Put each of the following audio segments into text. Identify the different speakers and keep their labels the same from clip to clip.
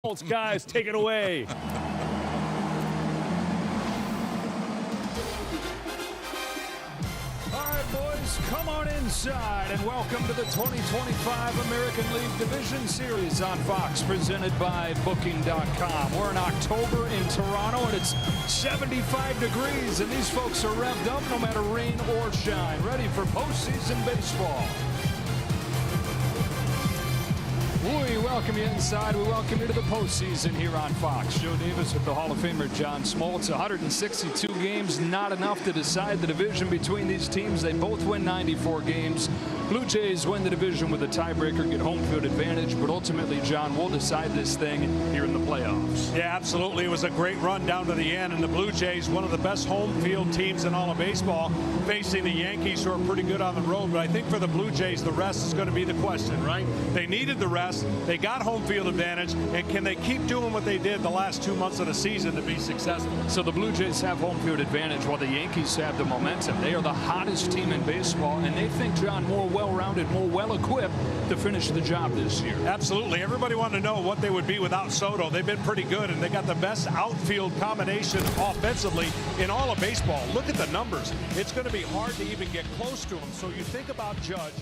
Speaker 1: Guys, take it away. All right, boys, come on inside and welcome to the 2025 American League Division Series on Fox, presented by Booking.com. We're in October in Toronto, and it's 75 degrees, and these folks are revved up no matter rain or shine, ready for postseason baseball. We welcome you inside. We welcome you to the postseason here on Fox. Joe Davis with the Hall of Famer John Smoltz. 162 games, not enough to decide the division between these teams. They both win 94 games. Blue Jays win the division with a tiebreaker, get home field advantage, but ultimately, John, we'll decide this thing here in the playoffs.
Speaker 2: Yeah, absolutely. It was a great run down to the end, and the Blue Jays, one of the best home field teams in all of baseball, facing the Yankees, who are pretty good on the road. But I think for the Blue Jays, the rest is going to be the question, right? They needed the rest. They got home field advantage, and can they keep doing what they did the last 2 months of the season to be successful?
Speaker 1: So the Blue Jays have home field advantage while the Yankees have the momentum. They are the hottest team in baseball, and they think, John, more well-rounded, more well-equipped to finish the job this year.
Speaker 2: Absolutely. Everybody wanted to know what they would be without Soto. They've been pretty good, and they got the best outfield combination offensively in all of baseball. Look at the numbers. It's going to be hard to even get close to them. So you think about Judge,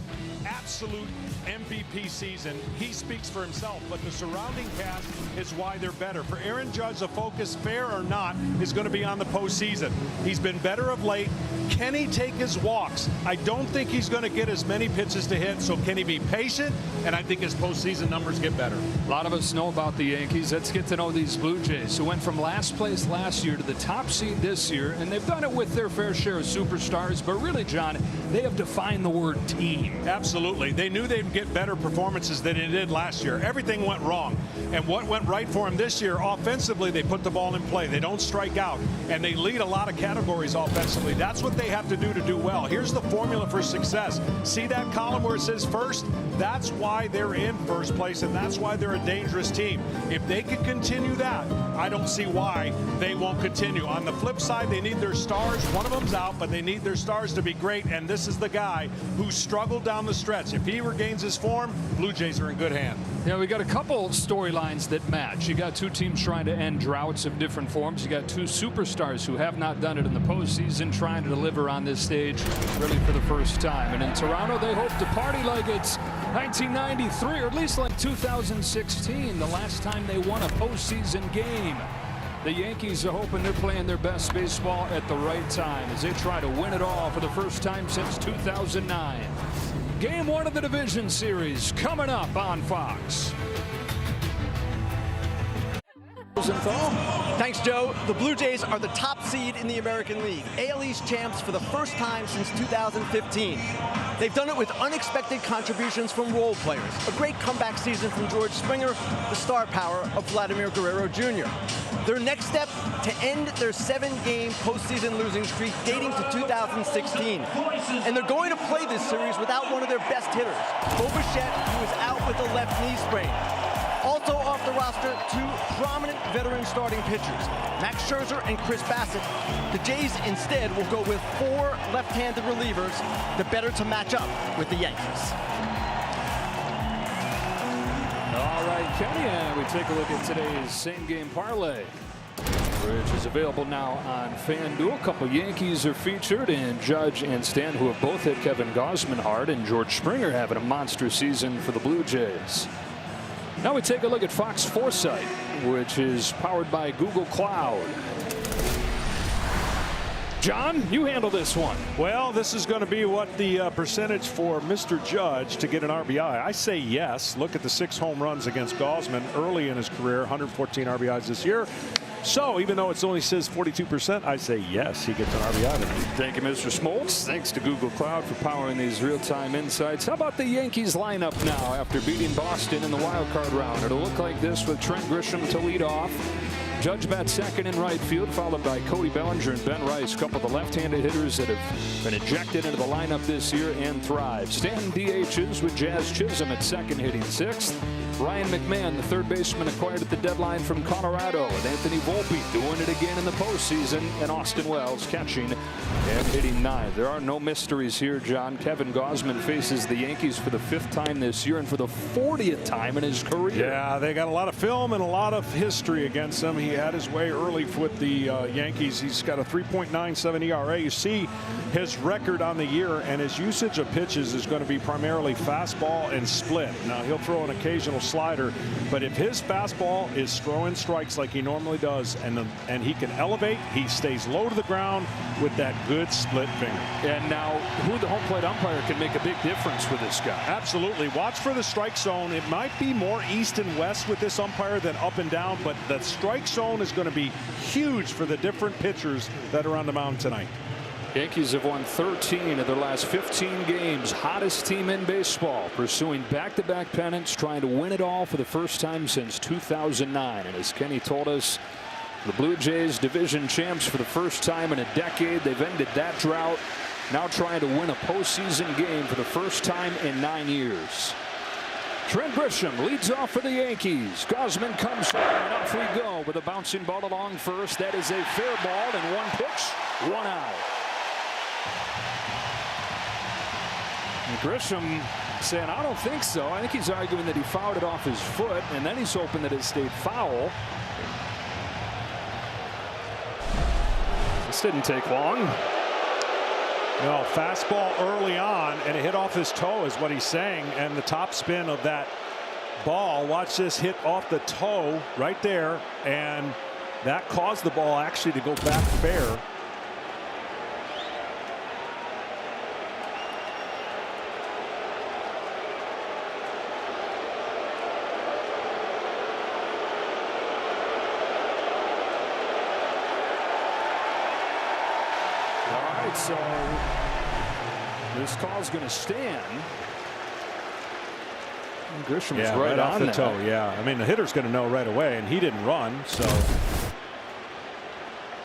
Speaker 2: absolute MVP season. He speaks for himself, but the surrounding cast is why they're better. For Aaron Judge, the focus, fair or not, is going to be on the postseason. He's been better of late. Can he take his walks? I don't think he's going to get as many pitches to hit, so can he be patient? And I think his postseason numbers get better.
Speaker 1: A lot of us know about the Yankees. Let's get to know these Blue Jays, who went from last place last year to the top seed this year, and they've done it with their fair share of superstars, but really, John, they have defined the word team.
Speaker 2: Absolutely. They knew they'd get better performances than they did last year. Everything went wrong. And what went right for them this year, offensively, they put the ball in play. They don't strike out, and they lead a lot of categories offensively. That's what they have to do well. Here's the formula for success. See that column where it says first? That's why they're in first place, and that's why they're a dangerous team. If they can continue that, I don't see why they won't continue. On the flip side, they need their stars. One of them's out, but they need their stars to be great, and this is the guy who struggled down the stretch. If he regains his form, Blue Jays are in good hand.
Speaker 1: Yeah, we got a couple storylines that match. You got two teams trying to end droughts of different forms. You got two superstars who have not done it in the postseason, trying to deliver on this stage really for the first time. And in Toronto, they hope to party like it's 1993, or at least like 2016, the last time they won a postseason game. The Yankees are hoping they're playing their best baseball at the right time as they try to win it all for the first time since 2009. Game one of the division series coming up on Fox.
Speaker 3: Thanks, Joe. The Blue Jays are the top seed in the American League, AL East champs for the first time since 2015. They've done it with unexpected contributions from role players, a great comeback season from George Springer, the star power of Vladimir Guerrero Jr. Their next step, to end their 7-game postseason losing streak dating to 2016. And they're going to play this series without one of their best hitters, Bo Bichette, who is out with a left knee sprain. Also off the roster, two prominent veteran starting pitchers, Max Scherzer and Chris Bassett. The Jays instead will go with 4 left-handed relievers, the better to match up with the Yankees.
Speaker 1: All right, Kenny, and we take a look at today's same-game parlay, which is available now on FanDuel. A couple Yankees are featured, and Judge and Stan, who have both hit Kevin Gausman hard, and George Springer having a monster season for the Blue Jays. Now we take a look at Fox Foresight, which is powered by Google Cloud. John, you handle this one.
Speaker 2: Well, this is going to be what the percentage for Mr. Judge to get an RBI. I say yes. Look at the 6 home runs against Gausman early in his career, 114 RBIs this year. So even though it only says 42%, I say yes, he gets an RBI tonight.
Speaker 1: Thank you, Mr. Smoltz. Thanks to Google Cloud for powering these real-time insights. How about the Yankees lineup now after beating Boston in the wild card round? It'll look like this with Trent Grisham to lead off. Judge bats second in right field, followed by Cody Bellinger and Ben Rice, a couple of the left-handed hitters that have been ejected into the lineup this year and thrive. Stanton DHs with Jazz Chisholm at second, hitting 6th. Ryan McMahon, the third baseman acquired at the deadline from Colorado, and Anthony Volpe doing it again in the postseason, and Austin Wells catching and hitting 9. There are no mysteries here, John. Kevin Gausman faces the Yankees for the 5th time this year and for the 40th time in his career.
Speaker 2: Yeah, they got a lot of film and a lot of history against him. He had his way early with the Yankees. He's got a 3.97 ERA. You see his record on the year, and his usage of pitches is going to be primarily fastball and split. Now, he'll throw an occasional slider, but if his fastball is throwing strikes like he normally does, and he can elevate, he stays low to the ground with that good split finger.
Speaker 1: And now, who the home plate umpire can make a big difference with this guy.
Speaker 2: Absolutely. Watch for the strike zone. It might be more east and west with this umpire than up and down, but the strike zone is going to be huge for the different pitchers that are on the mound tonight.
Speaker 1: Yankees have won 13 of their last 15 games. Hottest team in baseball, pursuing back-to-back pennants, trying to win it all for the first time since 2009. And as Kenny told us, the Blue Jays division champs for the first time in a decade. They've ended that drought, now trying to win a postseason game for the first time in 9 years. Trent Grisham leads off for the Yankees. Gausman comes and off we go with a bouncing ball along first. That is a fair ball, and 1 pitch, 1 out. And Grisham saying, I don't think so. I think he's arguing that he fouled it off his foot, and then he's hoping that it stayed foul. This didn't take long.
Speaker 2: No, fastball early on, and it hit off his toe is what he's saying, and the top spin of that ball, watch this hit off the toe right there, and that caused the ball actually to go back fair.
Speaker 1: So this call's going to stand. And Grisham was right
Speaker 2: off
Speaker 1: on
Speaker 2: the
Speaker 1: that.
Speaker 2: toe. Yeah, I mean the hitter's going to know right away, and he didn't run. So,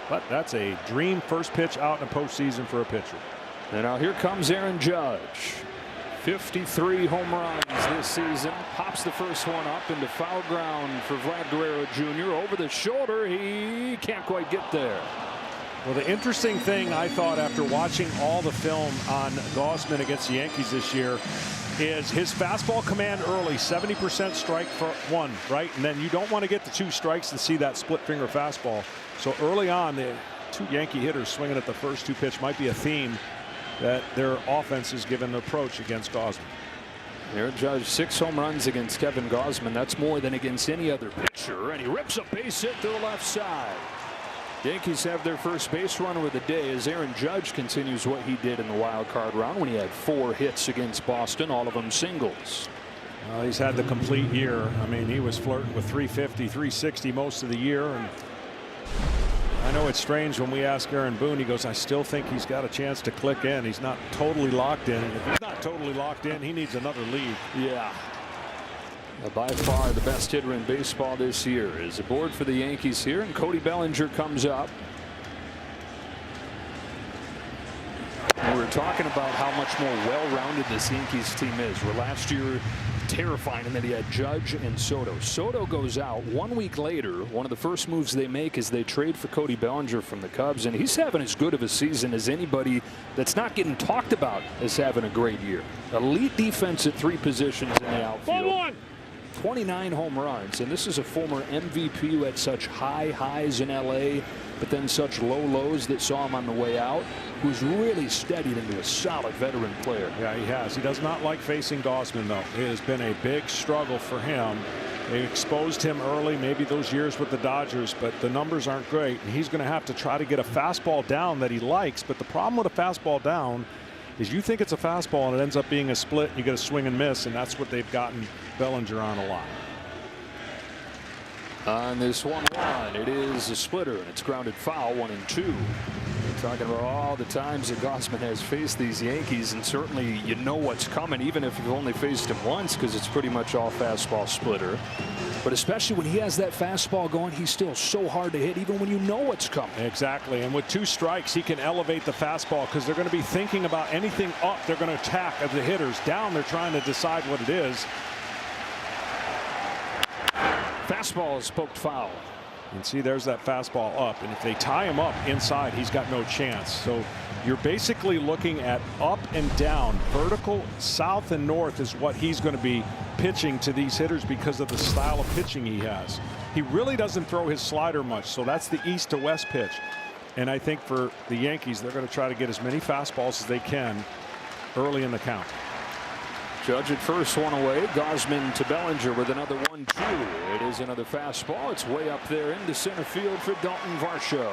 Speaker 2: but that's a dream first pitch out in the postseason for a pitcher.
Speaker 1: And now here comes Aaron Judge. 53 home runs this season. Pops the first one up into foul ground for Vlad Guerrero Jr. Over the shoulder. He can't quite get there.
Speaker 2: Well, the interesting thing I thought after watching all the film on Gausman against the Yankees this year is his fastball command early, 70% strike for 1, right? And then you don't want to get the 2 strikes and see that split finger fastball. So early on, the 2 Yankee hitters swinging at the first 2 pitch might be a theme that their offense is given the approach against Gausman.
Speaker 1: Aaron Judge, 6 home runs against Kevin Gausman. That's more than against any other pitcher. And he rips a base hit to the left side. Yankees have their first base runner of the day as Aaron Judge continues what he did in the wild card round when he had 4 hits against Boston, all of them singles.
Speaker 2: He's had the complete year. I mean, he was flirting with 350, 360 most of the year. And I know it's strange when we ask Aaron Boone, he goes, I still think he's got a chance to click in. He's not totally locked in. And if he's not totally locked in, he needs another lead.
Speaker 1: Yeah. By far the best hitter in baseball this year is aboard for the Yankees here, and Cody Bellinger comes up. And we're talking about how much more well-rounded this Yankees team is. Where last year terrifying, and then he had Judge and Soto. Soto goes out 1 week later. One of the first moves they make is they trade for Cody Bellinger from the Cubs, and he's having as good of a season as anybody that's not getting talked about as having a great year. Elite defense at 3 positions in the outfield. 29 home runs, and this is a former MVP who had such high highs in LA, but then such low lows that saw him on the way out, who's really steadied into a solid veteran player.
Speaker 2: Yeah, he has. He does not like facing Gausman, though. It has been a big struggle for him. They exposed him early, maybe those years with the Dodgers, but the numbers aren't great. And he's going to have to try to get a fastball down that he likes, but the problem with a fastball down is you think it's a fastball and it ends up being a split, and you get a swing and miss, and that's what they've gotten Bellinger on a lot.
Speaker 1: On this 1-1, it is a splitter, and it's grounded foul, 1-2. We're talking about all the times that Gausman has faced these Yankees, and certainly you know what's coming, even if you've only faced him once, because it's pretty much all fastball splitter. But especially when he has that fastball going, he's still so hard to hit, even when you know what's coming.
Speaker 2: Exactly, and with 2 strikes, he can elevate the fastball because they're going to be thinking about anything up. They're going to attack as the hitters. Down, they're trying to decide what it is.
Speaker 1: fastball is poked foul.
Speaker 2: And see, there's that fastball up, and if they tie him up inside, he's got no chance. So you're basically looking at up and down, vertical, south and north is what he's going to be pitching to these hitters because of the style of pitching he has. He really doesn't throw his slider much, so that's the east to west pitch. And I think for the Yankees, they're going to try to get as many fastballs as they can early in the count.
Speaker 1: Judge at first, one away. Gausman to Bellinger with another 1-2. It is another fastball. It's way up there into center field for Dalton Varsho.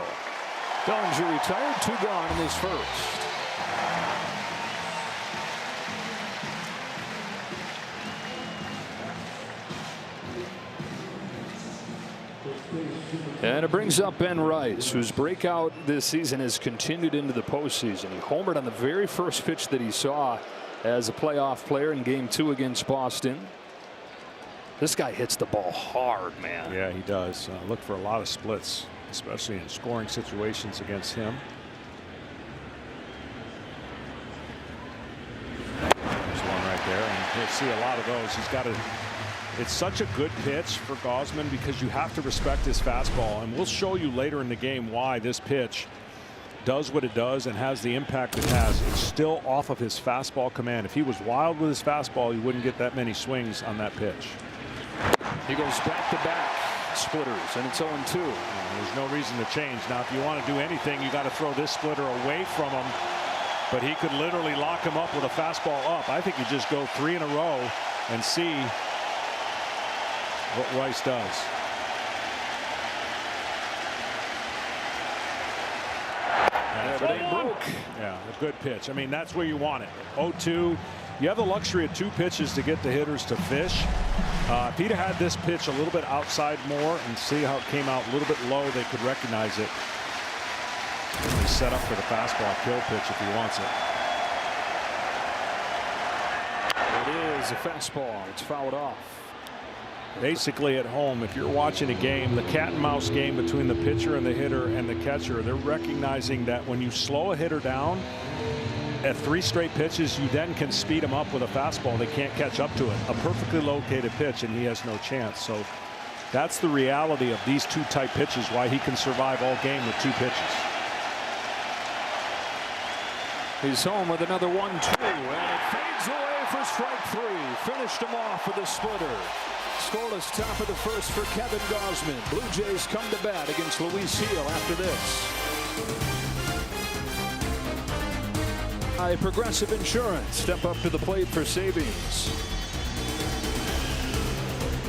Speaker 1: Bellinger retired, 2 gone in his first. And it brings up Ben Rice, whose breakout this season has continued into the postseason. He homered on the very first pitch that he saw as a playoff player in Game 2 against Boston. This guy hits the ball hard, man.
Speaker 2: Yeah, he does. Look for a lot of splits, especially in scoring situations against him. There's one right there, and you'll see a lot of those. He's got a. It's such a good pitch for Gausman because you have to respect his fastball, and we'll show you later in the game why this pitch does what it does and has the impact it has. It's still off of his fastball command. If he was wild with his fastball, he wouldn't get that many swings on that pitch.
Speaker 1: He goes back-to-back splitters, and it's 0-2.
Speaker 2: There's no reason to change. Now, if you want to do anything, you got to throw this splitter away from him. But he could literally lock him up with a fastball up. I think you just go 3 in a row and see what Rice does. Yeah, a good pitch. I mean, that's where you want it. 0-2. You have the luxury of 2 pitches to get the hitters to fish. If he'd have had this pitch a little bit outside more and see how it came out a little bit low, they could recognize it. He's set up for the fastball kill pitch if he wants it.
Speaker 1: It is a fastball. It's fouled off.
Speaker 2: Basically at home, if you're watching a game, the cat and mouse game between the pitcher and the hitter and the catcher, they're recognizing that when you slow a hitter down at 3 straight pitches, you then can speed them up with a fastball. They can't catch up to it. A perfectly located pitch, and he has no chance. So that's the reality of these 2 tight pitches, why he can survive all game with 2 pitches.
Speaker 1: He's home with another 1-2, and it fades away for strike 3. Finished him off with a splitter. Scoreless top of the first for Kevin Gausman. Blue Jays come to bat against Luis Gil after this. Progressive Insurance. Step up to the plate for savings.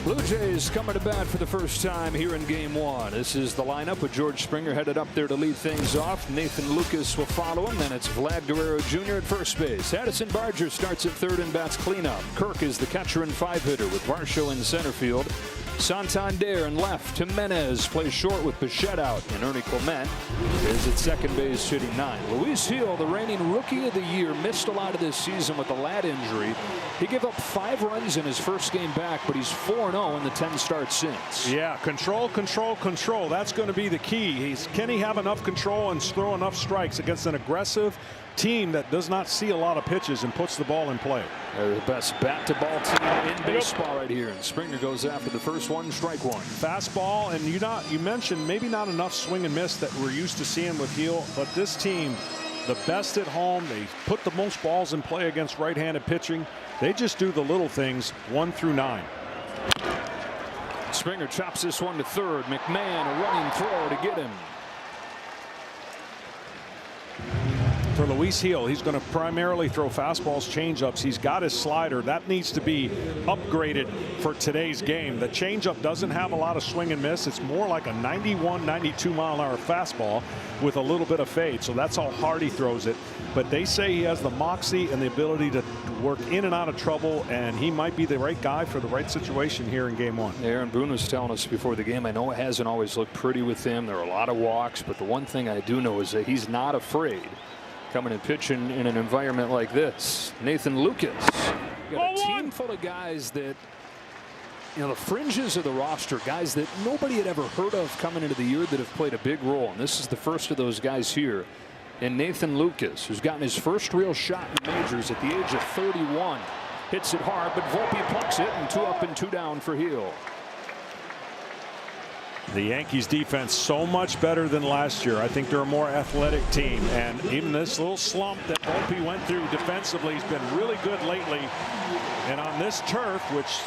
Speaker 1: Blue Jays coming to bat for the first time here in Game 1. This is the lineup with George Springer headed up there to lead things off. Nathan Lucas will follow him. Then it's Vlad Guerrero Jr. at first base. Addison Barger starts at third and bats cleanup. Kirk is the catcher and 5-hitter with Varsho in center field. Santander in left. Jimenez plays short with Bichette out. And Ernie Clement is at second base hitting 9. Luis Gil, the reigning rookie of the year, missed a lot of this season with a lat injury. He gave up 5 runs in his first game back, but he's 4-0 in the 10 starts since.
Speaker 2: Yeah, control, control, control. That's going to be the key. Can he have enough control and throw enough strikes against an aggressive team that does not see a lot of pitches and puts the ball in play?
Speaker 1: They're the best bat-to-ball team in baseball right here. And Springer goes after the first one, strike 1.
Speaker 2: Fastball, and you mentioned maybe not enough swing and miss that we're used to seeing with Gil, but this team, the best at home, they put the most balls in play against right-handed pitching. They just do the little things 1 through 9.
Speaker 1: Springer chops this one to third. McMahon a running throw to get him.
Speaker 2: For Luis Gil, he's going to primarily throw fastballs, changeups. He's got his slider. That needs to be upgraded for today's game. The changeup doesn't have a lot of swing and miss. It's more like a 91, 92 mile an hour fastball with a little bit of fade. So that's how hard he throws it. But they say he has the moxie and the ability to work in and out of trouble, and he might be the right guy for the right situation here in Game 1.
Speaker 1: Aaron Boone was telling us before the game, I know it hasn't always looked pretty with him. There are a lot of walks, but the one thing I do know is that he's not afraid coming and pitching in an environment like this. Nathan Lucas. You got a team full of guys that, you know, the fringes of the roster, guys that nobody had ever heard of coming into the year that have played a big role. And this is the first of those guys here. And Nathan Lucas, who's gotten his first real shot in the majors at the age of 31. Hits it hard, but Volpe plucks it, and 2 up and 2 down for Gil.
Speaker 2: The Yankees defense so much better than last year. I think they're a more athletic team, and even this little slump that Volpe went through defensively has been really good lately. And on this turf, which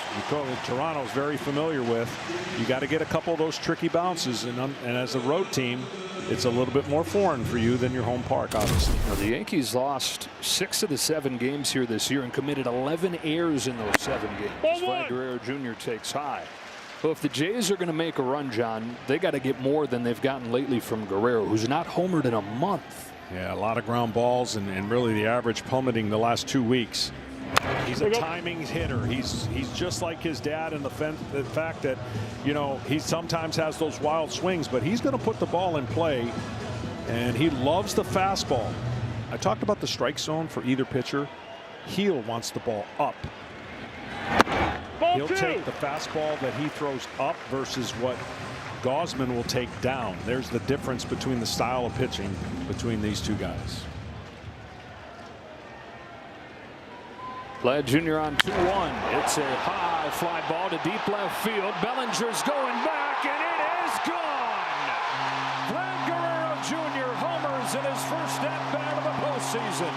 Speaker 2: Toronto's very familiar with, you got to get a couple of those tricky bounces, and as a road team, it's a little bit more foreign for you than your home park, obviously.
Speaker 1: Now, the Yankees lost 6 of the 7 games here this year and committed 11 errors in those 7 games. Vlad Guerrero Jr. takes high. Well, if the Jays are going to make a run, John, they got to get more than they've gotten lately from Guerrero, who's not homered in a month.
Speaker 2: Yeah, a lot of ground balls, and really the average plummeting the last 2 weeks. He's a timing hitter. He's just like his dad in the fact that, you know, he sometimes has those wild swings, but he's going to put the ball in play, and he loves the fastball. I talked about the strike zone for either pitcher. Heel wants the ball up. He'll take the fastball that he throws up versus what Gausman will take down. There's the difference between the style of pitching between these two guys.
Speaker 1: Vlad Jr. on 2-1. It's a high fly ball to deep left field. Bellinger's going back, and it is gone. Vlad Guerrero Jr. homers in his first at-bat of the postseason.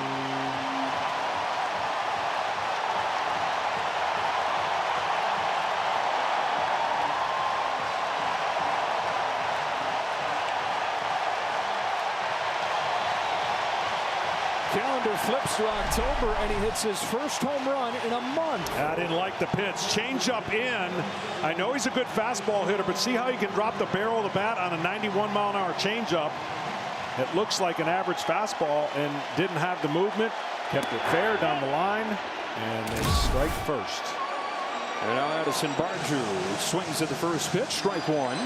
Speaker 1: Calendar flips to October, and he hits his first home run in a month.
Speaker 2: I didn't like the pitch. Change up in. I know he's a good fastball hitter, but see how he can drop the barrel of the bat on a 91-mile-an-hour changeup. It looks like an average fastball and didn't have the movement. Kept it fair down the line, and they strike first.
Speaker 1: And now Addison Barger swings at the first pitch, strike 1.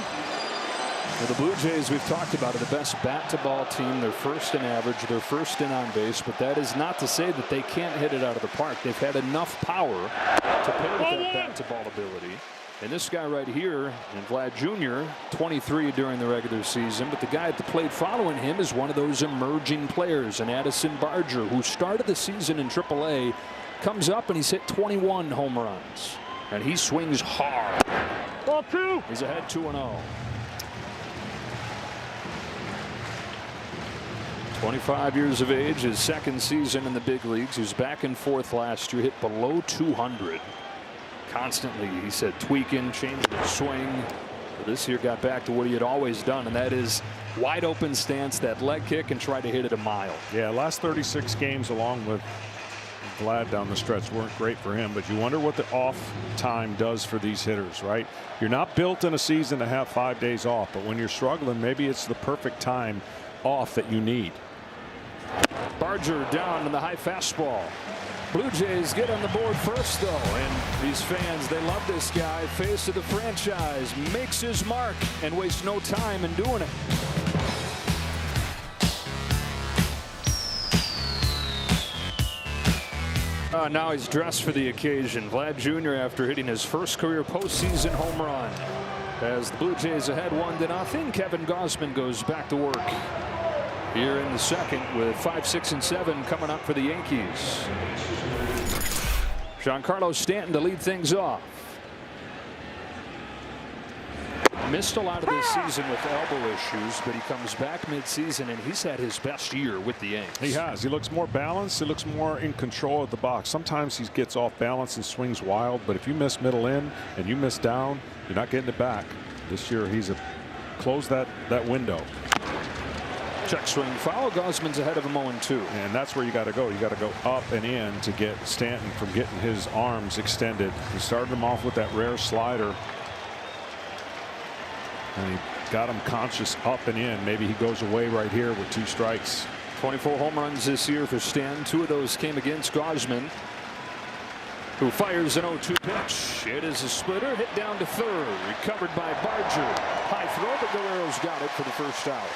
Speaker 1: Well, the Blue Jays, we've talked about, are the best bat-to-ball team. They're first in average. They're first in on base. But that is not to say that they can't hit it out of the park. They've had enough power to pair with that bat-to-ball ability. And this guy right here, and Vlad Jr., 23 during the regular season. But the guy at the plate following him is one of those emerging players. And Addison Barger, who started the season in AAA, comes up and he's hit 21 home runs. And he swings hard. Ball 2. He's ahead 2-0. 25 years of age, his second season in the big leagues. He was back and forth last year, hit below 200 constantly. He said tweaking, changing his swing. But this year got back to what he had always done, and that is wide open stance, that leg kick, and try to hit it a mile.
Speaker 2: Yeah, last 36 games along with Vlad down the stretch weren't great for him, but you wonder what the off time does for these hitters, right? You're not built in a season to have 5 days off, but when you're struggling, maybe it's the perfect time off that you need.
Speaker 1: Barger down in the high fastball. Blue Jays get on the board first, though, and these fans, they love this guy. Face of the franchise, makes his mark and wastes no time in doing it. Now he's dressed for the occasion. Vlad Jr. after hitting his first career postseason home run. As the Blue Jays ahead 1-0, Kevin Gausman goes back to work here in the second with 5, 6, and 7 coming up for the Yankees. Giancarlo Stanton to lead things off. Missed a lot of this season with elbow issues, but he comes back midseason and he's had his best year with the Yankees.
Speaker 2: He has. He looks more balanced. He looks more in control at the box. Sometimes he gets off balance and swings wild, but if you miss middle in and you miss down, you're not getting it back. This year he's closed that window.
Speaker 1: Check swing foul. Gausman's ahead of him 0-2.
Speaker 2: And that's where you got to go. You got to go up and in to get Stanton from getting his arms extended. He started him off with that rare slider. And he got him conscious up and in. Maybe he goes away right here with 2 strikes.
Speaker 1: 24 home runs this year for Stanton. 2 of those came against Gausman, who fires an 0-2 pitch. It is a splitter, hit down to third. Recovered by Barger. High throw, but Guerrero's got it for the first out.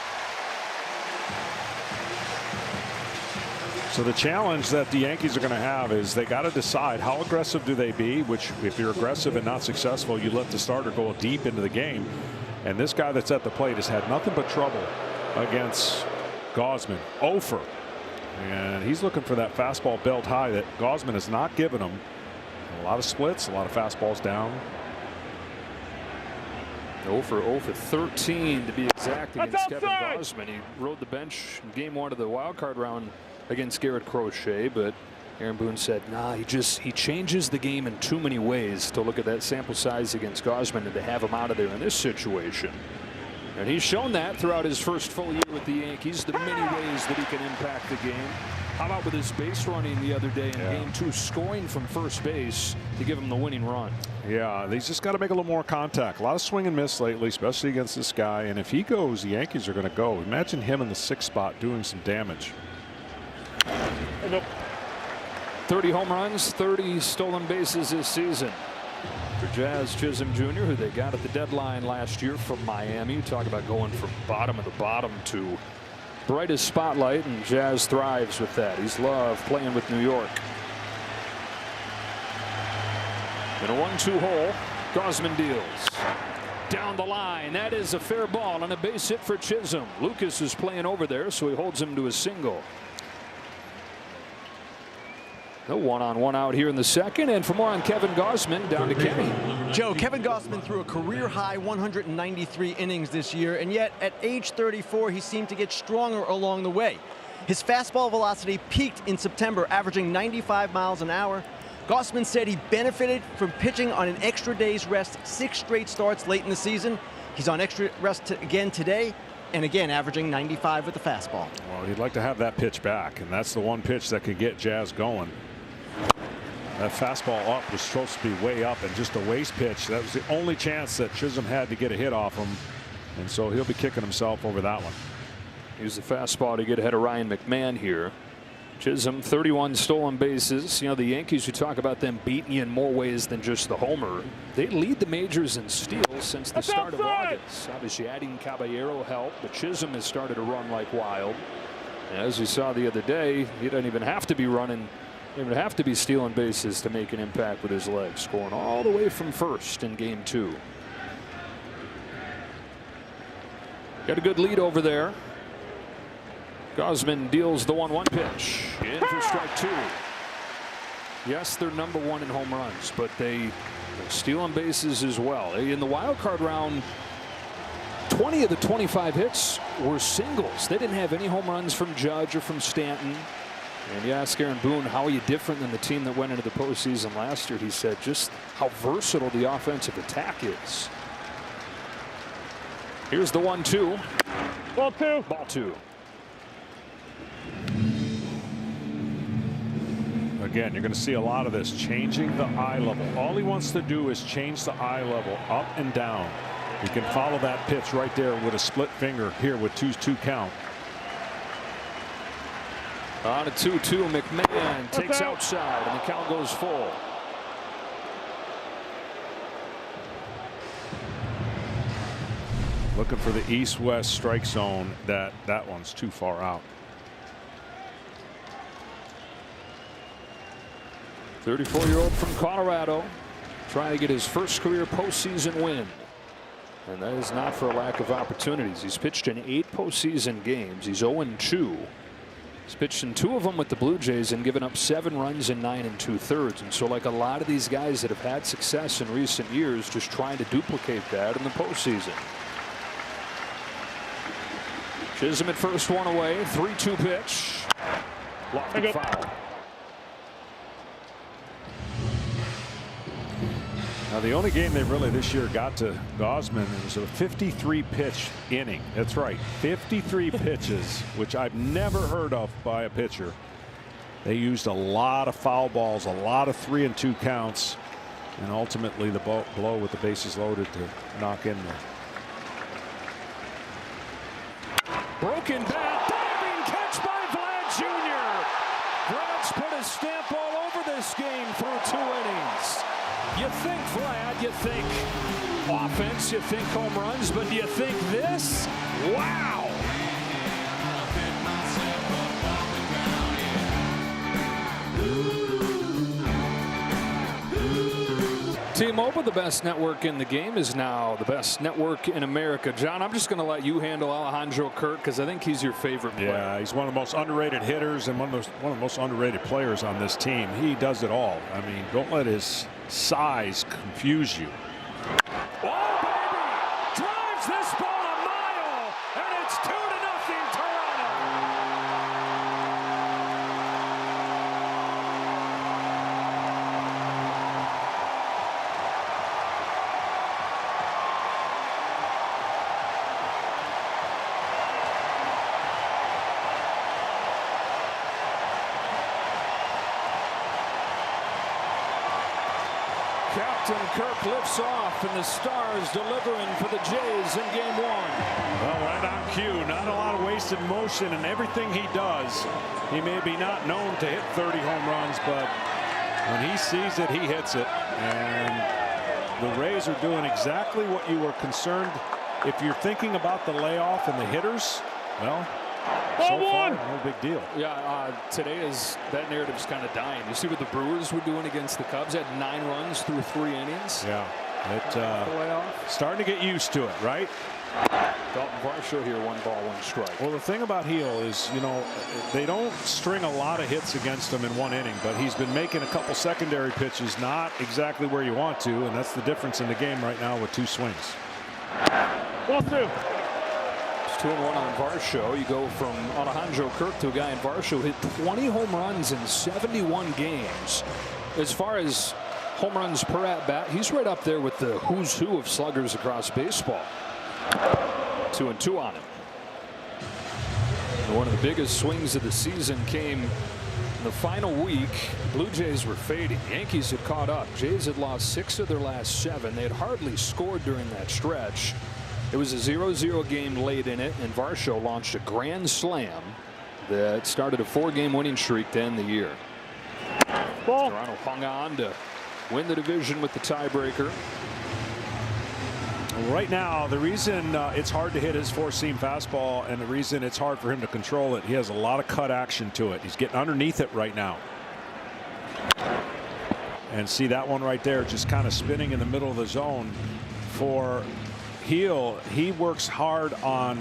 Speaker 2: So the challenge that the Yankees are going to have is they got to decide how aggressive do they be, which if you're aggressive and not successful, you let the starter go deep into the game. And this guy that's at the plate has had nothing but trouble against Gausman. 0-for. And he's looking for that fastball belt high that Gausman has not given him. A lot of splits, a lot of fastballs down.
Speaker 1: 0 for 13 to be exact against Kevin Gausman. He rode the bench in game 1 of the wild card round against Garrett Crochet, but Aaron Boone said, nah, he changes the game in too many ways to look at that sample size against Gausman and to have him out of there in this situation. And he's shown that throughout his first full year with the Yankees, the many ways that he can impact the game. How about with his base running the other day in game 2, scoring from first base to give him the winning run?
Speaker 2: Yeah, he's just got to make a little more contact. A lot of swing and miss lately, especially against this guy. And if he goes, the Yankees are going to go. Imagine him in the 6th spot doing some damage.
Speaker 1: 30 home runs, 30 stolen bases this season for Jazz Chisholm Jr., who they got at the deadline last year from Miami. You talk about going from bottom of the bottom to brightest spotlight, and Jazz thrives with that. He's loved playing with New York. In a 1-2 hole, Gausman deals down the line. That is a fair ball and a base hit for Chisholm. Lucas is playing over there, so he holds him to a single. No one-on-one out here in the second, and for more on Kevin Gausman, down to Kenny.
Speaker 3: Joe, Kevin Gausman threw a career-high 193 innings this year, and yet at age 34, he seemed to get stronger along the way. His fastball velocity peaked in September, averaging 95 miles an hour. Gausman said he benefited from pitching on an extra day's rest 6 straight starts late in the season. He's on extra rest again today, and again averaging 95 with the fastball.
Speaker 2: Well, he'd like to have that pitch back, and that's the one pitch that could get Jazz going. That fastball up was supposed to be way up, and just a waste pitch. That was the only chance that Chisholm had to get a hit off him, and so he'll be kicking himself over that one.
Speaker 1: Use the fastball to get ahead of Ryan McMahon here. Chisholm, 31 stolen bases. You know, the Yankees, we talk about them beating you in more ways than just the homer. They lead the majors in steals since the start of August. Obviously, adding Caballero helped, but Chisholm has started to run like wild. And as we saw the other day, he doesn't even have to be running. He would have to be stealing bases to make an impact with his legs, scoring all the way from first in game 2. Got a good lead over there. Gausman deals the 1-1 pitch. In for strike 2. Yes, they're number 1 in home runs, but they're stealing bases as well. In the wild card round, 20 of the 25 hits were singles. They didn't have any home runs from Judge or from Stanton. And you ask Aaron Boone, how are you different than the team that went into the postseason last year? He said just how versatile the offensive attack is. Here's the 1-2.
Speaker 4: Ball 2.
Speaker 1: Ball 2.
Speaker 2: Again, you're going to see a lot of this, changing the eye level. All he wants to do is change the eye level up and down. He can follow that pitch right there with a split finger here with 2-2 count.
Speaker 1: On a 2-2, McMahon takes outside, and the count goes full.
Speaker 2: Looking for the east-west strike zone. That one's too far out.
Speaker 1: 34-year-old from Colorado trying to get his first career postseason win. And that is not for a lack of opportunities. He's pitched in 8 postseason games. He's 0-2. He's pitched in 2 of them with the Blue Jays and given up 7 runs in 9 2/3. And so, like a lot of these guys that have had success in recent years, just trying to duplicate that in the postseason. Chisholm at first, 1 away. 3-2 pitch. Lofted foul.
Speaker 2: Now, the only game they really this year got to Gausman was a 53-pitch inning. That's right, 53 pitches, which I've never heard of by a pitcher. They used a lot of foul balls, a lot of 3-2 counts, and ultimately the blow with the bases loaded to knock in there.
Speaker 1: Broken bat, diving catch by Vlad Jr. Vlad's put a stamp all over this game through 2 innings. You think Vlad, you think offense, you think home runs, but do you think this? Wow! T-Mobile, the best network in the game, is now the best network in America. John, I'm just going to let you handle Alejandro Kirk because I think he's your favorite player.
Speaker 2: Yeah, he's one of the most underrated hitters and one of the most underrated players on this team. He does it all. I mean, don't let his size confuse you.
Speaker 1: Oh, baby! Captain Kirk lifts off, and the Stars delivering for the Jays in Game 1.
Speaker 2: Well, right on cue. Not a lot of wasted motion in everything he does. He may be not known to hit 30 home runs, but when he sees it, he hits it. And the Rays are doing exactly what you were concerned. If you're thinking about the layoff and the hitters, well, so far, no big deal.
Speaker 1: Yeah, today that narrative's kind of dying. You see what the Brewers were doing against the Cubs? Had 9 runs through 3 innings.
Speaker 2: Yeah, it's starting to get used to it, right?
Speaker 1: Dalton Varsho here, 1 ball, 1 strike.
Speaker 2: Well, the thing about Heel is, you know, they don't string a lot of hits against him in 1 inning, but he's been making a couple secondary pitches not exactly where you want to, and that's the difference in the game right now with 2 swings.
Speaker 1: Ball 2. 2-1 on Varsho. You go from Alejandro Kirk to a guy in Varsho hit 20 home runs in 71 games. As far as home runs per at bat, he's right up there with the who's who of sluggers across baseball. 2-2 on him. And one of the biggest swings of the season came in the final week. Blue Jays were fading. Yankees had caught up. Jays had lost 6 of their last 7. They had hardly scored during that stretch. It was a 0-0 game late in it, and Varsho launched a grand slam that started a 4-game winning streak to end the year. Toronto hung on to win the division with the tiebreaker.
Speaker 2: Right now, the reason it's hard to hit his 4-seam fastball and the reason it's hard for him to control it, he has a lot of cut action to it. He's getting underneath it right now. And see that one right there, just kind of spinning in the middle of the zone. For Heel, he works hard on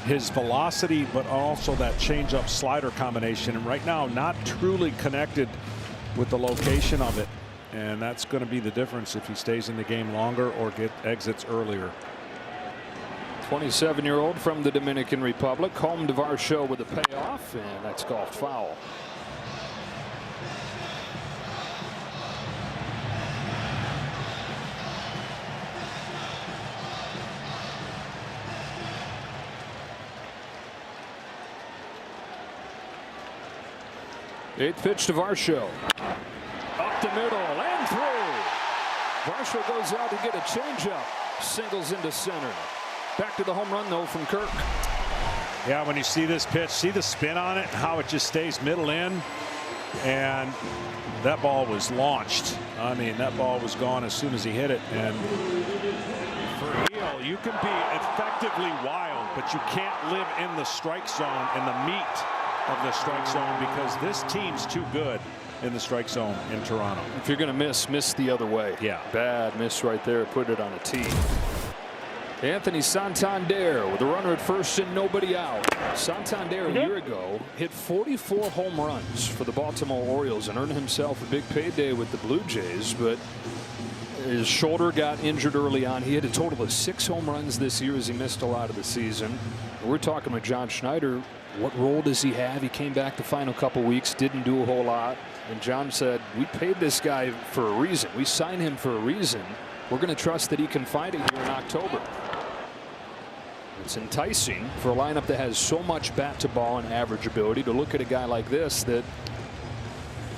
Speaker 2: his velocity, but also that changeup slider combination. And right now, not truly connected with the location of it. And that's going to be the difference if he stays in the game longer or exits earlier.
Speaker 1: 27-year-old from the Dominican Republic, home to Varsho with a payoff, and that's golfed foul. Eighth pitch to Varsho. Up the middle and through. Varsho goes out to get a changeup. Singles into center. Back to the home run, though, from Kirk.
Speaker 2: Yeah, when you see this pitch, see the spin on it, how it just stays middle in. And that ball was launched. I mean, that ball was gone as soon as he hit it. And for Heel, you can be effectively wild, but you can't live in the strike zone, in the meat of the strike zone, because this team's too good in the strike zone in Toronto.
Speaker 1: If you're going to miss the other way.
Speaker 2: Yeah.
Speaker 1: Bad miss right there. Put it on a tee. Anthony Santander with a runner at first and nobody out. Santander a year ago hit 44 home runs for the Baltimore Orioles and earned himself a big payday with the Blue Jays, but his shoulder got injured early on. He had a total of 6 home runs this year as he missed a lot of the season. We're talking with John Schneider. What role does he have? He came back the final couple weeks, didn't do a whole lot. And John said, we paid this guy for a reason. We signed him for a reason. We're going to trust that he can find it here in October. It's enticing for a lineup that has so much bat to ball and average ability to look at a guy like this that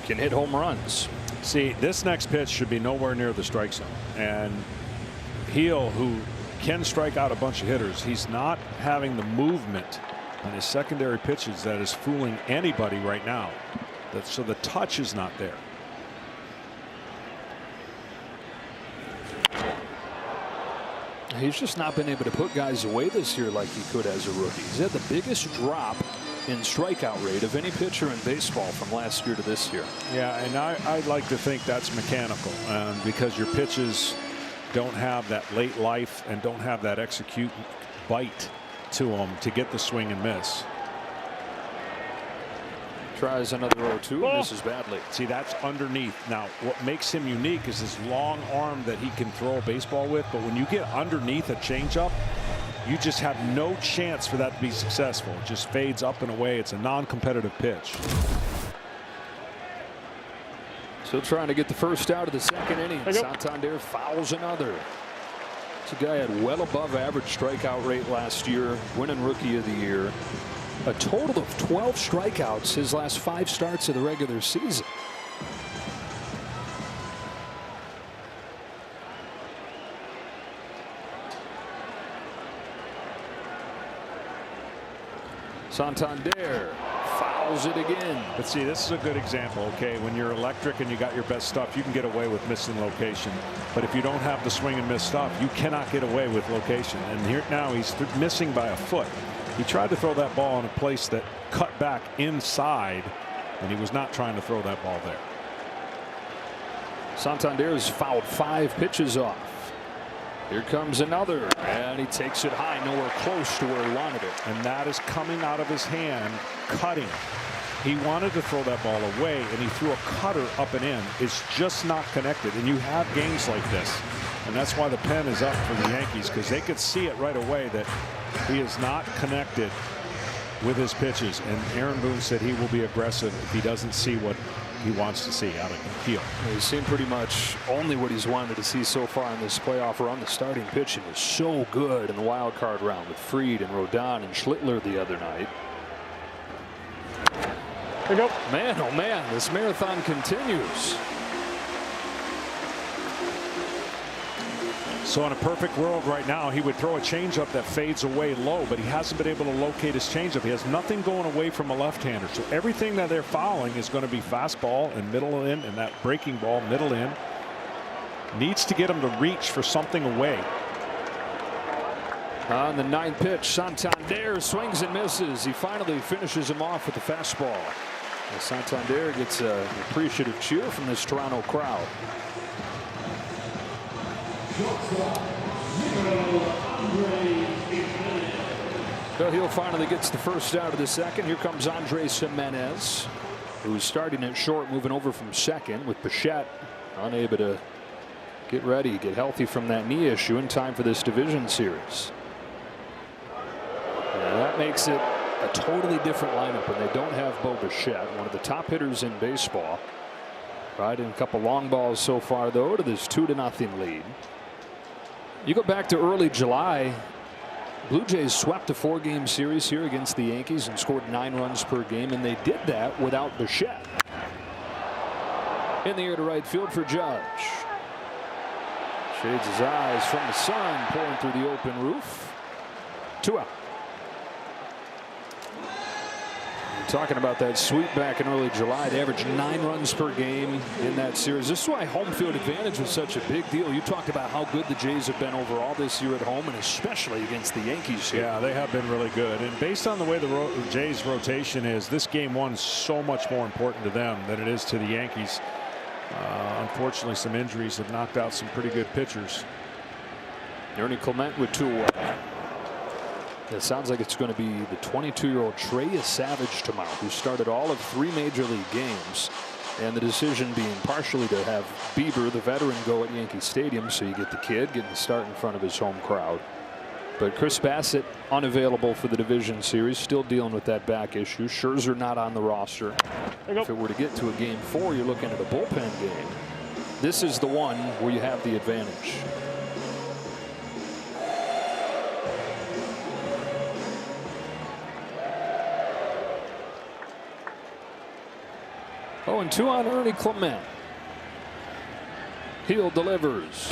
Speaker 1: can hit home runs.
Speaker 2: See, this next pitch should be nowhere near the strike zone. And Heel, who can strike out a bunch of hitters, he's not having the movement on his secondary pitches that is fooling anybody right now. So the touch is not there.
Speaker 1: He's just not been able to put guys away this year like he could as a rookie. He's had the biggest drop in strikeout rate of any pitcher in baseball from last year to this year.
Speaker 2: Yeah, and I'd like to think that's mechanical, because your pitches don't have that late life and don't have that execute bite to them to get the swing and miss.
Speaker 1: Tries another 0-2 and misses badly.
Speaker 2: See, that's underneath. Now, what makes him unique is his long arm that he can throw a baseball with, but when you get underneath a changeup, you just have no chance for that to be successful. It just fades up and away. It's a non-competitive pitch.
Speaker 1: Still trying to get the first out of the second inning. Santander fouls another. This guy had well above average strikeout rate last year, winning Rookie of the Year. A total of 12 strikeouts his last 5 starts of the regular season. Santander fouls it again.
Speaker 2: But see, this is a good example. Okay, when you're electric and you got your best stuff, you can get away with missing location. But if you don't have the swing and miss stuff, you cannot get away with location. And here now he's missing by a foot. He tried to throw that ball in a place that cut back inside, and he was not trying to throw that ball there.
Speaker 1: Santander's fouled 5 pitches off. Here comes another, and he takes it high, nowhere close to where he wanted it.
Speaker 2: And that is coming out of his hand, cutting. He wanted to throw that ball away, and he threw a cutter up and in. It's just not connected, and you have games like this. And that's why the pen is up for the Yankees, because they could see it right away that he is not connected with his pitches. And Aaron Boone said he will be aggressive if he doesn't see what he wants to see out of the field.
Speaker 1: He's seen pretty much only what he's wanted to see so far in this playoff run. The starting pitching was so good in the wild card round with Fried and Rodon and Schlittler the other night.
Speaker 2: There you go.
Speaker 1: Man, oh man, this marathon continues.
Speaker 2: So in a perfect world right now, he would throw a changeup that fades away low, but he hasn't been able to locate his changeup. He has nothing going away from a left-hander. So everything that they're fouling is going to be fastball and middle in, and that breaking ball middle in. Needs to get him to reach for something away.
Speaker 1: On the 9th pitch, Santander swings and misses. He finally finishes him off with the fastball. And Santander gets an appreciative cheer from this Toronto crowd. So he'll finally gets the first out of the second. Here comes Andres Jimenez, who's starting at short, moving over from second, with Bichette unable to get ready, get healthy from that knee issue in time for this division series. And that makes it a totally different lineup when they don't have Bo Bichette, one of the top hitters in baseball. Right, in a couple long balls so far, though, to this 2-0 lead. You go back to early July, Blue Jays swept a 4-game series here against the Yankees and scored 9 runs per game, and they did that without Bichette. In the air to right field for Judge. Shades his eyes from the sun pouring through the open roof. 2 out. Talking about that sweep back in early July, they averaged 9 runs per game in that series. This is why home field advantage was such a big deal. You talked about how good the Jays have been overall this year at home, and especially against the Yankees here.
Speaker 2: Yeah, they have been really good. And based on the way the Jays rotation is, this game 1 is so much more important to them than it is to the Yankees. Unfortunately, some injuries have knocked out some pretty good pitchers.
Speaker 1: Ernie Clement with 2 away. It sounds like it's going to be the 22-year-old Trey Savage tomorrow, who started all of 3 major league games, and the decision being partially to have Bieber, the veteran, go at Yankee Stadium, so you get the kid getting the start in front of his home crowd. But Chris Bassett unavailable for the division series, still dealing with that back issue. Scherzer not on the roster. If it were to get to a game 4, you're looking at a bullpen game. This is the one where you have the advantage. 0-2 on Ernie Clement. Heel delivers.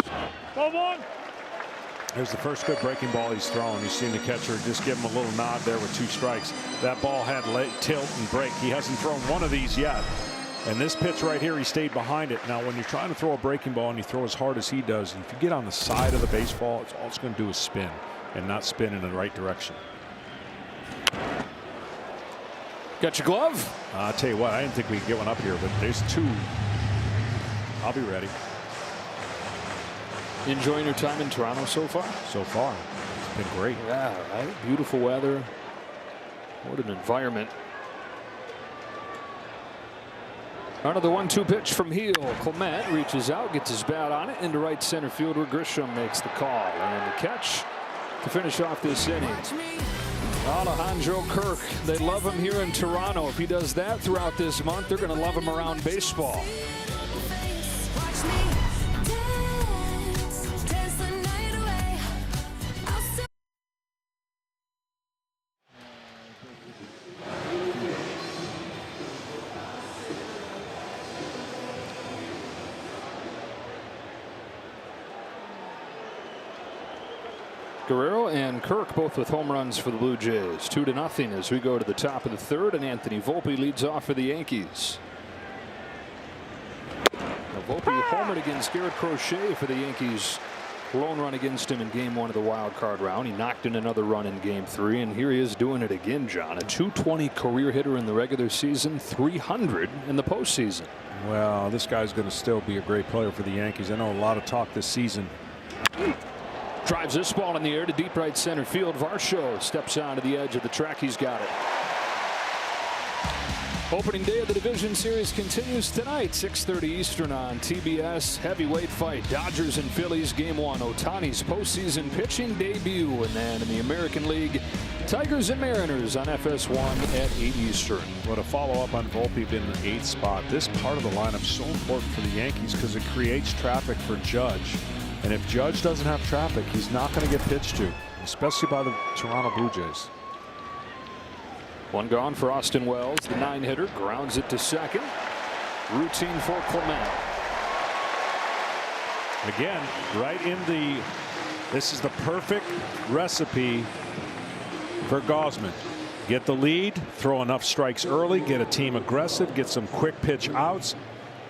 Speaker 2: There's the first good breaking ball he's thrown. You've seen the catcher just give him a little nod there with 2 strikes. That ball had tilt and break. He hasn't thrown one of these yet. And this pitch right here, he stayed behind it. Now, when you're trying to throw a breaking ball and you throw as hard as he does, if you get on the side of the baseball, all it's going to do is spin and not spin in the right direction.
Speaker 1: Got your glove?
Speaker 2: I'll tell you what, I didn't think we could get one up here, but there's 2. I'll be ready.
Speaker 1: Enjoying your time in Toronto so far?
Speaker 2: So far, it's been great.
Speaker 1: Yeah, right. Beautiful weather. What an environment. Another 1-2 pitch from Heel. Clement reaches out, gets his bat on it into right center field, where Grisham makes the call, and the catch to finish off this inning. Alejandro Kirk, they love him here in Toronto. If he does that throughout this month, they're going to love him around baseball. Guerrero and Kirk both with home runs for the Blue Jays. 2-0 as we go to the top of the third, and Anthony Volpe leads off for the Yankees. Now Volpe homered against Garrett Crochet for the Yankees. Lone run against him in game 1 of the wild card round. He knocked in another run in game 3, and here he is doing it again, John. A .220 career hitter in the regular season, .300 in the postseason.
Speaker 2: Well, this guy's going to still be a great player for the Yankees. I know a lot of talk this season.
Speaker 1: Drives this ball in the air to deep right center field. Varsho steps onto the edge of the track. He's got it. Opening day of the division series continues tonight, 6:30 Eastern on TBS. Heavyweight fight, Dodgers and Phillies, game 1. Ohtani's postseason pitching debut. And then in the American League, Tigers and Mariners on FS1 at 8 Eastern.
Speaker 2: What a follow-up on Volpe in the 8th spot. This part of the lineup so important for the Yankees because it creates traffic for Judge. And if Judge doesn't have traffic, he's not going to get pitched to, especially by the Toronto Blue Jays.
Speaker 1: One gone for Austin Wells. The 9-hitter grounds it to second. Routine for Clement.
Speaker 2: Again, right in the, this is the perfect recipe for Gausman. Get the lead, throw enough strikes early, get a team aggressive, get some quick pitch outs.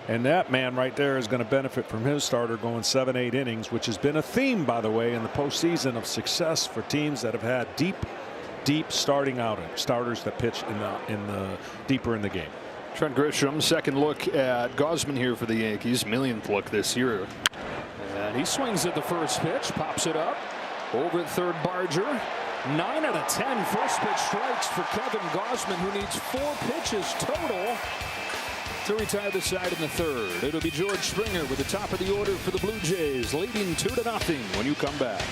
Speaker 2: And that man right there is going to benefit from his starter going 7-8 innings, which has been a theme, by the way, in the postseason of success for teams that have had deep starting outings, starters that pitch in the deeper in the game.
Speaker 1: Trent Grisham, second look at Gausman here for the Yankees, millionth look this year. And he swings at the first pitch, pops it up over at third. Barger. 9 out of 10 first pitch strikes for Kevin Gausman, who needs 4 pitches total to retire the side in the third. It'll be George Springer with the top of the order for the Blue Jays, leading 2-0 when you come back.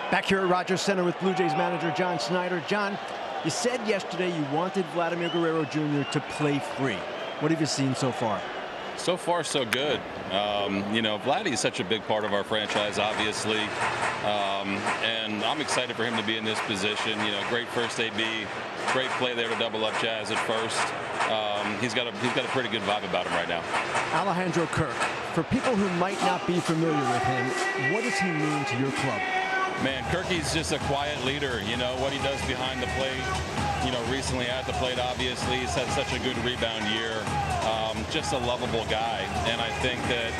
Speaker 3: Back here at Rogers Center with Blue Jays manager John Schneider. John, you said yesterday you wanted Vladimir Guerrero Jr. to play free. What have you seen so far?
Speaker 4: So far, so good. You know, Vladdy is such a big part of our franchise, obviously, and I'm excited for him to be in this position. You know, great first AB, great play there to double up Jazz at first. He's got a pretty good vibe about him right now.
Speaker 3: Alejandro Kirk. For people who might not be familiar with him, what does he mean to your club?
Speaker 4: Man, Kirky's just a quiet leader. You know, what he does behind the plate, you know, recently at the plate, obviously, he's had such a good rebound year. Just a lovable guy. And I think that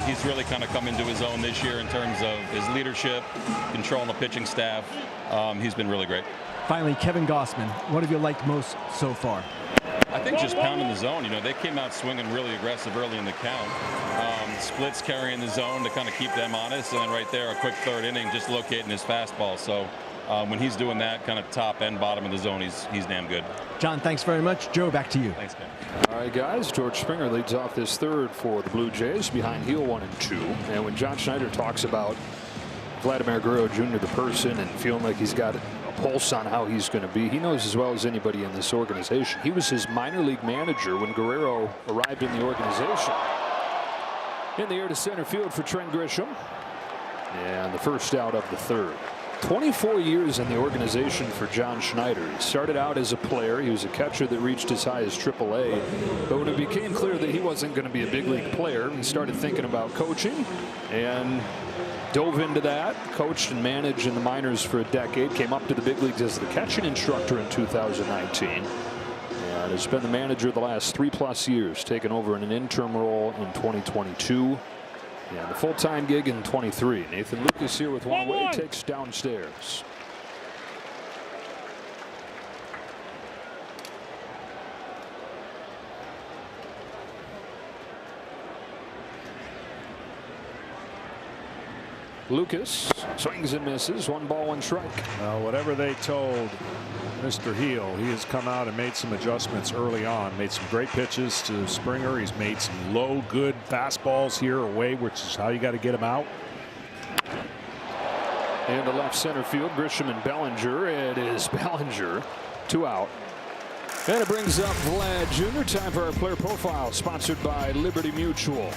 Speaker 4: he's really kind of come into his own this year in terms of his leadership, controlling the pitching staff. He's been really great.
Speaker 3: Finally, Kevin Gausman, what have you liked most so far?
Speaker 4: I think just pounding the zone. You know, they came out swinging really aggressive early in the count. Splits carrying the zone to kind of keep them honest, and then right there a quick third inning just locating his fastball. So when he's doing that kind of top and bottom of the zone, he's damn good.
Speaker 3: John, thanks very much. Joe, back to you.
Speaker 4: Thanks, Ken.
Speaker 1: All right, guys, George Springer leads off this third for the Blue Jays behind heel 1 and 2. And when John Schneider talks about Vladimir Guerrero Jr., the person, and feeling like he's got a pulse on how he's going to be, he knows as well as anybody in this organization. He was his minor league manager when Guerrero arrived in the organization. In the air to center field for Trent Grisham. And the first out of the third. 24 years in the organization for John Schneider. He started out as a player. He was a catcher that reached as high as AAA. But when it became clear that he wasn't going to be a big league player, he started thinking about coaching and dove into that. Coached and managed in the minors for a decade. Came up to the big leagues as the catching instructor in 2019. And has been the manager the last 3+ years, taking over in an interim role in 2022. Yeah, the full-time gig in 23. Nathan Lucas here with one away, takes downstairs. Lucas swings and misses. 1 ball, 1 strike.
Speaker 2: Whatever they told Mr. Heel, he has come out and made some adjustments early on. Made some great pitches to Springer. He's made some low, good fastballs here away, which is how you got to get him out.
Speaker 1: And to left center field, Grisham and Bellinger. It is Bellinger, 2 out. And it brings up Vlad Jr. Time for our player profile, sponsored by Liberty Mutual.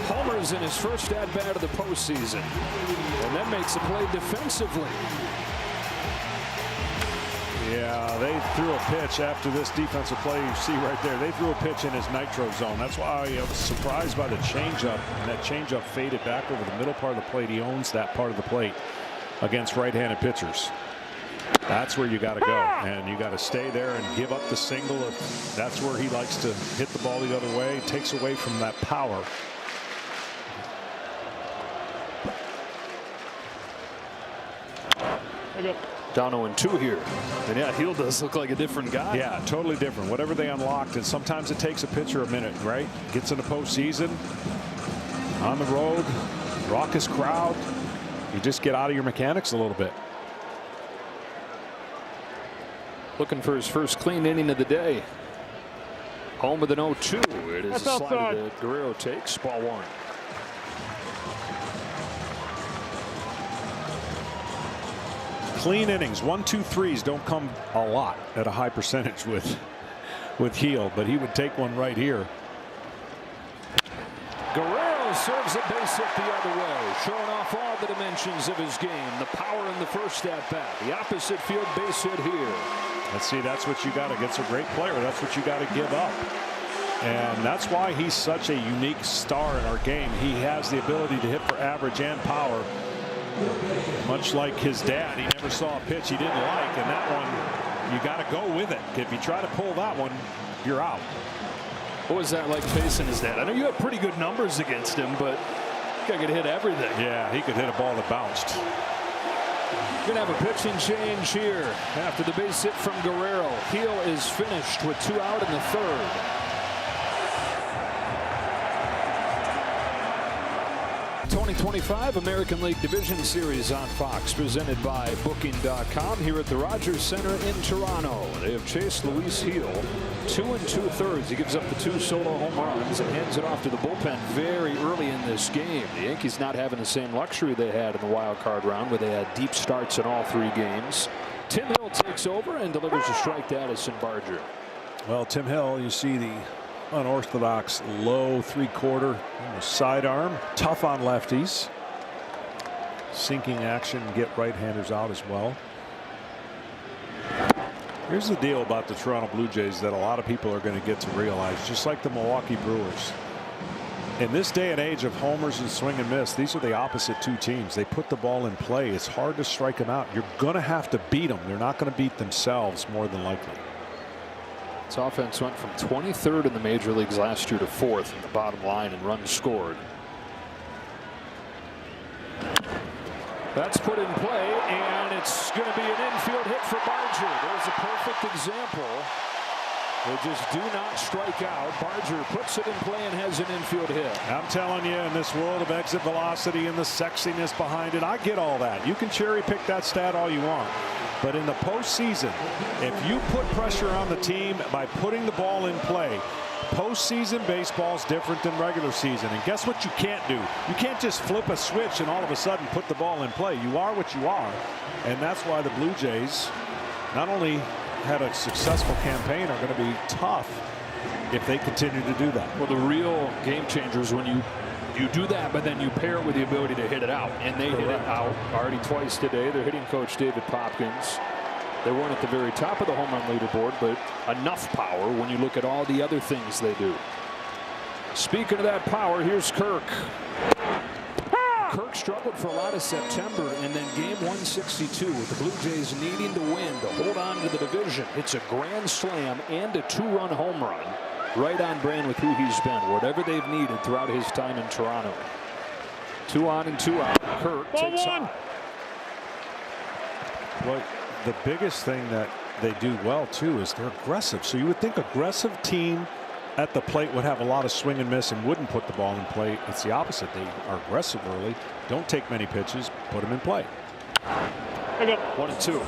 Speaker 1: Home homers in his first at-bat of the postseason. And that makes a play defensively.
Speaker 2: Yeah, they threw a pitch after this defensive play you see right there. They threw a pitch in his nitro zone. That's why I was surprised by the changeup. And that changeup faded back over the middle part of the plate. He owns that part of the plate against right-handed pitchers. That's where you got to go, and you got to stay there and give up the single. That's where he likes to hit the ball the other way. Takes away from that power.
Speaker 1: Down 0-2 here. And yeah, Hill does look like a different guy.
Speaker 2: Yeah, totally different. Whatever they unlocked, and sometimes it takes a pitcher a minute, right? Gets in the postseason, on the road, raucous crowd. You just get out of your mechanics a little bit.
Speaker 1: Looking for his first clean inning of the day. Home with an 0-2. It is a slider that Guerrero takes. Ball 1.
Speaker 2: Clean innings, 1, 2, 3s don't come a lot at a high percentage with Heel, but he would take one right here.
Speaker 1: Guerrero serves a base hit the other way, showing off all the dimensions of his game. The power in the first at bat. The opposite field base hit here.
Speaker 2: Let's see, that's what you got against a great player. That's what you got to give up. And that's why he's such a unique star in our game. He has the ability to hit for average and power. Much like his dad, he never saw a pitch he didn't like, and that one, you got to go with it. If you try to pull that one, you're out.
Speaker 1: What was that like facing his dad? I know you had pretty good numbers against him, but you got to hit everything.
Speaker 2: Yeah, he could hit a ball that bounced.
Speaker 1: We're going to have a pitching change here after the base hit from Guerrero. Heel is finished with 2 out in the 3rd. 2025 American League Division Series on Fox, presented by Booking.com here at the Rogers Center in Toronto. They have chased Luis Heel 2 2/3. He gives up the 2 solo home runs and hands it off to the bullpen very early in this game. The Yankees not having the same luxury they had in the wild card round, where they had deep starts in all 3 games. Tim Hill takes over and delivers a strike to Addison Barger.
Speaker 2: Well, Tim Hill, you see the unorthodox low 3/4 sidearm, tough on lefties, sinking action, get right-handers out as well. Here's the deal about the Toronto Blue Jays that a lot of people are going to get to realize, just like the Milwaukee Brewers. In this day and age of homers and swing and miss, these are the opposite 2 teams. They put the ball in play. It's hard to strike them out. You're going to have to beat them. They're not going to beat themselves more than likely.
Speaker 1: Its offense went from 23rd in the major leagues last year to 4th in the bottom line in runs scored. That's put in play, and it's going to be an infield hit for Barger. There's a perfect example. They just do not strike out. Barger puts it in play and has an infield hit.
Speaker 2: I'm telling you, in this world of exit velocity and the sexiness behind it, I get all that. You can cherry pick that stat all you want. But in the postseason, if you put pressure on the team by putting the ball in play, postseason baseball is different than regular season. And guess what you can't do? You can't just flip a switch and all of a sudden put the ball in play. You are what you are. And that's why the Blue Jays not only had a successful campaign, are going to be tough if they continue to do that.
Speaker 1: Well, the real game changers when you do that, but then you pair it with the ability to hit it out, and they hit it out already twice today. Their hitting coach David Popkins, they weren't at the very top of the home run leaderboard, but enough power when you look at all the other things they do. Speaking of that power, here's Kirk. Kirk struggled for a lot of September, and then game 162 with the Blue Jays needing to win to hold on to the division. It's a grand slam and a 2-run home run. Right on brand with who he's been, whatever they've needed throughout his time in Toronto. 2 on and 2 out. Kirk takes high.
Speaker 2: Well, the biggest thing that they do well too is they're aggressive. So you would think aggressive team at the plate would have a lot of swing and miss and wouldn't put the ball in play. It's the opposite. They are aggressive early, don't take many pitches, put them in play.
Speaker 1: 1 and 2.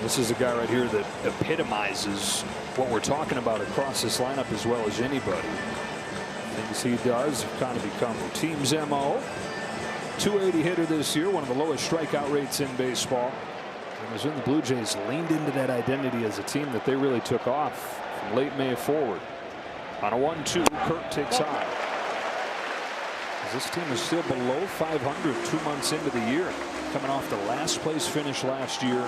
Speaker 1: This is a guy right here that epitomizes what we're talking about across this lineup as well as anybody. Things he does have kind of become the team's MO. 280 hitter this year, one of the lowest strikeout rates in baseball. And it was when the Blue Jays leaned into that identity as a team that they really took off from late May forward. On a 1-2, Kirk takes high. This team is still below 500 2 months into the year, coming off the last place finish last year.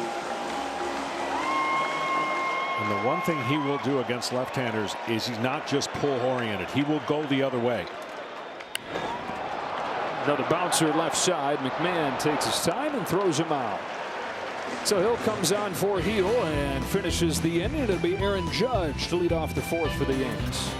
Speaker 2: And the one thing he will do against left-handers is he's not just pull oriented. He will go the other way.
Speaker 1: Another bouncer left side. McMahon takes his time and throws him out. So Hill comes on for heel and finishes the inning. It'll be Aaron Judge to lead off the fourth for the Yankees.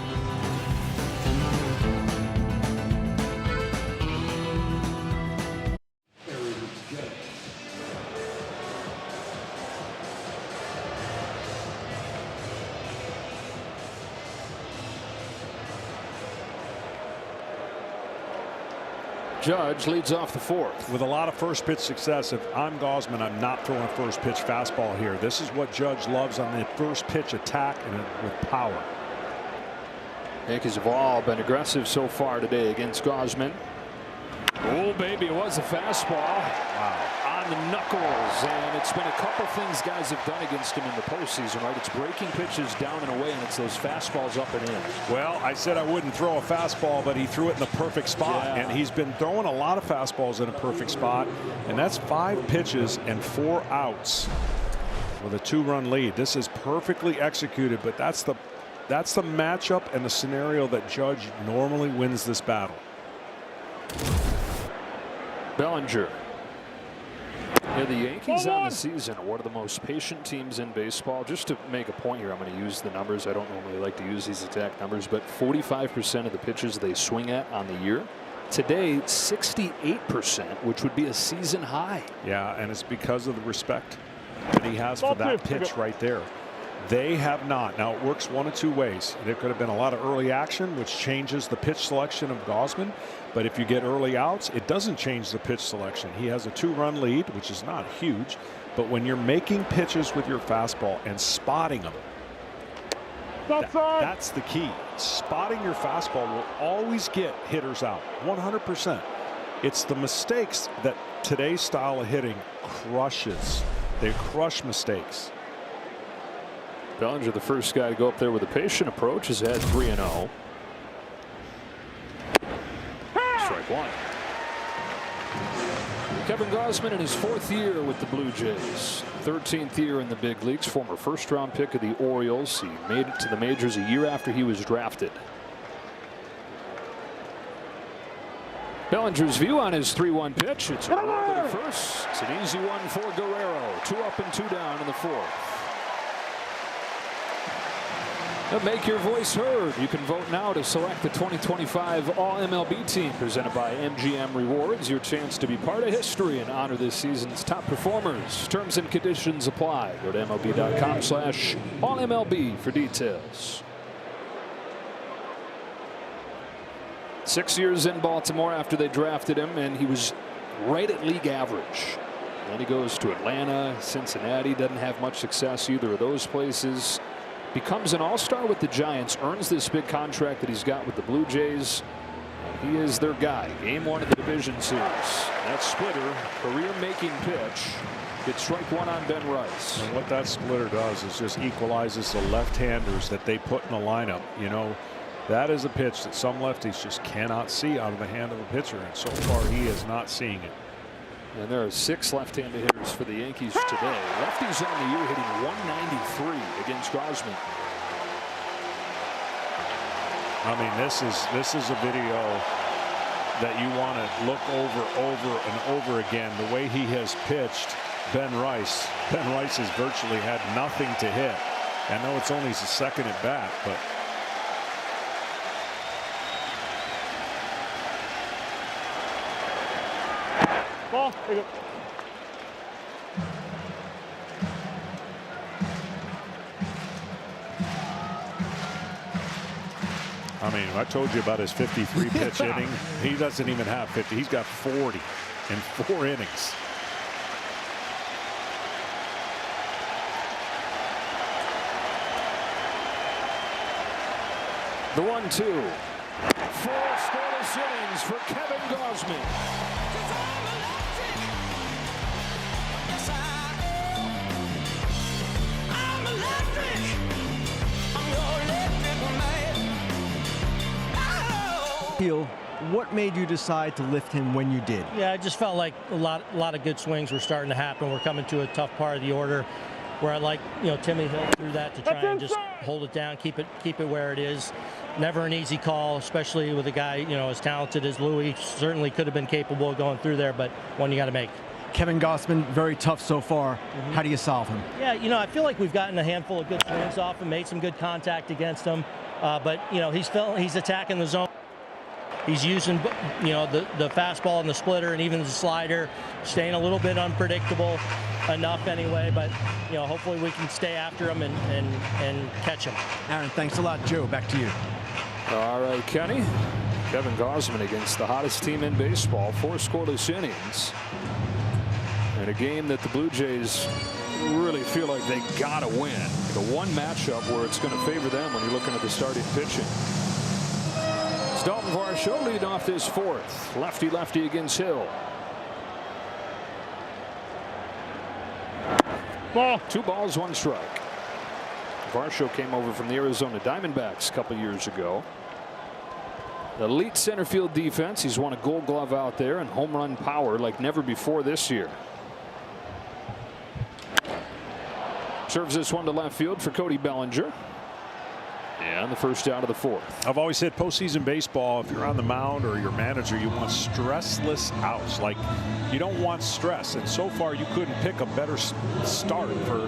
Speaker 1: Judge leads off the fourth.
Speaker 2: With a lot of first pitch success, if I'm Gausman, I'm not throwing a first pitch fastball here. This is what Judge loves on the first pitch attack and with power.
Speaker 1: Yankees have all been aggressive so far today against Gausman. Oh, baby, it was a fastball. Wow. On the knuckles, and it's been a couple things guys have done against him in the postseason, right? It's breaking pitches down and away, and it's those fastballs up and in.
Speaker 2: Well, I said I wouldn't throw a fastball, but he threw it in the perfect spot, and he's been throwing a lot of fastballs in a perfect spot, and that's 5 pitches and 4 outs with a 2-run lead. This is perfectly executed, but that's the matchup and the scenario that Judge normally wins this battle.
Speaker 1: Bellinger. Yeah, the Yankees on the season are one of the most patient teams in baseball. Just to make a point here, I'm going to use the numbers. I don't normally like to use these exact numbers, but 45% of the pitches they swing at on the year. Today, 68%, which would be a season high.
Speaker 2: Yeah, and it's because of the respect that he has for that pitch right there. They have not. Now, it works one of two ways. There could have been a lot of early action, which changes the pitch selection of Gausman. But if you get early outs, it doesn't change the pitch selection. He has a 2-run lead, which is not huge. But when you're making pitches with your fastball and spotting them, that's the key. Spotting your fastball will always get hitters out, 100%. It's the mistakes that today's style of hitting crushes. They crush mistakes.
Speaker 1: Bellinger, the first guy to go up there with a patient approach, has had 3-0. Strike one. Kevin Gausman in his 4th year with the Blue Jays, 13th year in the big leagues, former first-round pick of the Orioles. He made it to the majors a year after he was drafted. Bellinger's view on his 3-1 pitch. It's over to first. It's an easy one for Guerrero. 2 up and 2 down in the 4th. Make your voice heard. You can vote now to select the 2025 All-MLB team presented by MGM Rewards. Your chance to be part of history and honor this season's top performers. Terms and conditions apply. Go to MLB.com/AllMLB for details. 6 years in Baltimore after they drafted him, and he was right at league average. Then he goes to Atlanta, Cincinnati, doesn't have much success either of those places. Becomes an all-star with the Giants, earns this big contract that he's got with the Blue Jays. He is their guy. Game 1 of the division series. That splitter, career-making pitch. It's strike 1 on Ben Rice.
Speaker 2: And what that splitter does is just equalizes the left-handers that they put in the lineup. You know, that is a pitch that some lefties just cannot see out of the hand of a pitcher, and so far he is not seeing it.
Speaker 1: And there are 6 left-handed hitters for the Yankees today. Lefties on the year hitting 193 against Gausman.
Speaker 2: I mean, this is a video that you want to look over and over again. The way he has pitched Ben Rice. Ben Rice has virtually had nothing to hit. I know it's only his 2nd at bat, but
Speaker 5: ball. There you go.
Speaker 2: I mean, I told you about his 53 pitch inning. He doesn't even have 50. He's got 40 in 4 innings.
Speaker 1: The 1-2. 4 scoreless innings for Kevin Gausman.
Speaker 3: What made you decide to lift him when you did?
Speaker 6: Yeah, I just felt like a lot of good swings were starting to happen. We're coming to a tough part of the order where I like, Timmy Hill through that to try and just hold it down, keep it where it is. Never an easy call, especially with a guy, as talented as Louis. Certainly could have been capable of going through there, but one you got to make.
Speaker 3: Kevin Gausman, very tough so far. How do you solve him?
Speaker 6: Yeah, I feel like we've gotten a handful of good swings off him, made some good contact against him, but he's attacking the zone. He's using, the fastball and the splitter and even the slider, staying a little bit unpredictable enough anyway. But, hopefully we can stay after him and catch him.
Speaker 3: Aaron, thanks a lot. Joe, back to you.
Speaker 1: All right, Kenny. Kevin Gausman against the hottest team in baseball. 4 scoreless innings. In a game that the Blue Jays really feel like they got to win. The one matchup where it's going to favor them when you're looking at the starting pitching. Dalton Varsho leading off this 4th. Lefty against Hill.
Speaker 5: Ball.
Speaker 1: 2 balls, 1 strike. Varsho came over from the Arizona Diamondbacks a couple years ago. Elite center field defense. He's won a Gold Glove out there and home run power like never before this year. Serves this one to left field for Cody Bellinger. And the first out of the 4th.
Speaker 2: I've always said postseason baseball, if you're on the mound or your manager, you want stressless outs. Like, you don't want stress. And so far, you couldn't pick a better start for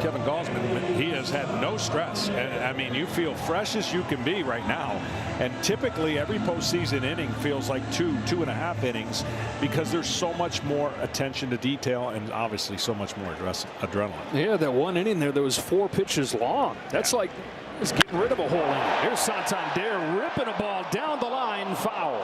Speaker 2: Kevin Gausman. He has had no stress. And I mean, you feel fresh as you can be right now. And typically, every postseason inning feels like 2.5 innings because there's so much more attention to detail and obviously so much more adrenaline.
Speaker 1: Yeah, that one inning there was 4 pitches long. That's like just getting rid of a whole inning. Here's Santander ripping a ball down the line, foul.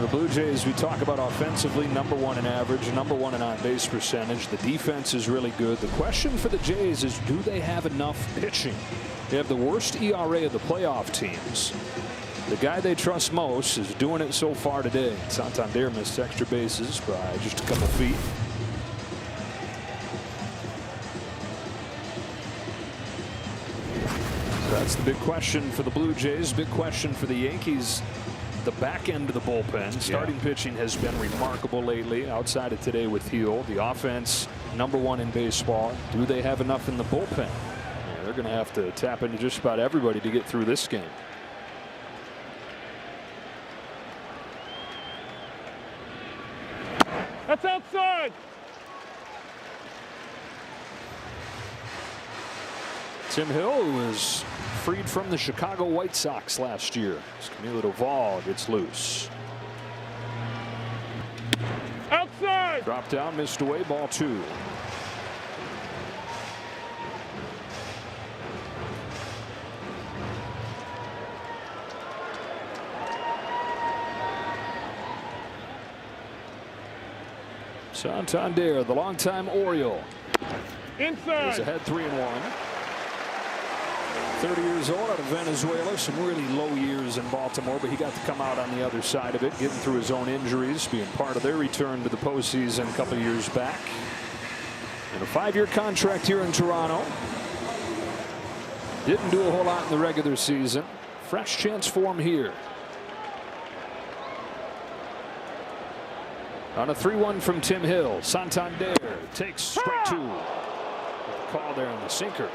Speaker 1: The Blue Jays, we talk about offensively, #1 in average, #1 in on-base percentage. The defense is really good. The question for the Jays is, do they have enough pitching? They have the worst ERA of the playoff teams. The guy they trust most is doing it so far today. Santander missed extra bases by just a couple feet. That's the big question for the Blue Jays. Big question for the Yankees. The back end of the bullpen. Starting pitching has been remarkable lately outside of today with Hill. The offense, #1 in baseball. Do they have enough in the bullpen? Yeah, they're going to have to tap into just about everybody to get through this game.
Speaker 5: That's outside.
Speaker 1: Tim Hill was freed from the Chicago White Sox last year. Camilo Doval gets loose.
Speaker 5: Outside.
Speaker 1: Dropped down, missed away, ball 2. Santander, the longtime Oriole,
Speaker 5: Inside.
Speaker 1: is ahead 3-1. 30 years old, out of Venezuela. Some really low years in Baltimore, but he got to come out on the other side of it, getting through his own injuries, being part of their return to the postseason a couple years back. And a 5-year contract here in Toronto. Didn't do a whole lot in the regular season. Fresh chance for him here. On a 3-1 from Tim Hill, Santander takes strike 2. Call there on the sinker.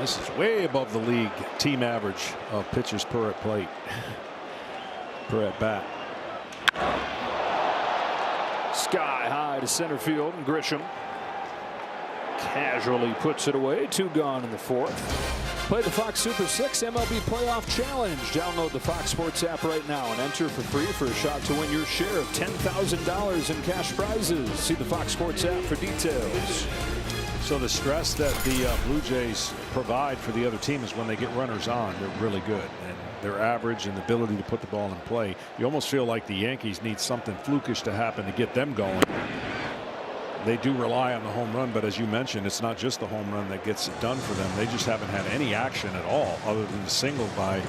Speaker 2: This is way above the league team average of pitchers per at plate, per at bat.
Speaker 1: Sky high to center field, and Grisham casually puts it away. 2 gone in the 4th. Play the Fox Super 6 MLB Playoff Challenge. Download the Fox Sports app right now and enter for free for a shot to win your share of $10,000 in cash prizes. See the Fox Sports app for details.
Speaker 2: So the stress that the Blue Jays provide for the other team is when they get runners on, they're really good. And their average and the ability to put the ball in play. You almost feel like the Yankees need something flukish to happen to get them going. They do rely on the home run, but as you mentioned, it's not just the home run that gets it done for them. They just haven't had any action at all other than the single by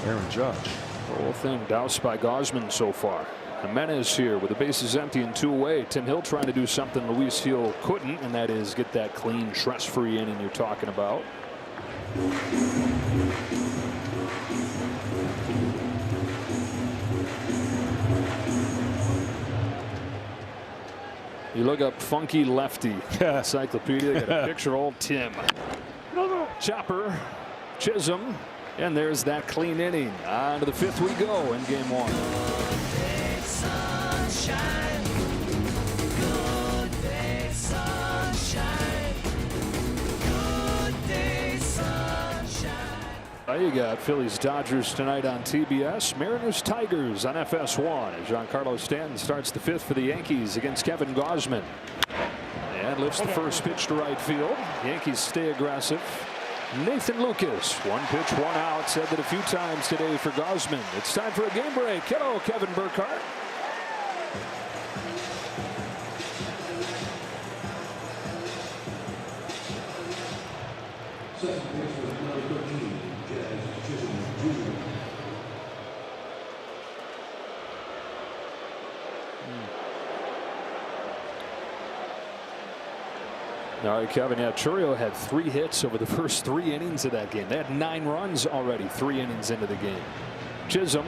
Speaker 2: Aaron Judge.
Speaker 1: The whole thing doused by Gausman so far. Jimenez here with the bases empty and 2 away. Tim Hill trying to do something Luis Hill couldn't, and that is get that clean, stress-free inning you're talking about. You look up funky lefty encyclopedia. Got a picture of old Tim. Chopper, Chisholm, and there's that clean inning. On to the 5th we go in game 1. You got Phillies Dodgers tonight on TBS. Mariners Tigers on FS1 as Giancarlo Stanton starts the 5th for the Yankees against Kevin Gausman. And lifts the first pitch to right field. Yankees stay aggressive. Nathan Lucas, 1 pitch, 1 out, said that a few times today for Gausman. It's time for a game break. Hello, Kevin Burkhardt. All right, Kevin. Yeah, Churio had 3 hits over the first 3 innings of that game. They had 9 runs already 3 innings into the game. Chisholm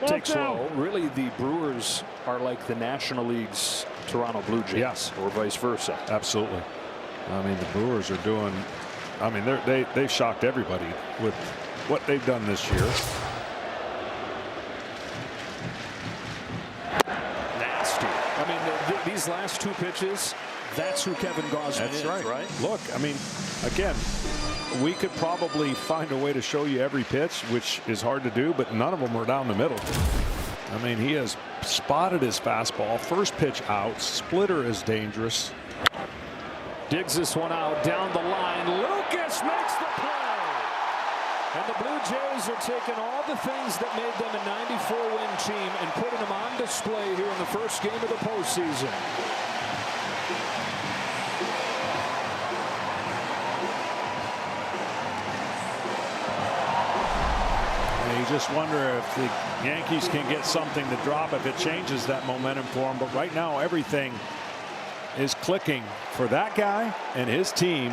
Speaker 1: takes low. Really, the Brewers are like the National League's Toronto Blue Jays,
Speaker 2: yes,
Speaker 1: or vice versa.
Speaker 2: Absolutely. I mean, the Brewers are doing. I mean, they've shocked everybody with what they've done this year.
Speaker 1: Nasty. I mean, these last 2 pitches. That's who Kevin Gausman is, right?
Speaker 2: Look, I mean, again, we could probably find a way to show you every pitch, which is hard to do, but none of them are down the middle. I mean, he has spotted his fastball. First pitch out. Splitter is dangerous.
Speaker 1: Digs this one out down the line. Lucas makes the play. And the Blue Jays are taking all the things that made them a 94-win team and putting them on display here in the first game of the postseason.
Speaker 2: You just wonder if the Yankees can get something to drop if it changes that momentum for them. But right now, everything is clicking for that guy and his team.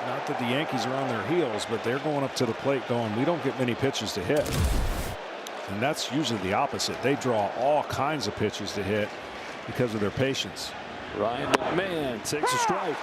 Speaker 2: Not that the Yankees are on their heels, but they're going up to the plate going, we don't get many pitches to hit. And that's usually the opposite. They draw all kinds of pitches to hit because of their patience.
Speaker 1: Ryan McMahon takes a strike.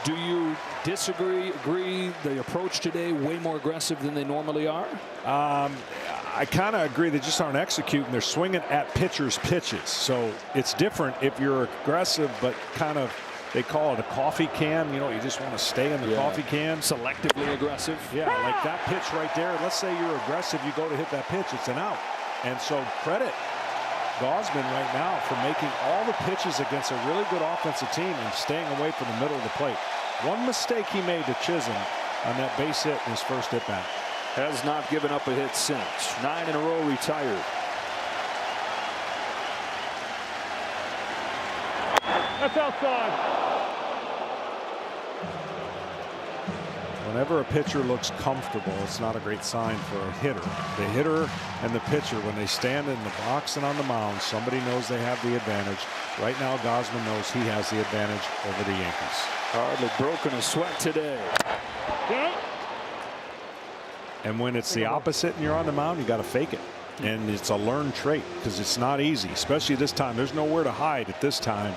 Speaker 1: Do you disagree, agree the approach today way more aggressive than they normally are?
Speaker 2: I kind of agree. They just aren't executing. They're swinging at pitchers' pitches. So it's different if you're aggressive, but kind of, they call it a coffee can. You know, you just want to stay in the coffee can.
Speaker 1: Selectively aggressive.
Speaker 2: Yeah, like that pitch right there. Let's say you're aggressive. You go to hit that pitch. It's an out. And so credit Gausman right now for making all the pitches against a really good offensive team and staying away from the middle of the plate. One mistake he made to Chisholm on that base hit in his first at bat.
Speaker 1: Has not given up a hit since. 9 in a row retired.
Speaker 5: That's outside.
Speaker 2: Whenever a pitcher looks comfortable, it's not a great sign for a hitter. The hitter and the pitcher, when they stand in the box and on the mound, somebody knows they have the advantage. Right now, Gausman knows he has the advantage over the Yankees.
Speaker 1: Hardly broken a sweat today.
Speaker 2: And when it's the opposite and you're on the mound, you got to fake it. And it's a learned trait because it's not easy, especially this time. There's nowhere to hide at this time.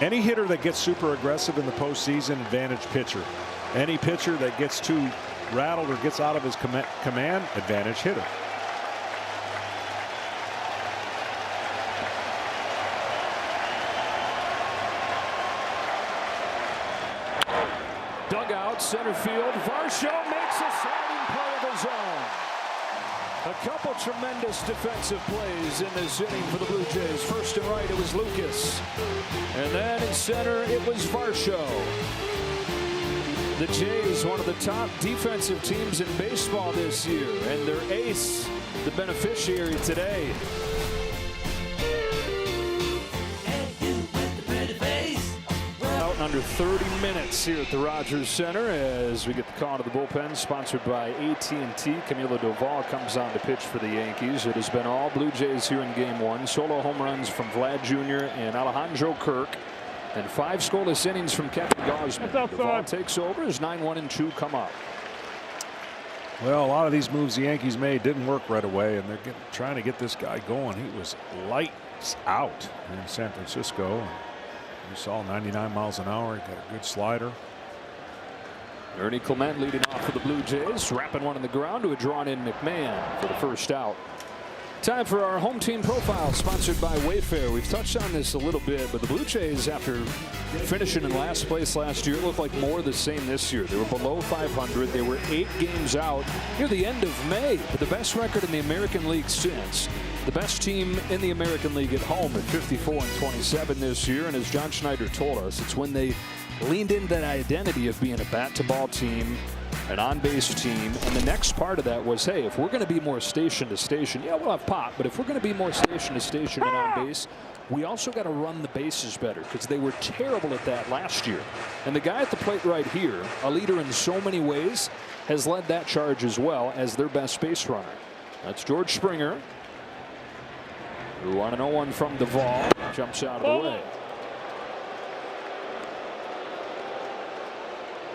Speaker 2: Any hitter that gets super aggressive in the postseason, advantage pitcher. Any pitcher that gets too rattled or gets out of his command, advantage hitter.
Speaker 1: Dugout, center field. Varsho makes a sliding play of his own. A couple tremendous defensive plays in this inning for the Blue Jays. First and right, it was Lucas. And then in center, it was Varsho. The Jays, one of the top defensive teams in baseball this year, and their ace, the beneficiary today. Out on under 30 minutes here at the Rogers Center as we get the call to the bullpen, sponsored by AT&T. Camilo Doval comes on to pitch for the Yankees. It has been all Blue Jays here in Game 1. Solo home runs from Vlad Jr. and Alejandro Kirk, and 5 scoreless innings from Kevin Gausman. Doval takes over as 9-1 and 2 come up.
Speaker 2: Well, a lot of these moves the Yankees made didn't work right away, and they're trying to get this guy going. He was lights out in San Francisco. You saw 99 miles an hour. He got a good slider.
Speaker 1: Ernie Clement leading off for the Blue Jays, wrapping one on the ground to a drawn-in McMahon for the first out. Time for our home team profile, sponsored by Wayfair. We've touched on this a little bit, but the Blue Jays, after finishing in last place last year, look like more of the same this year. They were below 500. They were 8 games out near the end of May, but the best record in the American League since. The best team in the American League at home at 54-27 this year, and as John Schneider told us, it's when they leaned into that identity of being a bat-to-ball team, an on-base team, and the next part of that was, hey, if we're going to be more station to station, yeah, we'll have pop, but if we're going to be more station to station and on base, we also got to run the bases better, because they were terrible at that last year. And the guy at the plate right here, a leader in so many ways, has led that charge as well as their best base runner. That's George Springer, who on an 0-1 from Doval jumps out of the way.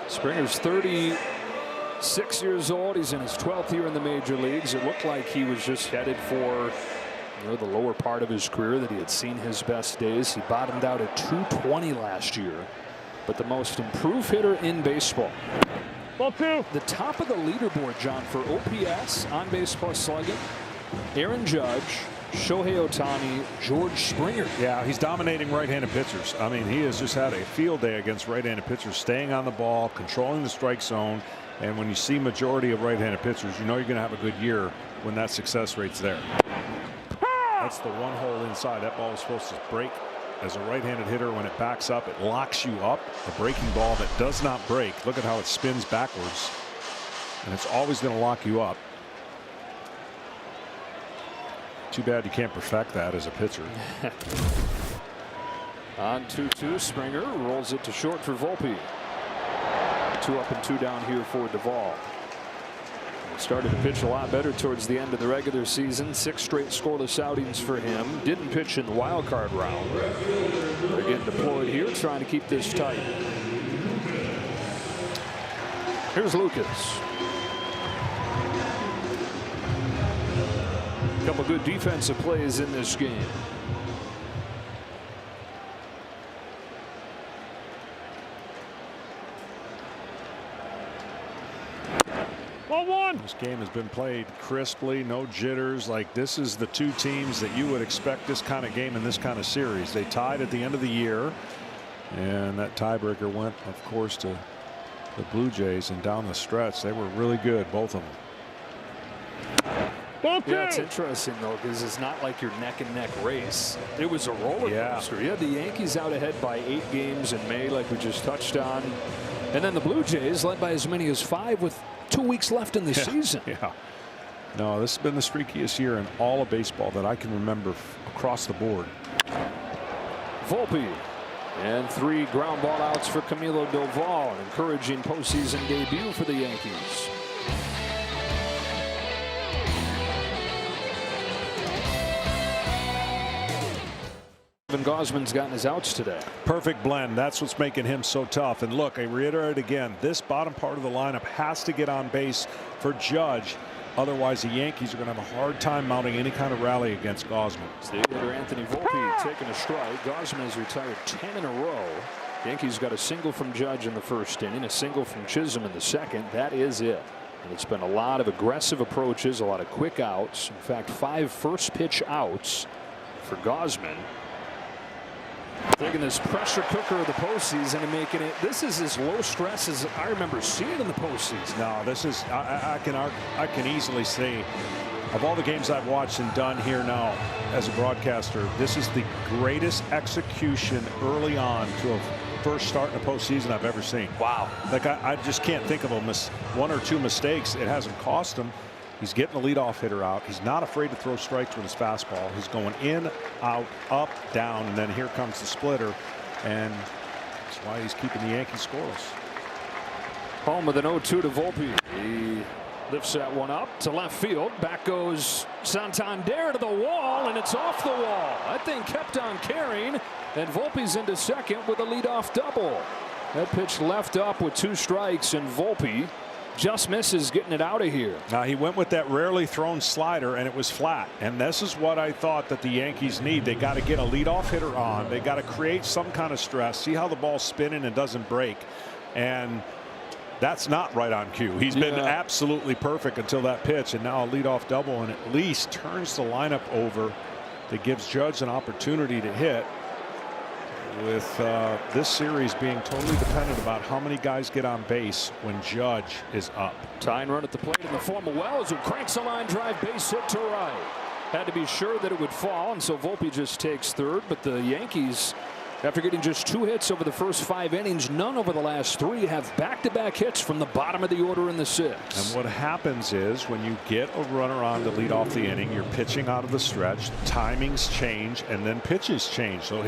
Speaker 1: Springer's 36 years old. He's in his 12th year in the major leagues. It looked like he was just headed for the lower part of his career, that he had seen his best days. He bottomed out at 220 last year, but the most improved hitter in baseball.
Speaker 5: Ball 2.
Speaker 1: The top of the leaderboard, John, for OPS, on base plus slugging, Aaron Judge, Shohei Ohtani, George Springer.
Speaker 2: Yeah, he's dominating right-handed pitchers. I mean, he has just had a field day against right-handed pitchers, staying on the ball, controlling the strike zone. And when you see majority of right-handed pitchers, you know you're going to have a good year when that success rate's there. That's the one hole inside. That ball is supposed to break. As a right-handed hitter, when it backs up, it locks you up. A breaking ball that does not break. Look at how it spins backwards. And it's always going to lock you up. Too bad you can't perfect that as a pitcher.
Speaker 1: On 2-2, Springer rolls it to short for Volpe. 2 up and 2 down here for Doval. He started to pitch a lot better towards the end of the regular season. 6 straight scoreless outings for him. Didn't pitch in the wild card round. They're getting deployed here, trying to keep this tight. Here's Lucas. Couple good defensive plays in this game.
Speaker 5: Ball 1.
Speaker 2: This game has been played crisply, no jitters. Like, this is the 2 teams that you would expect this kind of game in this kind of series. They tied at the end of the year, and that tiebreaker went, of course, to the Blue Jays. And down the stretch, they were really good, both of them.
Speaker 1: Yeah, it's interesting, though, because it's not like your neck-and-neck race. It was a roller coaster. Yeah, the Yankees out ahead by 8 games in May, like we just touched on. And then the Blue Jays led by as many as 5 with 2 weeks left in the season.
Speaker 2: Yeah. No, this has been the streakiest year in all of baseball that I can remember across the board.
Speaker 1: Volpe. And 3 ground ball outs for Camilo Doval. An encouraging postseason debut for the Yankees. Kevin Gausman's gotten his outs today.
Speaker 2: Perfect blend. That's what's making him so tough. And look, I reiterate again, this bottom part of the lineup has to get on base for Judge. Otherwise, the Yankees are going to have a hard time mounting any kind of rally against Gausman.
Speaker 1: State hitter Anthony Volpe taking a strike. Gausman has retired 10 in a row. Yankees got a single from Judge in the first inning, a single from Chisholm in the second. That is it. And it's been a lot of aggressive approaches, a lot of quick outs. In fact, 5 first pitch outs for Gausman. Taking this pressure cooker of the postseason and making it. This is as low stress as I remember seeing in the postseason.
Speaker 2: No, this is. I can easily say, of all the games I've watched and done here now as a broadcaster, this is the greatest execution early on to a first start in a postseason I've ever seen.
Speaker 1: Wow.
Speaker 2: Like I just can't think of 1 or 2 mistakes. It hasn't cost him. He's getting the leadoff hitter out. He's not afraid to throw strikes with his fastball. He's going in, out, up, down, and then here comes the splitter. And That's why he's keeping the Yankees scoreless.
Speaker 1: Home with an 0-2 to Volpe. He lifts that one up to left field. Back goes Santander to the wall, and it's off the wall. That thing kept on carrying, and Volpe's into second with a leadoff double. That pitch left up with 2 strikes, and Volpe just misses getting it out of here.
Speaker 2: Now he went with that rarely thrown slider, and it was flat. And this is what I thought that the Yankees need. They got to get a leadoff hitter on. They got to create some kind of stress. See how the ball's spinning and doesn't break. And that's not right on cue. He's been absolutely perfect until that pitch, and now a leadoff double, and at least turns the lineup over. That gives Judge an opportunity to hit. With this series being totally dependent about how many guys get on base when Judge is up.
Speaker 1: Tying run at the plate in the form of Wells, who cranks a line drive base hit to right. Had to be sure that it would fall, and so Volpe just takes third. But the Yankees, after getting just 2 hits over the first 5 innings, none over the last 3, have back-to-back hits from the bottom of the order in the 6th.
Speaker 2: And what happens is when you get a runner on to lead off the inning, you're pitching out of the stretch, timings change, and then pitches change. So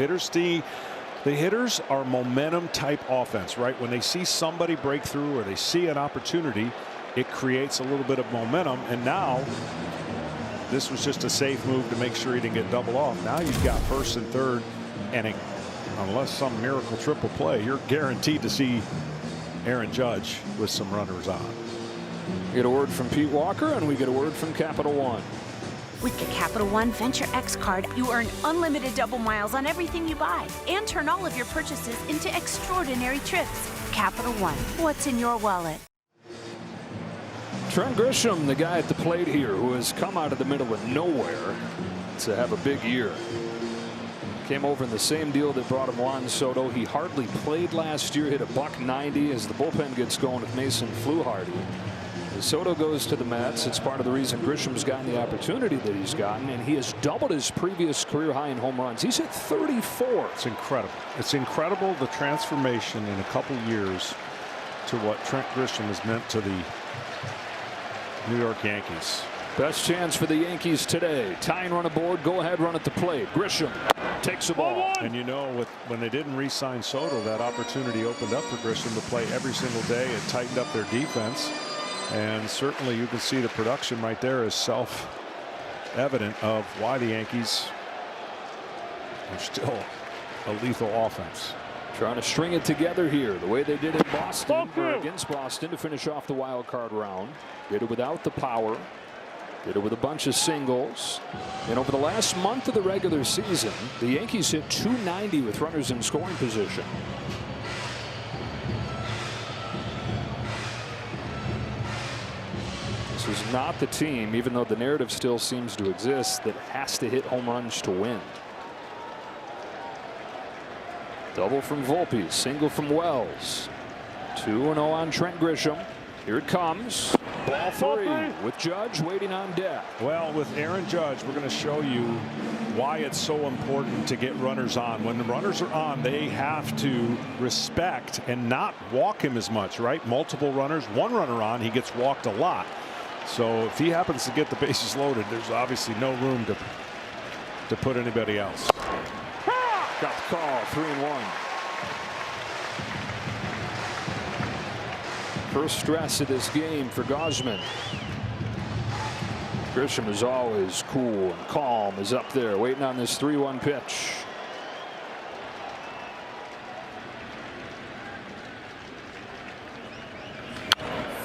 Speaker 2: the hitters are momentum type offense, right? When they see somebody break through or they see an opportunity, it creates a little bit of momentum. And now this was just a safe move to make sure he didn't get double off. Now you've got first and third, and unless some miracle triple play, you're guaranteed to see Aaron Judge with some runners on.
Speaker 1: We get a word from Pete Walker, and we get a word from Capital One.
Speaker 7: With the Capital One Venture X card, you earn unlimited double miles on everything you buy and turn all of your purchases into extraordinary trips. Capital One, what's in your wallet?
Speaker 1: Trent Grisham, the guy at the plate here, who has come out of the middle of nowhere to have a big year. Came over in the same deal that brought him Juan Soto. He hardly played last year, hit a .190 as the bullpen gets going with Mason Fluharty. Soto goes to the Mets. It's part of the reason Grisham's gotten the opportunity that he's gotten, and he has doubled his previous career high in home runs. He's hit 34.
Speaker 2: It's incredible. It's incredible the transformation in a couple years to what Trent Grisham has meant to the New York Yankees.
Speaker 1: Best chance for the Yankees today. Tying run aboard, go ahead run at the plate. Grisham takes the ball.
Speaker 2: And you know, when they didn't re-sign Soto, that opportunity opened up for Grisham to play every single day. It tightened up their defense. And certainly you can see the production right there is self-evident of why the Yankees are still a lethal offense.
Speaker 1: Trying to string it together here the way they did in Boston, or against Boston, to finish off the wild card round. Did it without the power. Did it with a bunch of singles. And over the last month of the regular season, the Yankees hit .290 with runners in scoring position. This is not the team, even though the narrative still seems to exist, that has to hit home runs to win. Double from Volpe, single from Wells. 2-0 on Trent Grisham. Here it comes. Ball 3 with Judge waiting on deck.
Speaker 2: Well, with Aaron Judge, we're going to show you why it's so important to get runners on. When the runners are on, they have to respect and not walk him as much, right? Multiple runners, one runner on, he gets walked a lot. So if he happens to get the bases loaded, there's obviously no room to put anybody else.
Speaker 1: Got the call, 3-1. First stress of this game for Gausman. Grisham is always cool and calm, is up there waiting on this 3-1 pitch.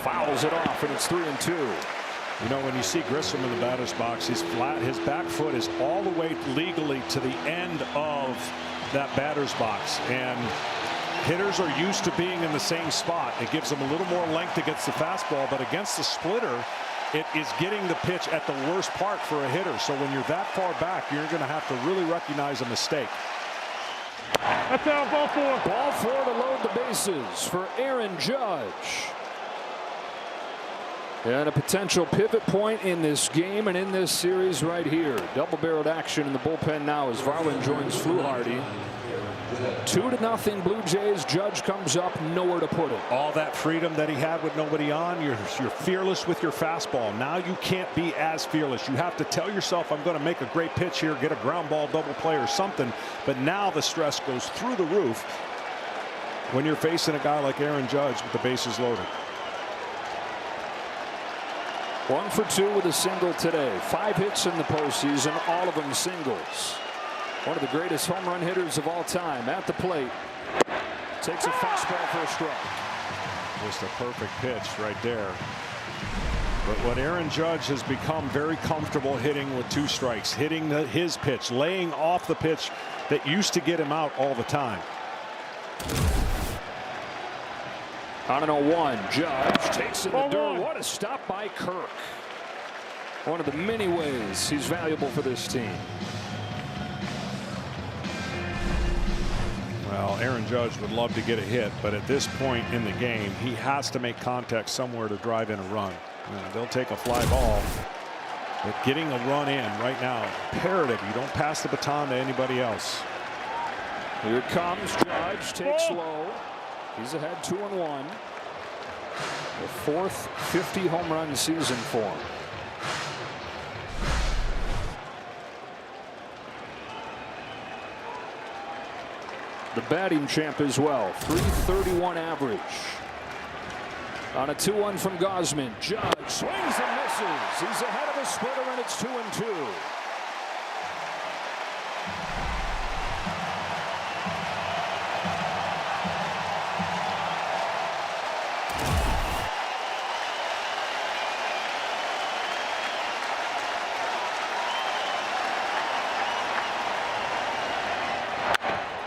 Speaker 1: Fouls it off, and it's 3-2.
Speaker 2: You know, when you see Grisham in the batter's box, he's flat. His back foot is all the way legally to the end of that batter's box. And hitters are used to being in the same spot. It gives them a little more length against the fastball, but against the splitter, it is getting the pitch at the worst part for a hitter. So when you're that far back, you're going to have to really recognize a mistake.
Speaker 5: That's out, ball 4.
Speaker 1: Ball 4 to load the bases for Aaron Judge. And a potential pivot point in this game and in this series right here. Double-barreled action in the bullpen now as Varlin joins Fluharty. 2-0 Blue Jays. Judge comes up, nowhere to put it.
Speaker 2: All that freedom that he had with nobody on, you're fearless with your fastball. Now you can't be as fearless. You have to tell yourself, I'm going to make a great pitch here, get a ground ball double play or something. But now the stress goes through the roof. when you're facing a guy like Aaron Judge with the bases loaded.
Speaker 1: 1 for 2 with a single today. 5 hits in the postseason, all of them singles. One of the greatest home run hitters of all time at the plate. Takes a fastball for a strike.
Speaker 2: Just a perfect pitch right there. But when Aaron Judge has become very comfortable hitting with 2 strikes, hitting his pitch, laying off the pitch that used to get him out all the time.
Speaker 1: On an 0-1, Judge takes in the dirt. What a stop by Kirk. One of the many ways he's valuable for this team.
Speaker 2: Well, Aaron Judge would love to get a hit, but at this point in the game, he has to make contact somewhere to drive in a run. They'll take a fly ball, but getting a run in right now, imperative. You don't pass the baton to anybody else.
Speaker 1: Here comes Judge, takes low. He's ahead 2-1. The 4th 50 home run season for him. The batting champ as well. .331 average. On a 2-1 from Gausman. Judge swings and misses. He's ahead of a splitter, and it's 2-2.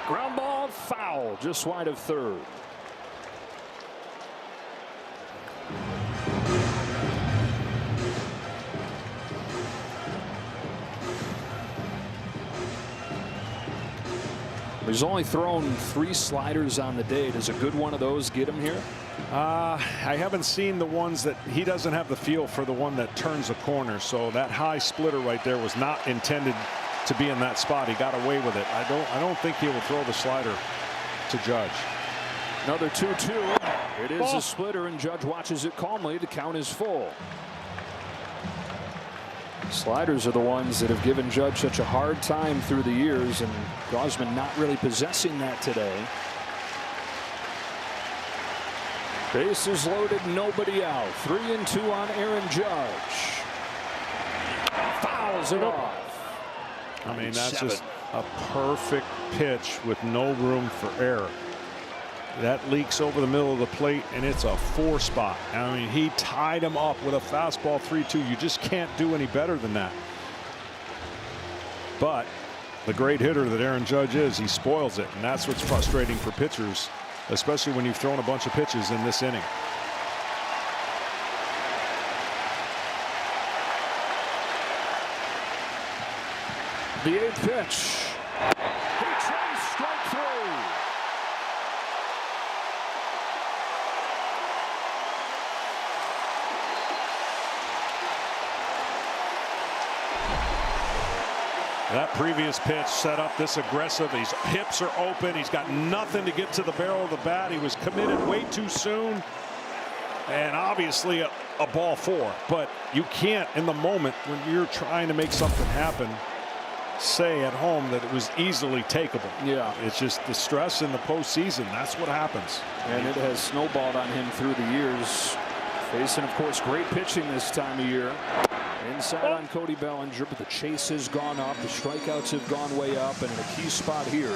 Speaker 1: Ground ball, foul, just wide of third. He's only thrown 3 sliders on the day. Does a good one of those get him here?
Speaker 2: I haven't seen the ones that he doesn't have the feel for the one that turns a corner. So that high splitter right there was not intended to be in that spot. He got away with it. I don't think he will throw the slider to Judge.
Speaker 1: Another 2-2. It is a splitter, and Judge watches it calmly. The count is full. Sliders are the ones that have given Judge such a hard time through the years, and Gausman not really possessing that today. Bases loaded, nobody out. 3-2 on Aaron Judge. Fouls it off.
Speaker 2: I mean, that's just a perfect pitch with no room for error. That leaks over the middle of the plate, and it's a 4 spot. I mean, he tied him up with a fastball 3-2. You just can't do any better than that. But the great hitter that Aaron Judge is, he spoils it, and that's what's frustrating for pitchers, especially when you've thrown a bunch of pitches in this inning.
Speaker 1: The 8th pitch. He tries strike 3.
Speaker 2: That previous pitch set up this aggressive. His hips are open. He's got nothing to get to the barrel of the bat. He was committed way too soon. And obviously a ball 4. But you can't, in the moment when you're trying to make something happen, say at home that it was easily takeable.
Speaker 1: Yeah.
Speaker 2: It's just the stress in the postseason. That's what happens.
Speaker 1: And it has snowballed on him through the years. Facing, of course, great pitching this time of year. Inside on Cody Bellinger, but the chase has gone up. The strikeouts have gone way up, and in a key spot here,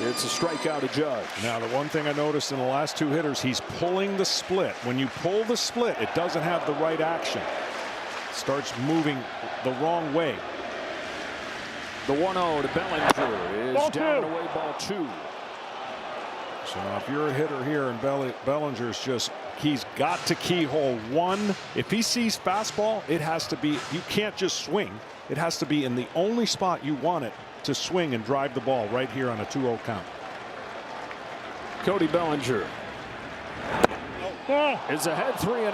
Speaker 1: it's a strikeout to Judge.
Speaker 2: Now, the one thing I noticed in the last 2 hitters, he's pulling the split. When you pull the split, it doesn't have the right action. It starts moving the wrong way.
Speaker 1: The 1-0 to Bellinger is down and away, ball 2.
Speaker 2: So if you're a hitter here and Bellinger's just, he's got to keyhole 1. If he sees fastball, it has to be, you can't just swing. It has to be in the only spot you want it to swing and drive the ball right here on a 2-0 count.
Speaker 1: Cody Bellinger is ahead 3-0.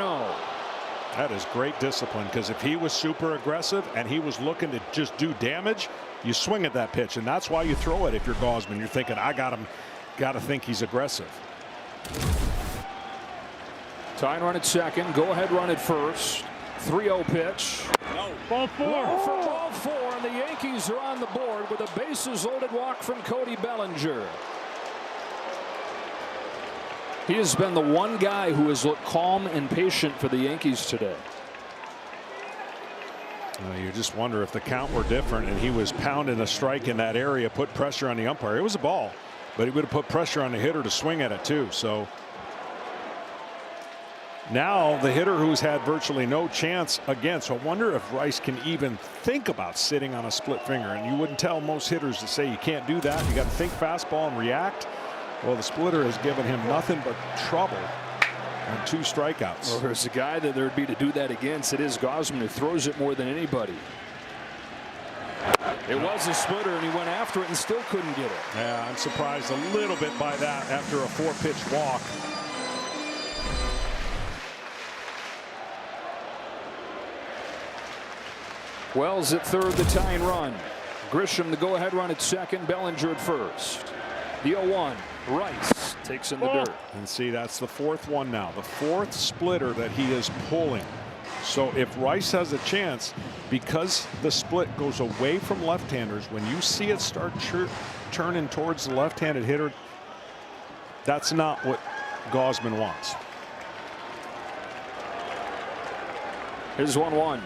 Speaker 2: That is great discipline, because if he was super aggressive and he was looking to just do damage, you swing at that pitch, and that's why you throw it. If you're Gausman, you're thinking, I got him, got to think he's aggressive.
Speaker 1: Tying run at second, go ahead run at first. 3-0 pitch.
Speaker 5: No. Ball 4.
Speaker 1: Low for ball 4, and the Yankees are on the board with a bases loaded walk from Cody Bellinger. He has been the one guy who has looked calm and patient for the Yankees today.
Speaker 2: You just wonder if the count were different and he was pounding a strike in that area, put pressure on the umpire. It was a ball, but he would have put pressure on the hitter to swing at it too. So now the hitter who's had virtually no chance against. I wonder if Rice can even think about sitting on a split finger. And you wouldn't tell most hitters to say you can't do that. You got to think fastball and react. Well, the splitter has given him nothing but trouble on 2 strikeouts.
Speaker 1: Well, there's a guy that there'd be to do that against. It is Gausman, who throws it more than anybody. It was a splitter, and he went after it and still couldn't get it.
Speaker 2: Yeah, I'm surprised a little bit by that after a 4-pitch walk.
Speaker 1: Wells at third, the tying run. Grisham the go-ahead run at second. Bellinger at first. The 0-1. Rice takes in the dirt.
Speaker 2: And see, that's the 4th one now. The 4th splitter that he is pulling. So if Rice has a chance, because the split goes away from left-handers, when you see it start turning towards the left-handed hitter, that's not what Gausman wants.
Speaker 1: Here's 1-1.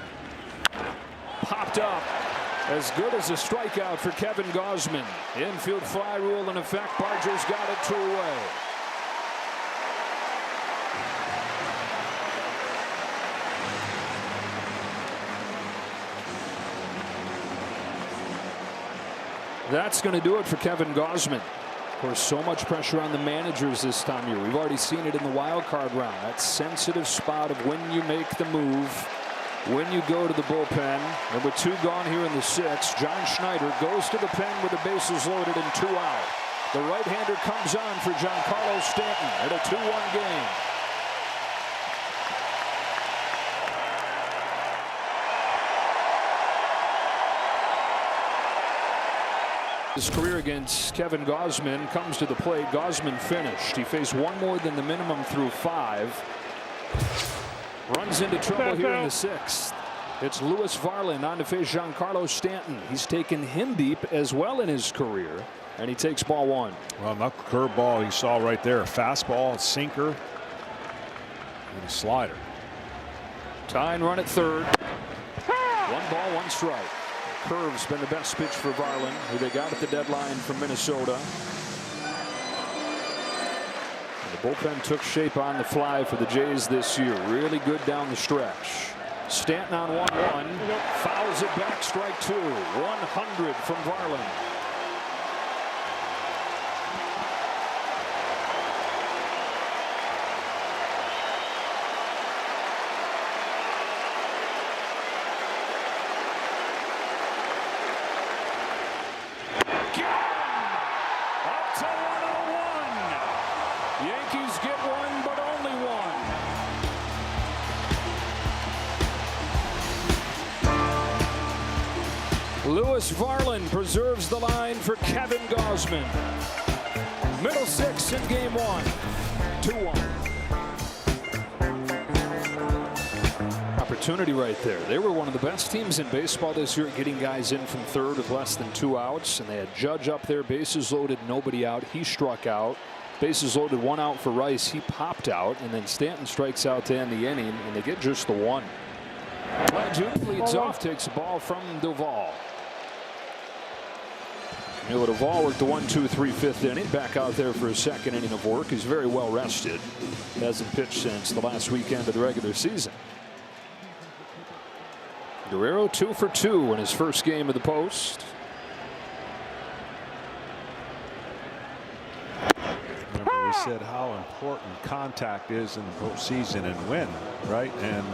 Speaker 1: Popped up. As good as a strikeout for Kevin Gausman. Infield fly rule in effect. Barger's got it 2 away. That's going to do it for Kevin Gausman. Of course, so much pressure on the managers this time of year. We've already seen it in the wild card round. That sensitive spot of when you make the move, when you go to the bullpen. Number 2 gone here in the 6th. John Schneider goes to the pen with the bases loaded and 2 out. The right-hander comes on for Giancarlo Stanton at a 2-1 game. His career against Kevin Gausman comes to the plate. Gausman finished. He faced 1 more than the minimum through 5. Runs into trouble here in the 6th. It's Lewis Varland on to face Giancarlo Stanton. He's taken him deep as well in his career, and he takes ball 1.
Speaker 2: Well, knuckle curveball you saw right there. A fastball, a sinker, and a slider.
Speaker 1: Tying run at third. 1 ball, 1 strike. Curve's been the best pitch for Varland, who they got at the deadline from Minnesota. The bullpen took shape on the fly for the Jays this year. Really good down the stretch. Stanton on 1-1. Fouls it back, strike 2. 100 from Varland. Up to 101. Yankees get 1, but only 1. Lewis Varland preserves the line for Kevin Gausman. Middle 6 in game 1. 2-1. Opportunity right there. They were one of the best teams in baseball this year at getting guys in from third with less than 2 outs, and they had Judge up there, bases loaded, nobody out. He struck out. Bases loaded, 1 out for Rice. He popped out, and then Stanton strikes out to end the inning, and they get just the 1. Jude leads off, takes the ball from Duvall. Duvall worked the 1-2-3 5th inning, back out there for his 2nd inning of work. He's very well rested. Hasn't pitched since the last weekend of the regular season. Guerrero 2 for 2 in his first game of the post.
Speaker 2: Remember, we said how important contact is in the postseason and win, right? And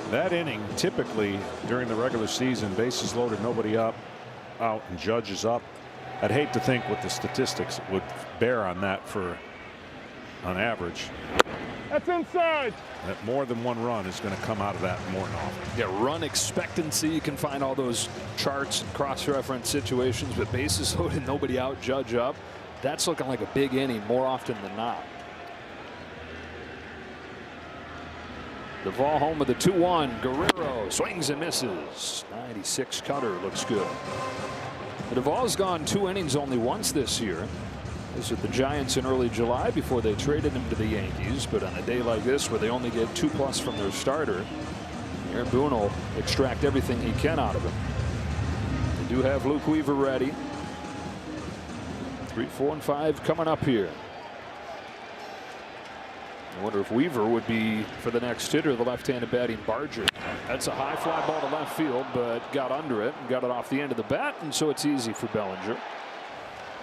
Speaker 2: that inning, typically during the regular season, bases loaded, nobody out, and Judge is up. I'd hate to think what the statistics would bear on that for on average.
Speaker 5: That's inside.
Speaker 2: That more than 1 run is going to come out of that more than often.
Speaker 1: Yeah, run expectancy. You can find all those charts and cross-reference situations, but bases loaded, nobody out, Judge up. That's looking like a big inning more often than not. Duvall home with the 2-1. Guerrero swings and misses. 96 cutter looks good. Duvall's gone 2 innings only once this year. was with the Giants in early July before they traded him to the Yankees. But on a day like this where they only get 2+ from their starter, Aaron Boone will extract everything he can out of him. They do have Luke Weaver ready. 3, 4, and 5 coming up here. I wonder if Weaver would be for the next hitter, the left-handed batting Barger. That's a high fly ball to left field, but got under it and got it off the end of the bat, and so it's easy for Bellinger.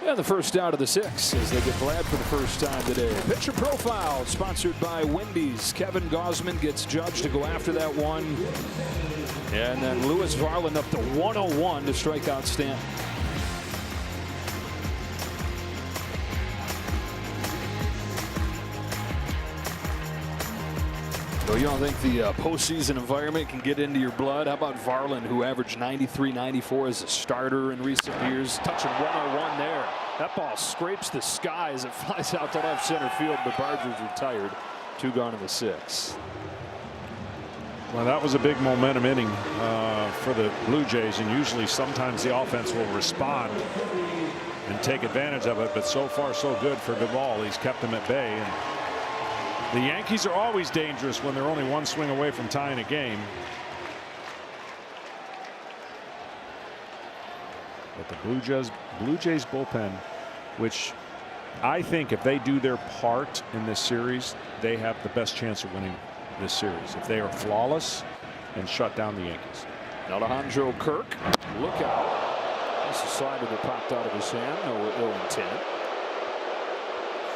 Speaker 1: Yeah, the first out of the 6 as they get Vlad for the first time today. Pitcher profile sponsored by Wendy's. Kevin Gausman gets Judge to go after that one. And then Lewis Varland up to 101 to strike out Stanton. So you don't think the postseason environment can get into your blood? How about Varland, who averaged 93, 94 as a starter in recent years, touching 101 there. That ball scrapes the sky as it flies out to left center field, but Barger's retired. 2 gone in the 6th.
Speaker 2: Well, that was a big momentum inning for the Blue Jays, and usually sometimes the offense will respond and take advantage of it, but so far so good for Duvall. He's kept them at bay. And the Yankees are always dangerous when they're only 1 swing away from tying a game. But the Blue Jays bullpen, which I think if they do their part in this series, they have the best chance of winning this series. If they are flawless and shut down the Yankees.
Speaker 1: Alejandro Kirk, look out. That's a slider that popped out of his hand. No ill intent.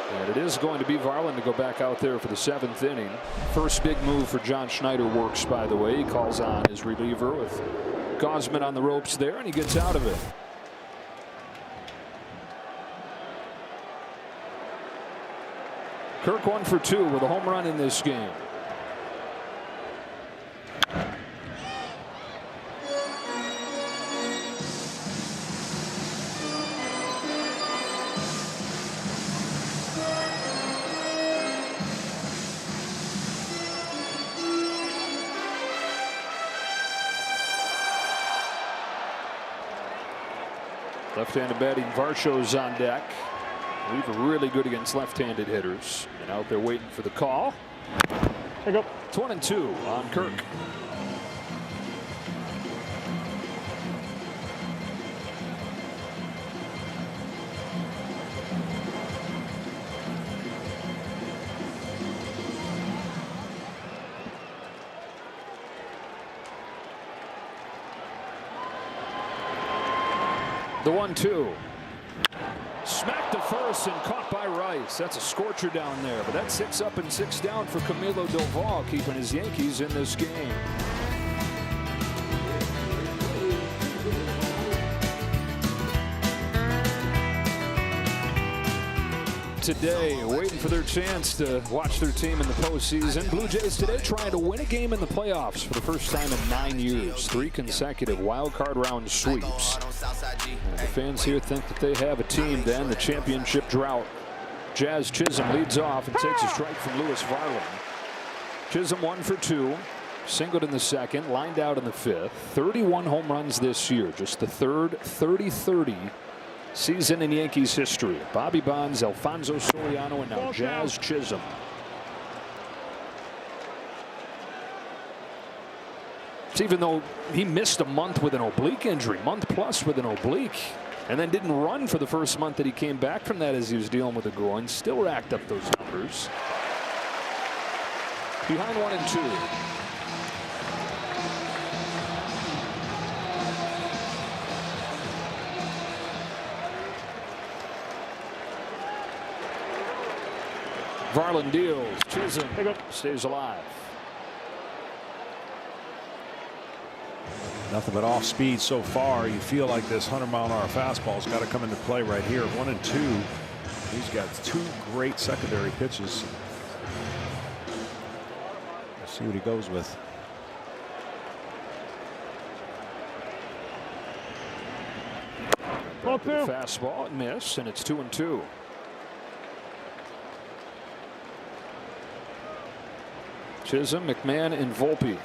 Speaker 1: And it is going to be Varland to go back out there for the 7th inning. First big move for John Schneider works, by the way. He calls on his reliever with Gausman on the ropes there, and he gets out of it. Kirk 1 for 2 with a home run in this game. Left-handed batting Varsho's on deck. Weaver really good against left-handed hitters. And out there waiting for the call.
Speaker 5: Pick up.
Speaker 1: It's 1-2 on Kirk. The 1-2. Smacked to first and caught by Rice. That's a scorcher down there, but that's 6 up and 6 down for Camilo Doval, keeping his Yankees in this game. Today, waiting for their chance to watch their team in the postseason. Blue Jays today trying to win a game in the playoffs for the first time in 9 years. 3 consecutive wild card round sweeps. And the fans here think that they have a team to end the championship drought. Jazz Chisholm leads off and takes a strike from Lewis Varland. Chisholm 1 for 2. Singled in the 2nd, lined out in the 5th. 31 home runs this year, just the 3rd 30-30 season in Yankees history. Bobby Bonds, Alfonso Soriano, and now Jazz Chisholm. It's even though he missed a month with an oblique injury, month plus with an oblique, and then didn't run for the first month that he came back from that as he was dealing with a groin, still racked up those numbers. Behind 1-2. Varland deals. Chisholm stays alive.
Speaker 2: Nothing but off speed so far. You feel like this 100-mile-an-hour fastball's got to come into play right here. 1-2. He's got 2 great secondary pitches. Let's see what he goes with.
Speaker 1: Back to the fastball and miss, and it's 2-2. Chisholm, McMahon, and Volpe.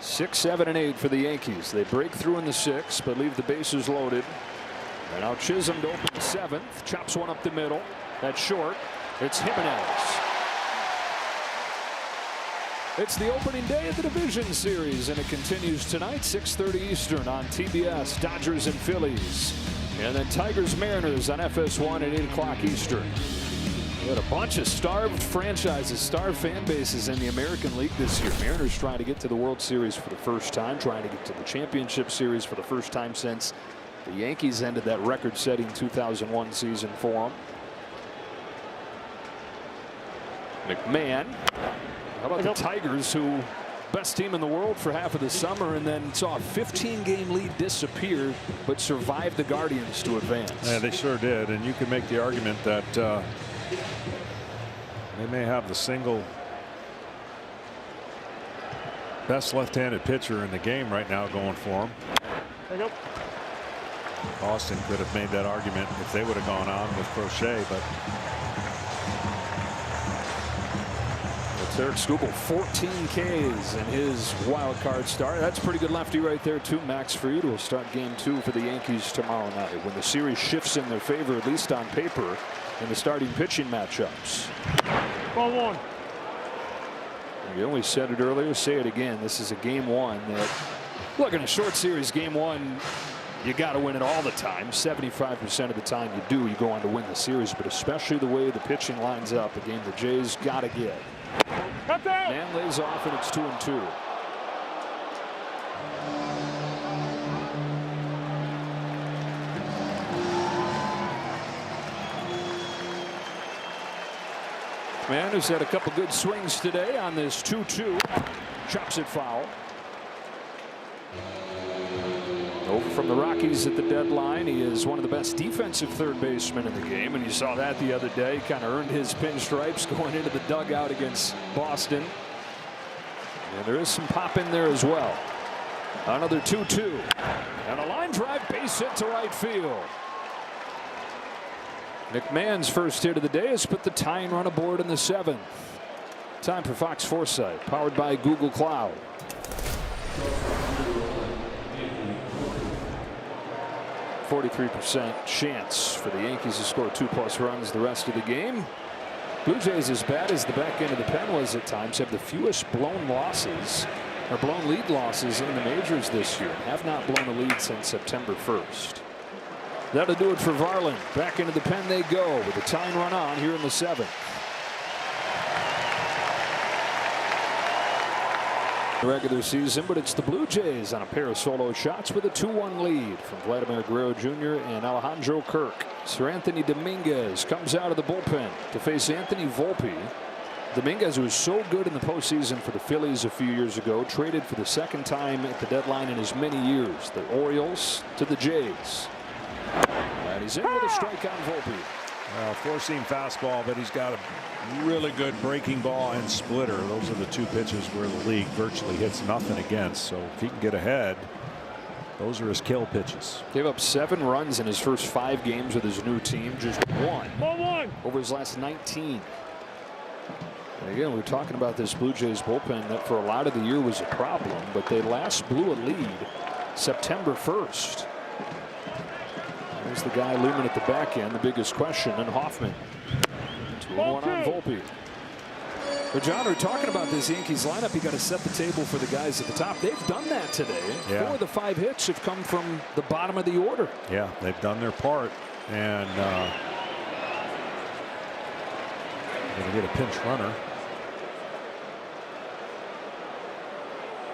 Speaker 1: 6, 7, and 8 for the Yankees. They break through in the 6th, but leave the bases loaded. And now Chisholm to open the 7th. Chops one up the middle. That's short. It's Jimenez. It's the opening day of the division series, and it continues tonight, 6:30 Eastern on TBS. Dodgers and Phillies. And then Tigers Mariners on FS1 at 8 o'clock Eastern. We had a bunch of starved franchises, starved fan bases in the American League this year. Mariners trying to get to the World Series for the first time, trying to get to the Championship Series for the first time since the Yankees ended that record-setting 2001 season for them. McMahon. How about the Tigers, who best team in the world for half of the summer, and then saw a 15-game lead disappear, but survived the Guardians to advance.
Speaker 2: Yeah, they sure did, and you can make the argument that they may have the single best left-handed pitcher in the game right now going for them. Austin could have made that argument if they would have gone on with Crochet, but
Speaker 1: Eric Skubal, 14 Ks in his wild card start. That's pretty good lefty right there too. Max Fried will start game 2 for the Yankees tomorrow night when the series shifts in their favor, at least on paper, in the starting pitching matchups.
Speaker 5: Ball 1.
Speaker 1: You always said it earlier, say it again. This is a game 1 that, look, in a short series, game 1, you got to win it all the time. 75% of the time you do, you go on to win the series, but especially the way the pitching lines up, a game the Jays got to get. Man lays off, and it's 2-2. Man who's had a couple good swings today on this 2-2. Chops it foul. Over from the Rockies at the deadline. He is one of the best defensive third basemen in the game, and you saw that the other day. Kind of earned his pinstripes going into the dugout against Boston. And there is some pop in there as well. Another 2-2. And a line drive base hit to right field. McMahon's first hit of the day has put the tying run aboard in the 7th. Time for Fox Foresight, powered by Google Cloud. .43% chance for the Yankees to score 2+ runs the rest of the game. Blue Jays, as bad as the back end of the pen was at times, have the fewest blown losses or blown lead losses in the majors this year. Have not blown a lead since September 1st. That'll do it for Varland. Back into the pen they go with a tying run on here in the 7th. Regular season, but it's the Blue Jays on a pair of solo shots with a 2-1 lead from Vladimir Guerrero Jr. and Alejandro Kirk. Sir Anthony Dominguez comes out of the bullpen to face Anthony Volpe. Dominguez, who was so good in the postseason for the Phillies a few years ago, traded for the second time at the deadline in as many years. The Orioles to the Jays. And he's in with a strike on Volpe.
Speaker 2: Four-seam fastball, but he's got a really good breaking ball and splitter. Those are the two pitches where the league virtually hits nothing against. So if he can get ahead, those are his kill pitches.
Speaker 1: Gave up 7 runs in his first 5 games with his new team, just 1 over his last 19. And again, we were talking about this Blue Jays bullpen that for a lot of the year was a problem, but they last blew a lead September 1st. There's the guy looming at the back end, the biggest question, and Hoffman. 2-1 on Volpe. But John, we're talking about this Yankees lineup. You got to set the table for the guys at the top. They've done that today. Yeah. 4 of the 5 hits have come from the bottom of the order.
Speaker 2: Yeah, they've done their part, and going to get a pinch runner.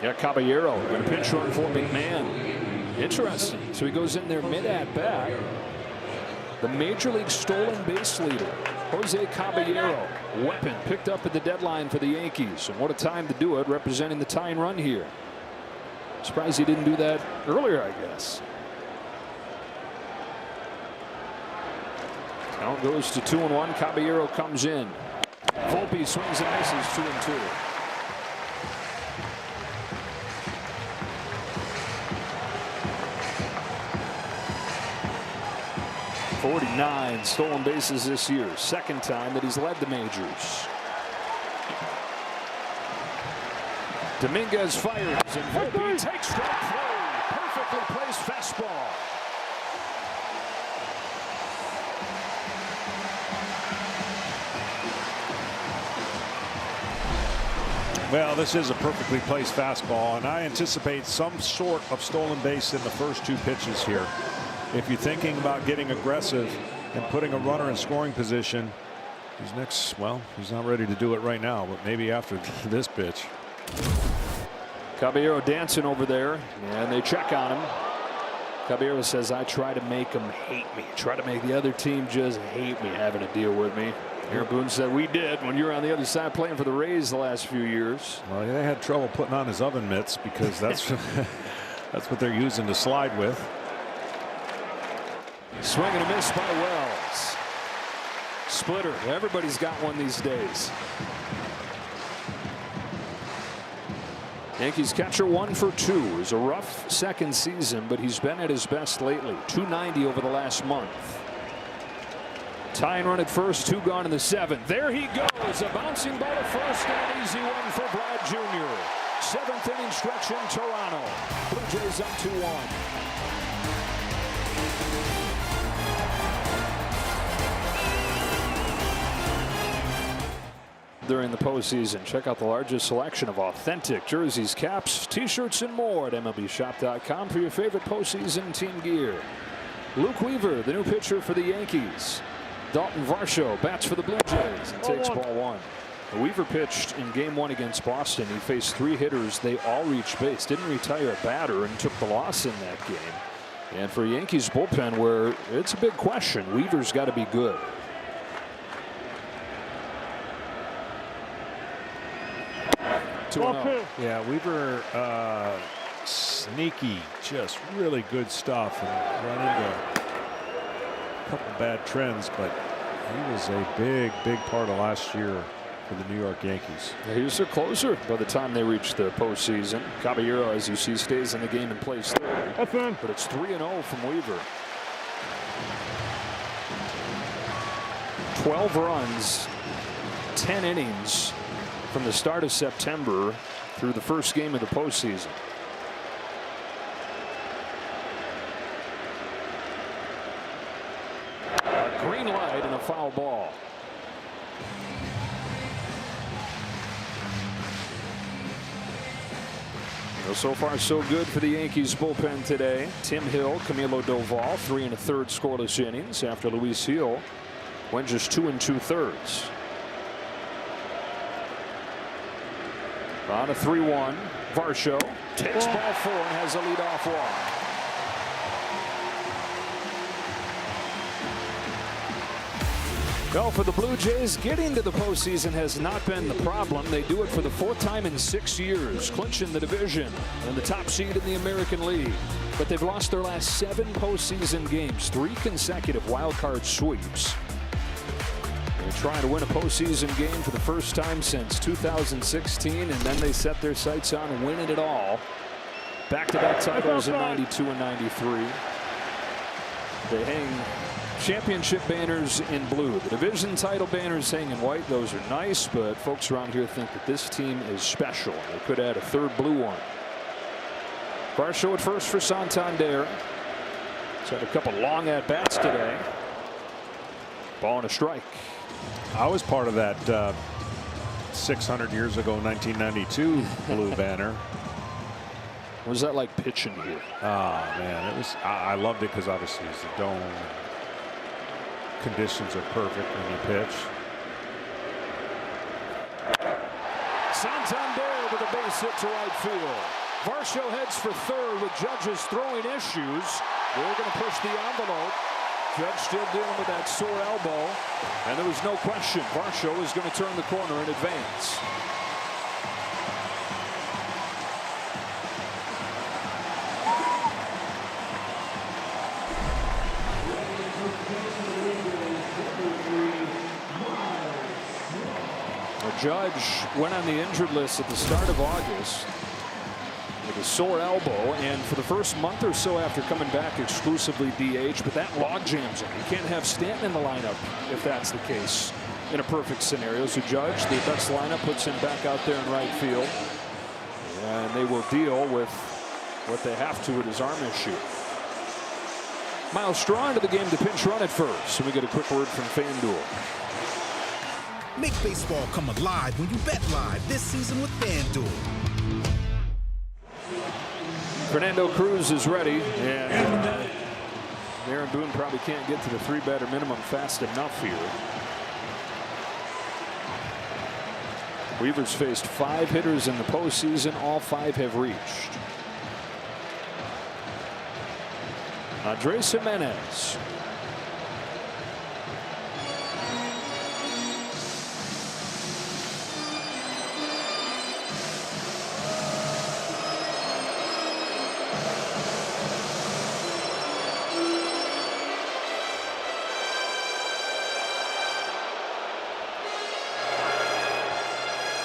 Speaker 1: Yeah, Caballero and a pinch run for McMahon. Interesting. So he goes in there mid at bat. The major league stolen base leader, Jose Caballero, weapon picked up at the deadline for the Yankees. And what a time to do it, representing the tying run here. Surprised he didn't do that earlier, I guess. Count goes to 2-1. Caballero comes in. Volpe swings and misses, 2-2. .49 stolen bases this year. Second time that he's led the majors. Dominguez fires and Volpe takes strike 3. Perfectly placed fastball.
Speaker 2: Well, this is a perfectly placed fastball, and I anticipate some sort of stolen base in the first 2 pitches here. If you're thinking about getting aggressive and putting a runner in scoring position, he's not ready to do it right now, but maybe after this pitch.
Speaker 1: Caballero dancing over there, and they check on him. Caballero says, I try to make them hate me. Try to make the other team just hate me having to deal with me. Aaron Boone said, we did when you were on the other side playing for the Rays the last few years.
Speaker 2: Well, they had trouble putting on his oven mitts because that's that's what they're using to slide with.
Speaker 1: Swing and a miss by Wells. Splitter. Everybody's got one these days. Yankees catcher 1 for 2. It's a rough second season, but he's been at his best lately. 290 over the last month. Tying run at first, 2 gone in the 7th. There he goes. A bouncing ball to first and an easy one for Brad Jr. 7th inning stretch in Toronto. Blue Jays up 2-1. During the postseason, check out the largest selection of authentic jerseys, caps, t-shirts, and more at MLBshop.com for your favorite postseason team gear. Luke Weaver, the new pitcher for the Yankees. Dalton Varsho bats for the Blue Jays and takes ball 1. Weaver pitched in game 1 against Boston. He faced 3 hitters. They all reached base. Didn't retire a batter and took the loss in that game. And for Yankees bullpen, where it's a big question, Weaver's got to be good.
Speaker 2: Yeah, Weaver, sneaky, just really good stuff, and run into a couple bad trends, but he was a big part of last year for the New York Yankees.
Speaker 1: Yeah, he was a closer by the time they reached the postseason. Caballero, as you see, stays in the game and plays third. But it's 3-0 from Weaver. 12 runs, 10 innings from the start of September through the first game of the postseason. A green light and a foul ball. Well, so far so good for the Yankees bullpen today. Tim Hill, Camilo Doval, 3 1/3 scoreless innings after Luis Hill went just 2 2/3. On a 3-1, Varsho takes ball 4 and has a leadoff walk. Well, for the Blue Jays, getting to the postseason has not been the problem. They do it for the 4th time in 6 years, clinching the division and the top seed in the American League. But they've lost their last 7 postseason games, 3 consecutive wild card sweeps. They're trying to win a postseason game for the first time since 2016, and then they set their sights on winning it all. Back-to-back titles in 92 and 93. They hang championship banners in blue. The division title banners hang in white. Those are nice, but folks around here think that this team is special. They could add a 3rd blue one. Varsho at first for Santander. He's had a couple long at-bats today. Ball and a strike.
Speaker 2: I was part of that 600 years ago, 1992 blue banner.
Speaker 1: What was that like pitching here?
Speaker 2: Oh man, it was. I loved it because obviously it's the dome. Conditions are perfect when you pitch.
Speaker 1: Santander with a base hit to right field. Varsho heads for 3rd with Judge's throwing issues. They're going to push the envelope. Judge still dealing with that sore elbow, and there was no question Varsho is going to turn the corner and advance. Judge went on the injured list at the start of August with a sore elbow, and for the first month or so after coming back exclusively DH, but that log jams him. You can't have Stanton in the lineup if that's the case in a perfect scenario. So Judge, the best lineup, puts him back out there in right field, and they will deal with what they have to with his arm issue. Miles Straw into the game to pinch run at first, and we get a quick word from FanDuel.
Speaker 8: Make baseball come alive when you bet live this season with FanDuel.
Speaker 1: Fernando Cruz is ready, and Aaron Boone probably can't get to the 3-batter minimum fast enough here. Weaver's faced 5 hitters in the postseason. All 5 have reached. Andrés Giménez.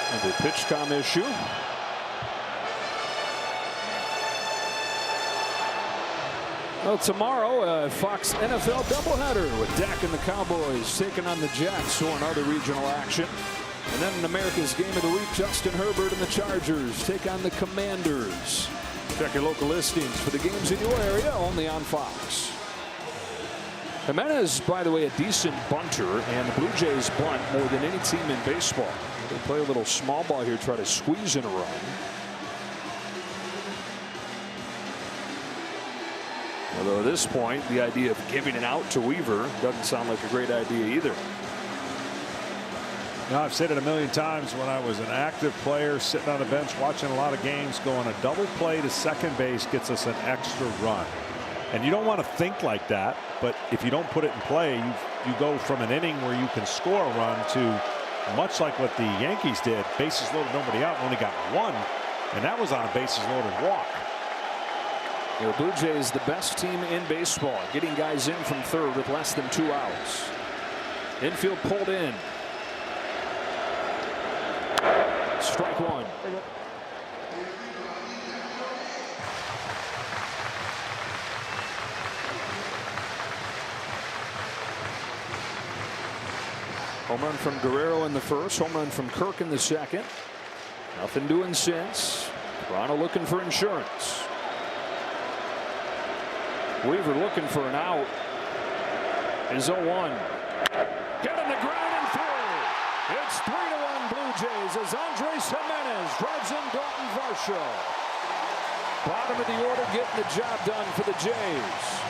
Speaker 1: Under PitchCom issue. Well, tomorrow, Fox NFL doubleheader with Dak and the Cowboys taking on the Jets or another regional action. And then in America's Game of the Week, Justin Herbert and the Chargers take on the Commanders. Check your local listings for the games in your area, only on Fox. Jimenez, by the way, a decent bunter, and the Blue Jays bunt more than any team in baseball. They play a little small ball here, try to squeeze in a run. Although at this point, the idea of giving it out to Weaver doesn't sound like a great idea either.
Speaker 2: Now, I've said it a million times when I was an active player sitting on the bench watching a lot of games, going a double play to second base gets us an extra run. And you don't want to think like that, but if you don't put it in play, you go from an inning where you can score a run to much like what the Yankees did, bases loaded, nobody out, only got 1, and that was on a bases loaded walk.
Speaker 1: The Blue Jays, the best team in baseball, getting guys in from third with less than 2 outs. Infield pulled in. Strike 1. Home run from Guerrero in the first, home run from Kirk in the second. Nothing doing since. Toronto looking for insurance. Weaver looking for an out. Is 0-1. Getting the ground and through. It's 3-1 Blue Jays as Andrés Giménez drives in Dalton Varsho. Bottom of the order getting the job done for the Jays.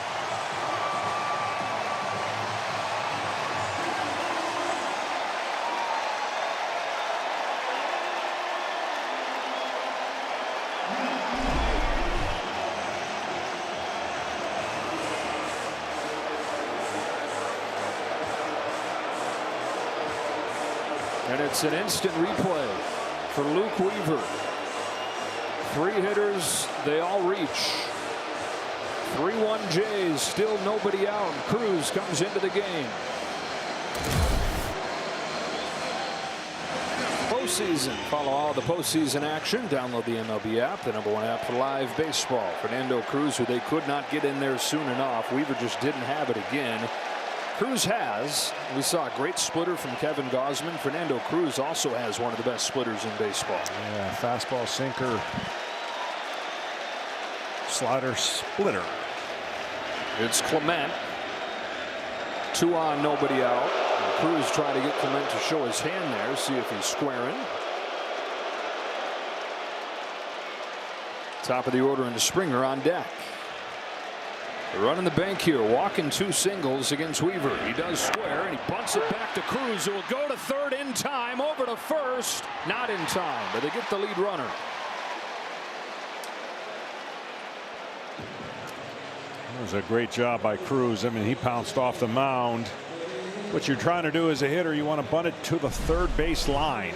Speaker 1: And it's an instant replay for Luke Weaver. 3 hitters, they all reach. 3-1 Jays, still nobody out. Cruz comes into the game. Postseason. Follow all the postseason action. Download the MLB app, the #1 app for live baseball. Fernando Cruz, who they could not get in there soon enough. Weaver just didn't have it again. Cruz has. We saw a great splitter from Kevin Gausman. Fernando Cruz also has one of the best splitters in baseball.
Speaker 2: Yeah, fastball, sinker, slider, splitter.
Speaker 1: It's Clement. 2 on, nobody out. And Cruz trying to get Clement to show his hand there, see if he's squaring. Top of the order into Springer on deck. They're running the bank here, walking 2 singles against Weaver. He does square, and he bunts it back to Cruz, who will go to third in time, over to first. Not in time, but they get the lead runner.
Speaker 2: That was a great job by Cruz. I mean, he pounced off the mound. What you're trying to do as a hitter, you want to bunt it to the third base line.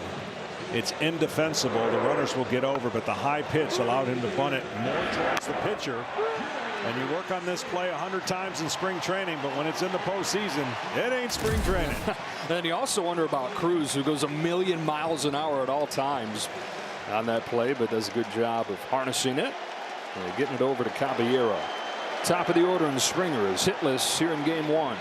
Speaker 2: It's indefensible. The runners will get over, but the high pitch allowed him to bunt it more towards the pitcher. And you work on this play 100 times in spring training, but when it's in the postseason, it ain't spring training.
Speaker 1: And you also wonder about Cruz, who goes 1,000,000 miles an hour at all times on that play, but does a good job of harnessing it and getting it over to Caballero. Top of the order, and Springer is hitless here in game 1.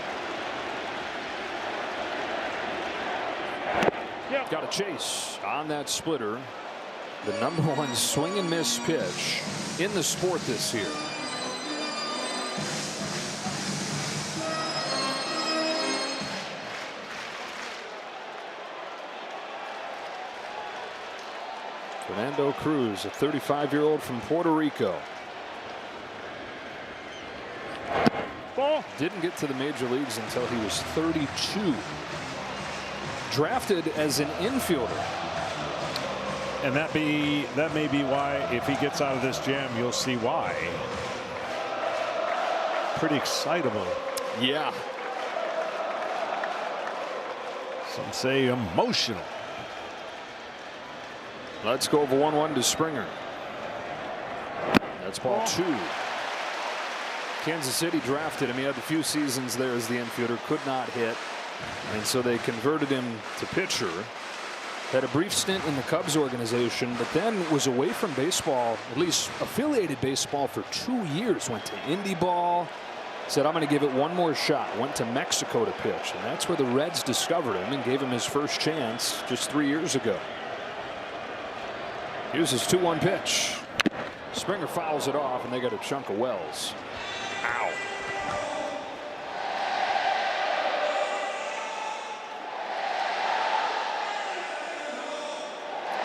Speaker 1: Got a chase on that splitter. The #1 swing and miss pitch in the sport this year. Orlando Cruz, a 35-year-old from Puerto Rico.
Speaker 5: Ball.
Speaker 1: Didn't get to the major leagues until he was 32. Drafted as an infielder.
Speaker 2: And that may be why, if he gets out of this jam, you'll see why. Pretty excitable.
Speaker 1: Yeah.
Speaker 2: Some say emotional.
Speaker 1: Let's go over 1-1 to Springer. That's ball 2. Kansas City drafted him. He had a few seasons there as the infielder, could not hit, and so they converted him to pitcher. Had a brief stint in the Cubs organization, but then was away from baseball, at least affiliated baseball, for 2 years. Went to Indie Ball. Said, I'm going to give it one more shot. Went to Mexico to pitch, and that's where the Reds discovered him and gave him his first chance just 3 years ago. Here's his 2-1 pitch. Springer fouls it off, and they got a chunk of Wells. Ow.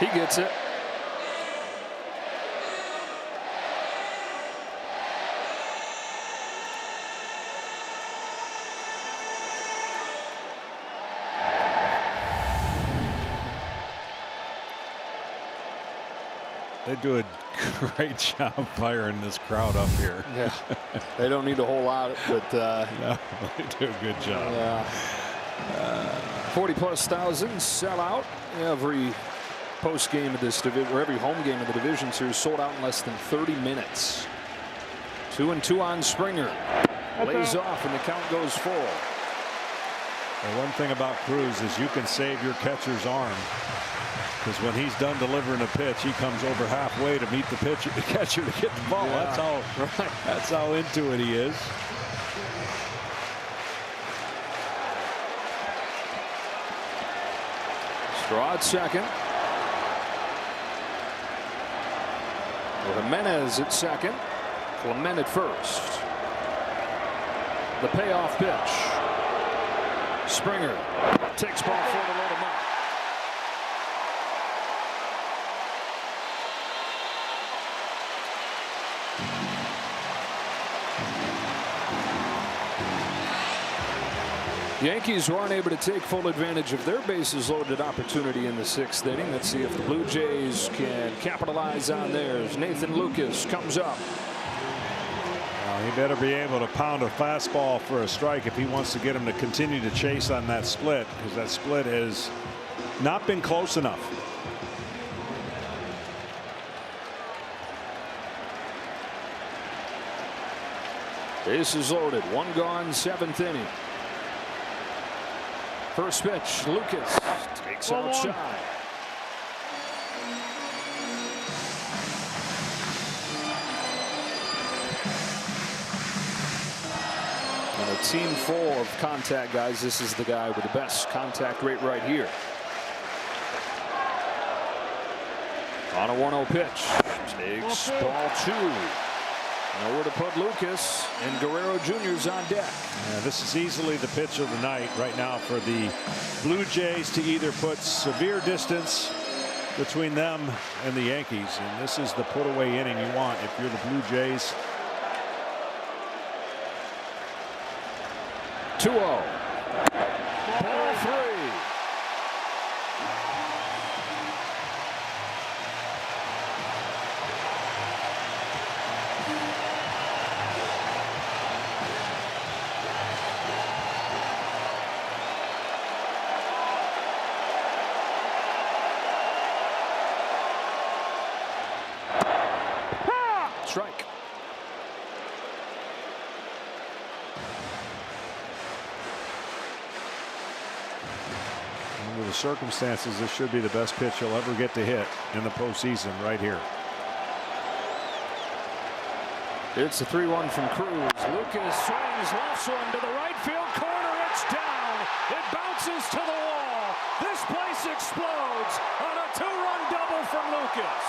Speaker 1: He gets it.
Speaker 2: They do a great job firing this crowd up here.
Speaker 1: Yeah, they don't need a whole lot, but
Speaker 2: no, they do a good job.
Speaker 1: Yeah. 40+ thousand sell out every post game of this division, or every home game of the division series, sold out in less than 30 minutes. 2-2 on Springer. Lays off, and the count goes full.
Speaker 2: Well, one thing about Cruz is you can save your catcher's arm, because when he's done delivering a pitch, he comes over halfway to meet the catcher to get the ball.
Speaker 1: Yeah.
Speaker 2: That's how into it he is.
Speaker 1: Straw at second. Jimenez at second. Clement at first. The payoff pitch. Springer takes ball 4 to load him up. Yankees were unable to take full advantage of their bases loaded opportunity in the 6th inning. Let's see if the Blue Jays can capitalize on theirs. Nathan Lucas comes up.
Speaker 2: He better be able to pound a fastball for a strike if he wants to get him to continue to chase on that split, because that split has not been close enough.
Speaker 1: Bases loaded, 1 gone, 7th inning. First pitch, Lucas takes outside. And a team full of contact guys. This is the guy with the best contact rate right here. On a 1-0 pitch. Takes ball 2. Nowhere to put Lucas, and Guerrero Jr.'s on deck.
Speaker 2: This is easily the pitch of the night right now for the Blue Jays to either put severe distance between them and the Yankees. And this is the put away inning you want if you're the Blue Jays.
Speaker 1: 2-0. Ball 3. Strike.
Speaker 2: Under the circumstances, this should be the best pitch he'll ever get to hit in the postseason right here.
Speaker 1: It's a 3-1 from Cruz. Lucas swings left one to the right field corner. It's down. It bounces to the wall. This place explodes on a 2-run double from Lucas.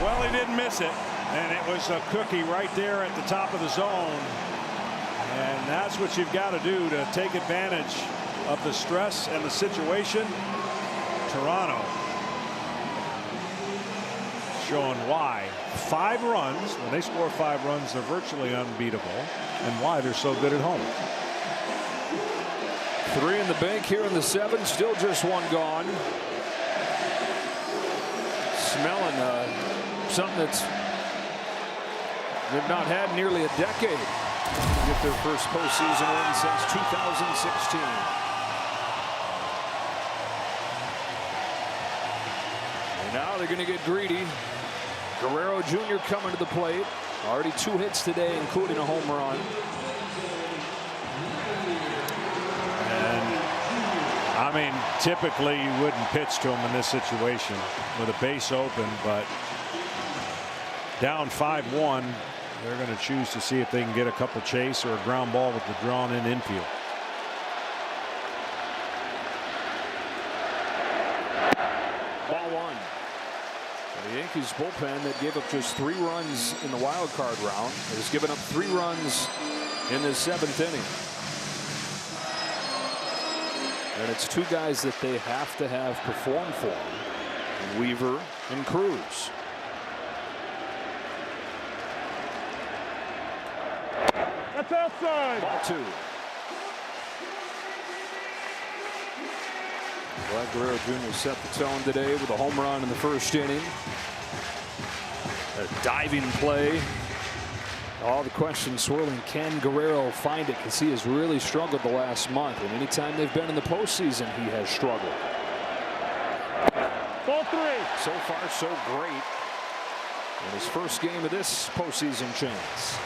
Speaker 2: Well, he didn't miss it, and it was a cookie right there at the top of the zone. And that's what you've got to do to take advantage of the stress and the situation. Toronto showing why 5 runs, when they score 5 runs, they're virtually unbeatable, and why they're so good at home.
Speaker 1: 3 in the bank here in the 7th, still just 1 gone. Smelling something that's they've not had nearly a decade. Get their first postseason win since 2016. And now they're going to get greedy. Guerrero Jr. coming to the plate. Already 2 hits today, including a home run.
Speaker 2: And I mean, typically you wouldn't pitch to him in this situation with a base open, but down 5-1. They're going to choose to see if they can get a couple chase or a ground ball with the drawn in infield.
Speaker 1: Ball 1. The Yankees bullpen that gave up just 3 runs in the wild card round has given up 3 runs in this 7th inning. And it's 2 guys that they have to have perform for them, Weaver and Cruz.
Speaker 5: That's outside.
Speaker 1: Ball 2. Vlad Guerrero Jr. set the tone today with a home run in the 1st inning. A diving play. All the questions swirling. Can Guerrero find it? Because he has really struggled the last month. And anytime they've been in the postseason, he has struggled.
Speaker 5: Ball 3.
Speaker 1: So far, so great in his first game of this postseason chance.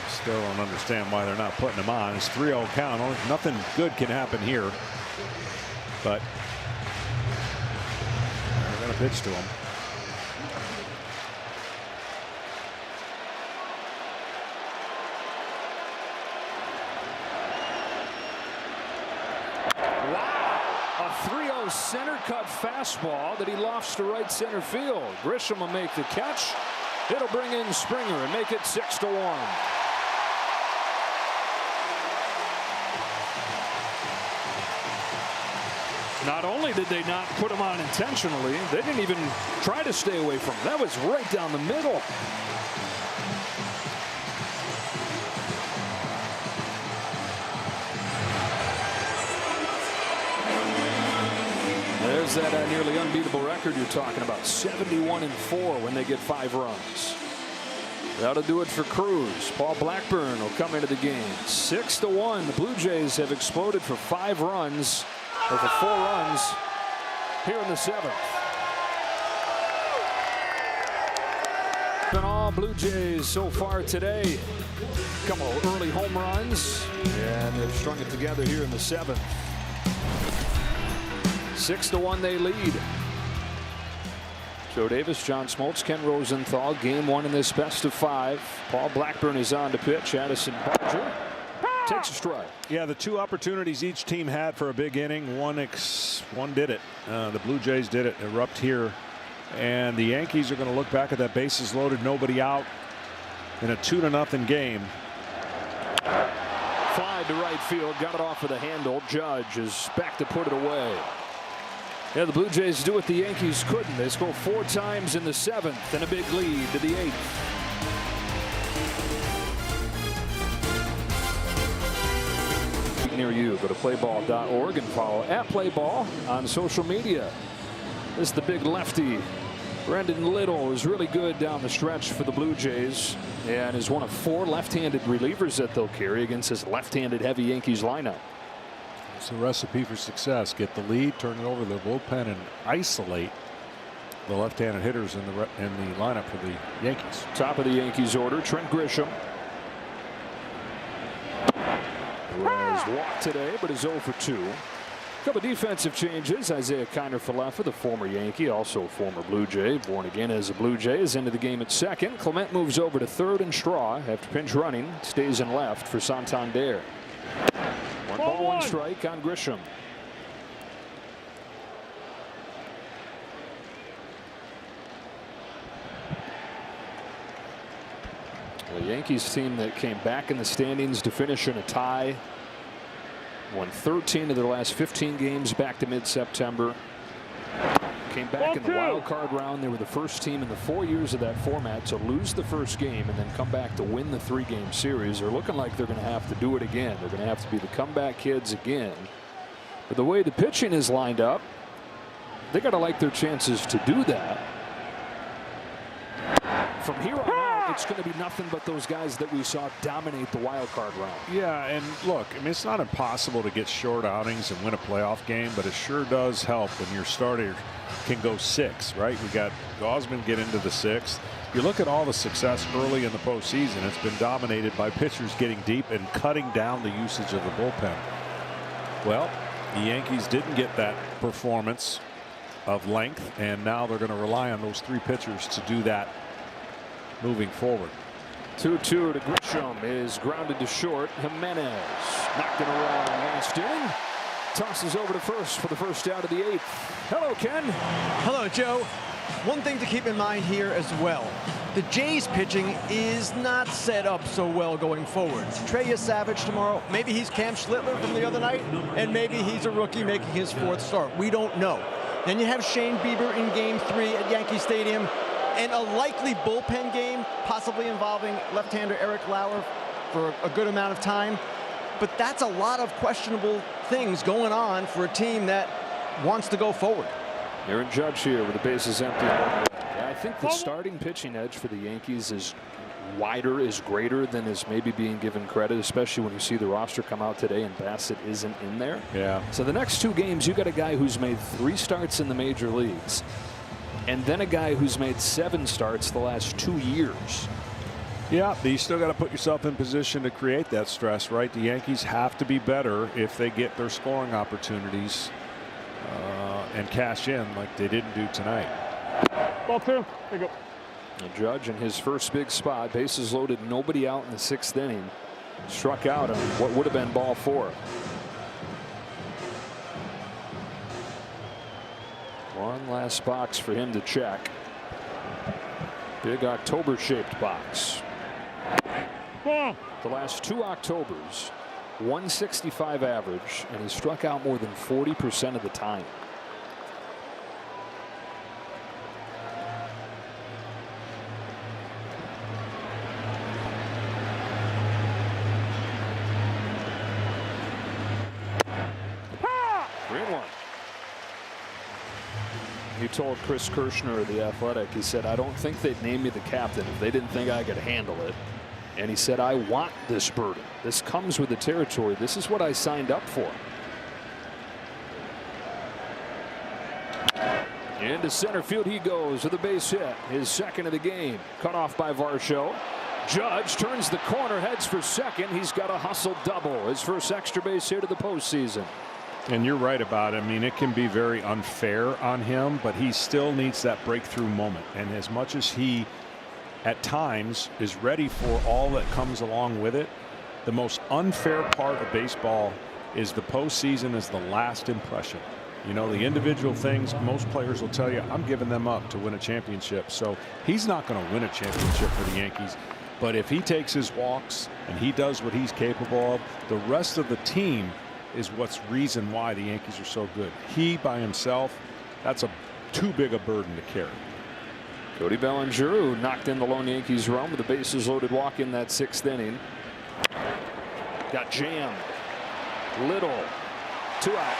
Speaker 2: Still don't understand why they're not putting him on. It's 3-0 count. Nothing good can happen here, but they're going to pitch to him.
Speaker 1: Wow, a 3-0 center cut fastball that he lofts to right center field. Grisham will make the catch. It'll bring in Springer and make it 6-1. Not only did they not put him on intentionally, they didn't even try to stay away from him. That was right down the middle. There's that nearly unbeatable record you're talking about. 71-4 when they get 5 runs. That'll do it for Cruz. Paul Blackburn will come into the game. 6-1. The Blue Jays have exploded for 5 runs. Or for 4 runs here in the 7th. Been all Blue Jays so far today. A couple of early home runs, and they've strung it together here in the 7th. 6-1 they lead. Joe Davis, John Smoltz, Ken Rosenthal. Game 1 in this best of 5. Paul Blackburn is on to pitch. Addison Barger takes a strike.
Speaker 2: Yeah, the 2 opportunities each team had for a big inning. One did it. The Blue Jays did it. Erupt here. And the Yankees are going to look back at that bases loaded, nobody out in a 2-0 game.
Speaker 1: Fly to right field. Got it off with a handle. Judge is back to put it away. Yeah, the Blue Jays do what the Yankees couldn't. They score 4 times in the 7th and a big lead to the 8th. Near you. Go to playball.org and follow @playball on social media. This is the big lefty. Brendan Little is really good down the stretch for the Blue Jays and is one of 4 left-handed relievers that they'll carry against this left-handed heavy Yankees lineup.
Speaker 2: It's a recipe for success. Get the lead, turn it over to the bullpen, and isolate the left-handed hitters in the lineup for the Yankees.
Speaker 1: Top of the Yankees order, Trent Grisham. Who has walked today, but is 0 for 2. A couple defensive changes. Isaiah Kiner-Falefa, the former Yankee, also former Blue Jay, born again as a Blue Jay, is into the game at 2nd. Clement moves over to 3rd, and Straw, after pinch running, stays in left for Santander. 1 ball, 1 strike on Grisham. The Yankees team that came back in the standings to finish in a tie. Won 13 of their last 15 games back to mid-September. Came back in the wild card round. They were the first team in the 4 years of that format to lose the first game and then come back to win the 3-game series. They're looking like they're going to have to do it again. They're going to have to be the comeback kids again. But the way the pitching is lined up, they got to like their chances to do that. From here on out, it's going to be nothing but those guys that we saw dominate the wild card round.
Speaker 2: Yeah, and look, I mean, it's not impossible to get short outings and win a playoff game, but it sure does help when your starter can go 6, right? We got Gausman get into the 6th. You look at all the success early in the postseason, it's been dominated by pitchers getting deep and cutting down the usage of the bullpen. Well, the Yankees didn't get that performance of length, and now they're going to rely on those 3 pitchers to do that moving forward.
Speaker 1: 2-2 to Grisham is grounded to short. Jimenez knocked it around last inning. Tosses over to first for the first out of the 8th. Hello, Ken.
Speaker 3: Hello, Joe. One thing to keep in mind here as well. The Jays pitching is not set up so well going forward. Trey Savage tomorrow. Maybe he's Cam Schlittler from the other night, and maybe he's a rookie making his 4th start. We don't know. Then you have Shane Bieber in Game 3 at Yankee Stadium, and a likely bullpen game, possibly involving left-hander Eric Lauer for a good amount of time. But that's a lot of questionable things going on for a team that wants to go forward.
Speaker 1: Aaron Judge here with the bases empty. Yeah, I think the starting pitching edge for the Yankees is wider, is greater than is maybe being given credit, especially when you see the roster come out today and Bassett isn't in there.
Speaker 2: Yeah.
Speaker 1: So the next 2 games, you got a guy who's made 3 starts in the major leagues, and then a guy who's made 7 starts the last 2 years.
Speaker 2: Yeah, but you still got to put yourself in position to create that stress, right? The Yankees have to be better if they get their scoring opportunities and cash in like they didn't do tonight.
Speaker 5: Ball 2. There you go.
Speaker 1: And Judge in his first big spot, bases loaded, nobody out in the 6th inning, struck out on what would have been ball 4. One last box for him to check. Big October shaped box. The last 2 Octobers, 165 average, and he struck out more than 40% of the time. He told Chris Kirshner of The Athletic, he said, I don't think they'd name me the captain if they didn't think I could handle it. And he said, I want this burden. This comes with the territory. This is what I signed up for. Into center field he goes with a base hit. His 2nd of the game. Cut off by Varsho. Judge turns the corner, heads for 2nd. He's got a hustle double. His first extra base hit of the postseason.
Speaker 2: And you're right about it. I mean, it can be very unfair on him, but he still needs that breakthrough moment. And as much as he, at times, is ready for all that comes along with it, the most unfair part of baseball is the postseason is the last impression. You know, the individual things, most players will tell you, I'm giving them up to win a championship. So he's not going to win a championship for the Yankees. But if he takes his walks and he does what he's capable of, the rest of the team is what's reason why the Yankees are so good. He by himself, that's too big a burden to carry.
Speaker 1: Cody Bellinger, who knocked in the lone Yankees run with the bases loaded walk in that 6th inning. Got jammed. Little. 2 out.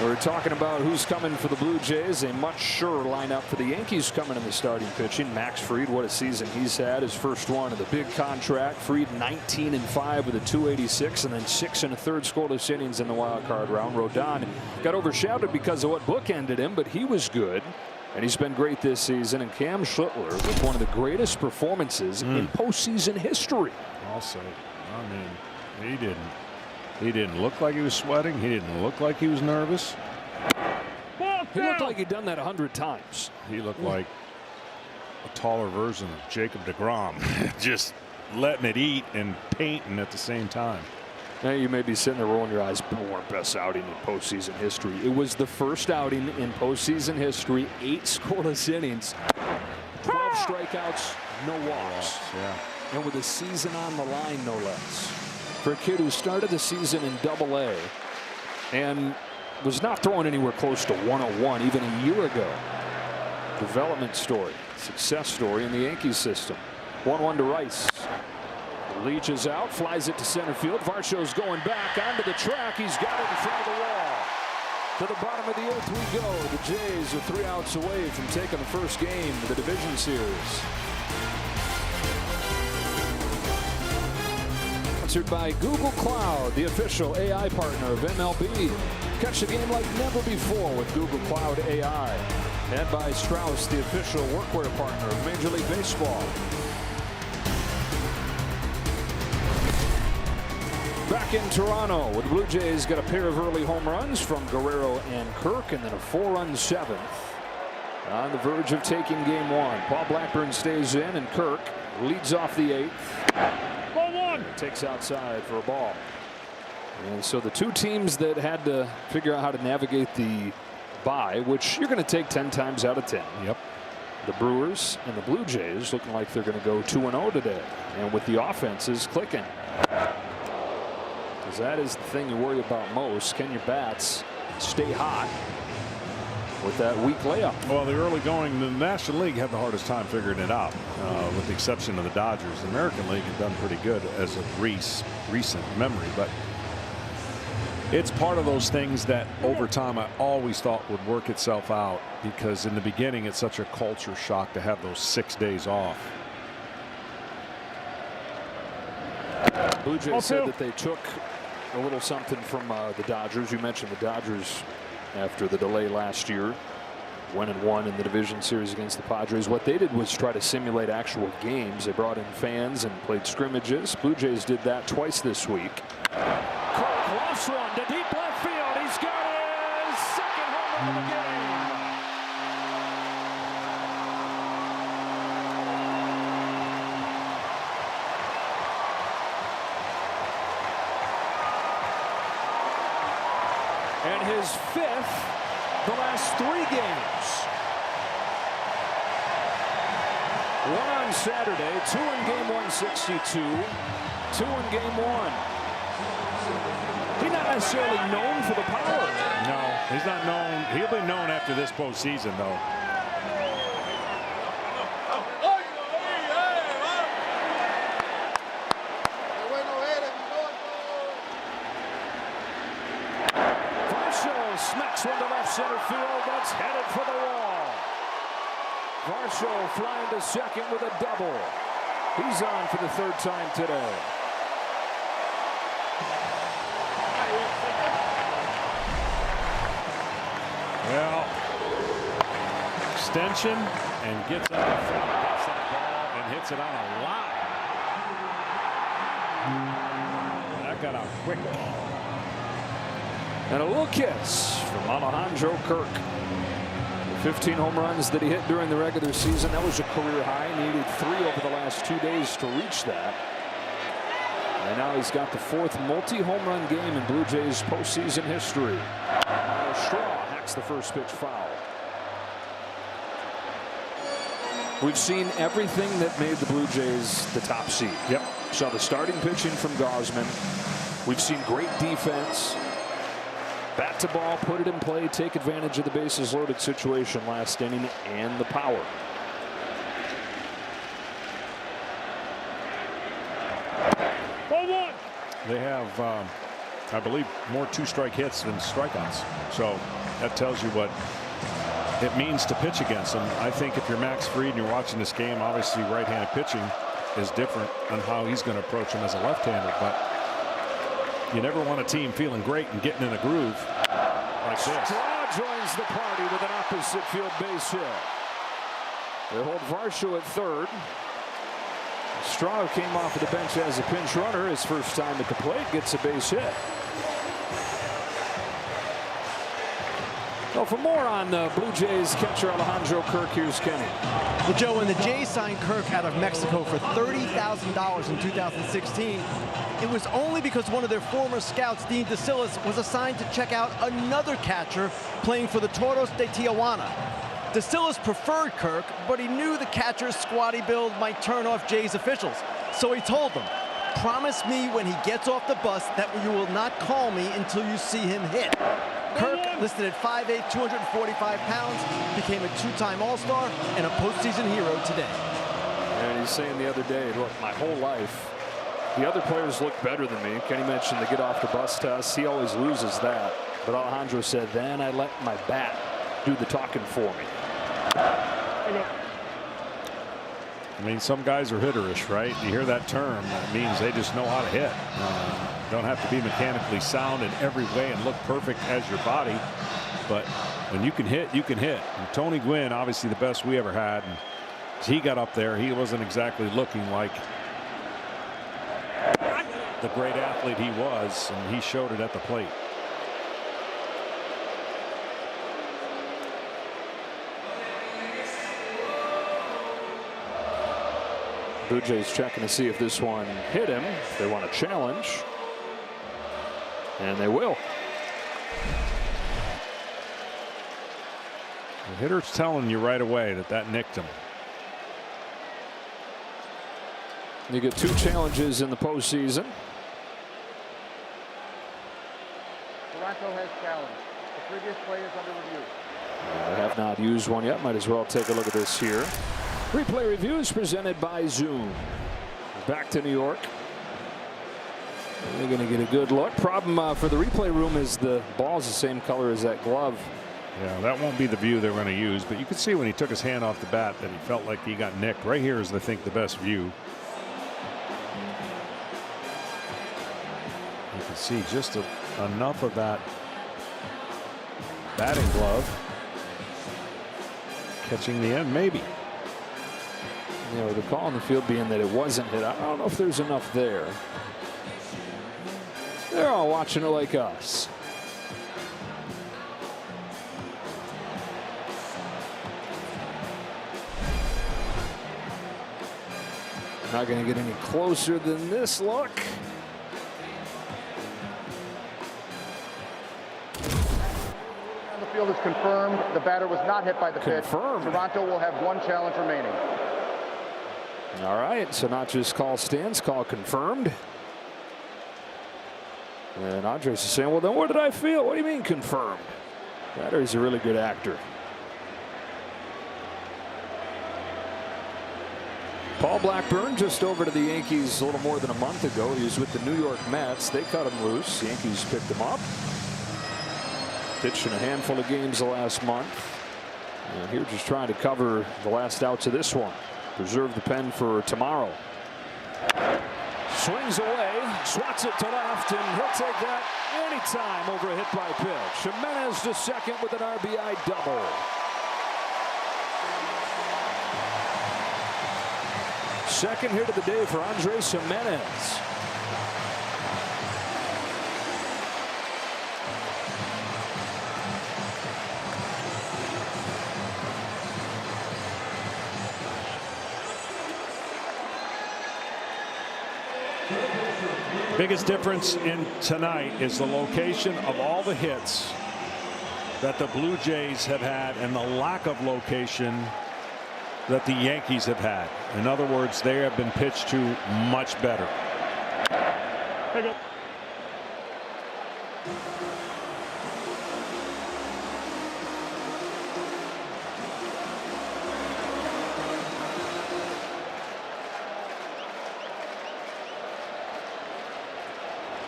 Speaker 1: We're talking about who's coming for the Blue Jays. A much surer lineup for the Yankees coming in the starting pitching. Max Fried, what a season he's had. His first one of the big contract. Fried 19-5 with a 286 and then 6 1/3 scoreless innings in the wild card round. Rodon got overshadowed because of what bookended him, but he was good. And he's been great this season. And Cam Schlittler with one of the greatest performances in postseason history.
Speaker 2: Also, I mean, he didn't look like he was sweating. He didn't look like he was nervous.
Speaker 1: He looked like he'd done that 100 times.
Speaker 2: He looked like a taller version of Jacob deGrom, just letting it eat and painting at the same time.
Speaker 1: Now you may be sitting there rolling your eyes, but best outing in postseason history. It was the first outing in postseason history, 8 scoreless innings, 12 strikeouts, no walks.
Speaker 2: Yeah.
Speaker 1: And with the season on the line, no less. For a kid who started the season in Double-A and was not throwing anywhere close to 101 even a year ago. Development story, success story in the Yankees system. 1-1 to Rice. Leaches out, flies it to center field. Varsho's going back onto the track. He's got it in front of the wall. To the bottom of the 8th we go. The Jays are 3 outs away from taking the first game of the division series. Sponsored by Google Cloud, the official AI partner of MLB. Catch the game like never before with Google Cloud AI. And by Strauss, the official workwear partner of Major League Baseball. Back in Toronto, with Blue Jays got a pair of early home runs from Guerrero and Kirk, and then a 4-run 7th. On the verge of taking game 1. Paul Blackburn stays in, and Kirk leads off the 8th.
Speaker 5: Ball 1.
Speaker 1: Takes outside for a ball. And so the two teams that had to figure out how to navigate the bye, which you're going to take 10 times out of 10.
Speaker 2: Yep.
Speaker 1: The Brewers and the Blue Jays looking like they're going to go 2-0 today. And with the offenses clicking. Because that is the thing you worry about most. Can your bats stay hot with that weak layup?
Speaker 2: Well, the early going, the National League had the hardest time figuring it out, with the exception of the Dodgers. The American League had done pretty good as of recent memory, but it's part of those things that over time I always thought would work itself out, because in the beginning it's such a culture shock to have those 6 days off.
Speaker 1: Blue Jays said that they took a little something from the Dodgers. You mentioned the Dodgers after the delay last year, went and won in the division series against the Padres. What they did was try to simulate actual games. They brought in fans and played scrimmages. Blue Jays did that twice this week. Kirk lofts one to deep left field. He's got his second home run of the game. And his 5th the last 3 games. 1 on Saturday, 2 in game 162, 2 in game 1. He's not necessarily known for the power.
Speaker 2: No, he's not known. He'll be known after this postseason, though.
Speaker 1: Smacks one to left center field. That's headed for the wall. Varsho flying to second with a double. He's on for the 3rd time today.
Speaker 2: Well, extension and gets up in front, gets that ball and hits it on a line. That got out quick.
Speaker 1: And a little kiss from Alejandro Kirk. The 15 home runs that he hit during the regular season, that was a career high. Needed 3 over the last 2 days to reach that. And now he's got the 4th multi-home run game in Blue Jays postseason history. Straw hacks the first pitch foul. We've seen everything that made the Blue Jays the top seed.
Speaker 2: Yep.
Speaker 1: Saw the starting pitching from Gausman. We've seen great defense. Bat to ball, put it in play, take advantage of the bases loaded situation last inning, and the power.
Speaker 5: Ball 1.
Speaker 2: They have, I believe, more 2-strike hits than strikeouts. So that tells you what it means to pitch against them. I think if you're Max Fried and you're watching this game, obviously right-handed pitching is different on how he's going to approach him as a left-hander. But you never want a team feeling great and getting in a groove like this.
Speaker 1: Straw joins the party with an opposite field base hit. They hold Varsho at 3rd. Straw came off of the bench as a pinch runner. His first time at the plate, gets a base hit. Well, for more on the Blue Jays catcher Alejandro Kirk, here's Kenny.
Speaker 3: Well, Joe, when the Jays signed Kirk out of Mexico for $30,000 in 2016, it was only because one of their former scouts, Dean DeSillis, was assigned to check out another catcher playing for the Toros de Tijuana. DeSillis preferred Kirk, but he knew the catcher's squatty build might turn off Jays officials. So he told them, "Promise me when he gets off the bus that you will not call me until you see him hit." Kirk, listed at 5'8", 245 pounds, became a two-time All-Star and a postseason hero today.
Speaker 1: And he's saying the other day, look, my whole life, the other players look better than me. Kenny mentioned the get off the bus test. He always loses that. But Alejandro said, then I let my bat do the talking for me.
Speaker 2: I mean, some guys are hitterish, right? You hear that term, that means they just know how to hit. Don't have to be mechanically sound in every way and look perfect as your body, but when you can hit, you can hit. And Tony Gwynn, obviously the best we ever had, and as he got up there, he wasn't exactly looking like the great athlete he was, and he showed it at the plate.
Speaker 1: Blue Jays checking to see if this one hit him. They want a challenge. And they will.
Speaker 2: The hitter's telling you right away that that nicked him.
Speaker 1: You get 2 challenges in the postseason.
Speaker 9: Toronto has challenged. The previous play is under review.
Speaker 1: They have not used one yet. Might as well take a look at this here. Replay review is presented by Zoom. Back to New York. They're going to get a good look. Problem for the replay room is the ball's the same color as that glove.
Speaker 2: Yeah, that won't be the view they're going to use, but you could see when he took his hand off the bat that he felt like he got nicked. Right here is, I think, the best view. You can see just enough of that batting glove catching the end, maybe.
Speaker 1: You know, the call on the field being that it wasn't hit. I don't know if there's enough there. They're all watching it like us. Not going to get any closer than this look.
Speaker 9: On the field is confirmed. The batter was not hit by the pitch.
Speaker 1: Confirmed.
Speaker 9: Toronto will have 1 challenge remaining.
Speaker 1: All right, so not just call stands, call confirmed. And Andres is saying, well, then what did I feel? What do you mean confirmed? Batter's a really good actor. Paul Blackburn just over to the Yankees a little more than a month ago. He was with the New York Mets. They cut him loose. The Yankees picked him up. Pitched in a handful of games the last month. And here just trying to cover the last outs of this one. Preserve the pen for tomorrow. Swings away, swats it to left, and he'll take that anytime over a hit by pitch. Jimenez to second with an RBI double. Second hit of the day for Andres Jimenez.
Speaker 2: Biggest difference in tonight is the location of all the hits that the Blue Jays have had and the lack of location that the Yankees have had. In other words, they have been pitched to much better.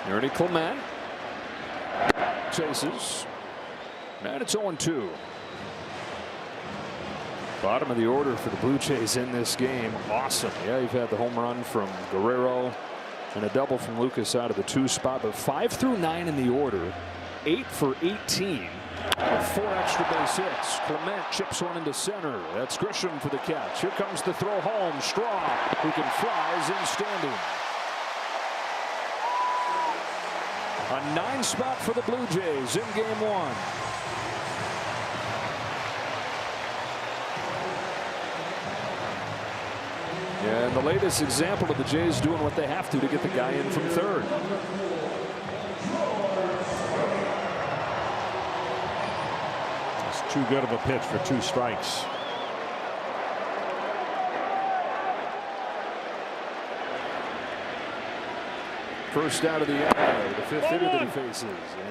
Speaker 1: Ernie Clement chases, and it's 0-2. Bottom of the order for the Blue Jays in this game. Awesome. Yeah, you've had the home run from Guerrero and a double from Lucas out of the 2 spot, but 5 through 9 in the order, 8 for 18 with 4 extra base hits. Clement chips one into center. That's Grisham for the catch. Here comes the throw home. Straw, who can fly, is in standing. A 9 spot for the Blue Jays in game 1. And the latest example of the Jays doing what they have to get the guy in from third.
Speaker 2: It's too good of a pitch for 2 strikes.
Speaker 1: First out of the inning, the 5th hitter that he faces.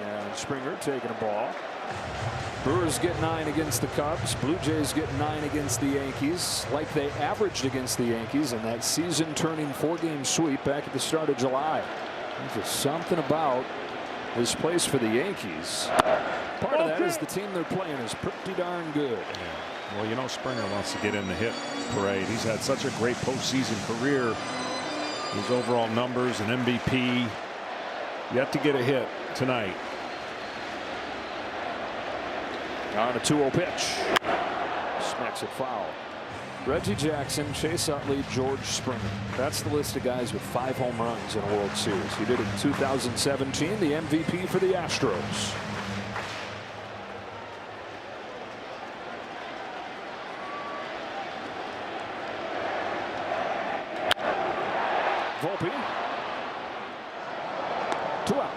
Speaker 1: And Springer taking a ball. Brewers get 9 against the Cubs. Blue Jays get 9 against the Yankees, like they averaged against the Yankees in that season-turning 4-game sweep back at the start of July. There's just something about this place for the Yankees. Part of that is the team they're playing is pretty darn good.
Speaker 2: Yeah. Well, you know, Springer wants to get in the hit parade. He's had such a great postseason career. His overall numbers and MVP. Yet to get a hit tonight.
Speaker 1: On a 2-0 pitch. Smacks it foul. Reggie Jackson, Chase Utley, George Springer. That's the list of guys with 5 home runs in a World Series. He did it in 2017, the MVP for the Astros. Volpe. 2 out.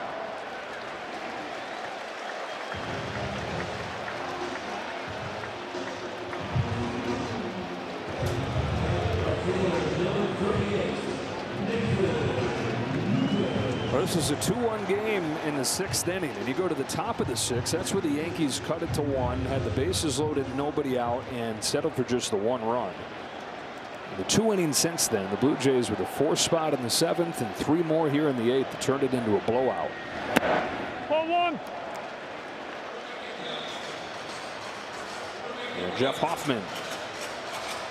Speaker 1: Well, this is a 2-1 game in the 6th inning, and you go to the top of the 6th. That's where the Yankees cut it to 1, had the bases loaded, nobody out, and settled for just the 1 run. In the 2 innings since then, the Blue Jays with a 4th spot in the 7th and 3 more here in the 8th to turn it into a blowout.
Speaker 5: 1-1.
Speaker 1: And Jeff Hoffman,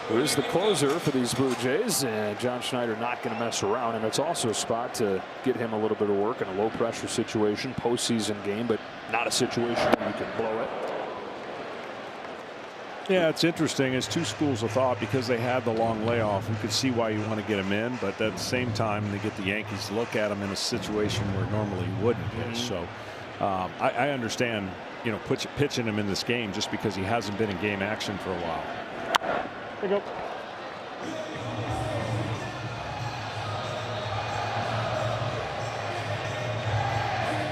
Speaker 1: who is the closer for these Blue Jays, and John Schneider not going to mess around, and it's also a spot to get him a little bit of work in a low pressure situation, postseason game, but not a situation where you can blow it.
Speaker 2: Yeah, it's interesting. It's 2 schools of thought because they had the long layoff. You could see why you want to get him in, but at the same time, they get the Yankees to look at him in a situation where normally you wouldn't pitch. So I understand, you know, pitching him in this game just because he hasn't been in game action for a while.
Speaker 5: Pick up.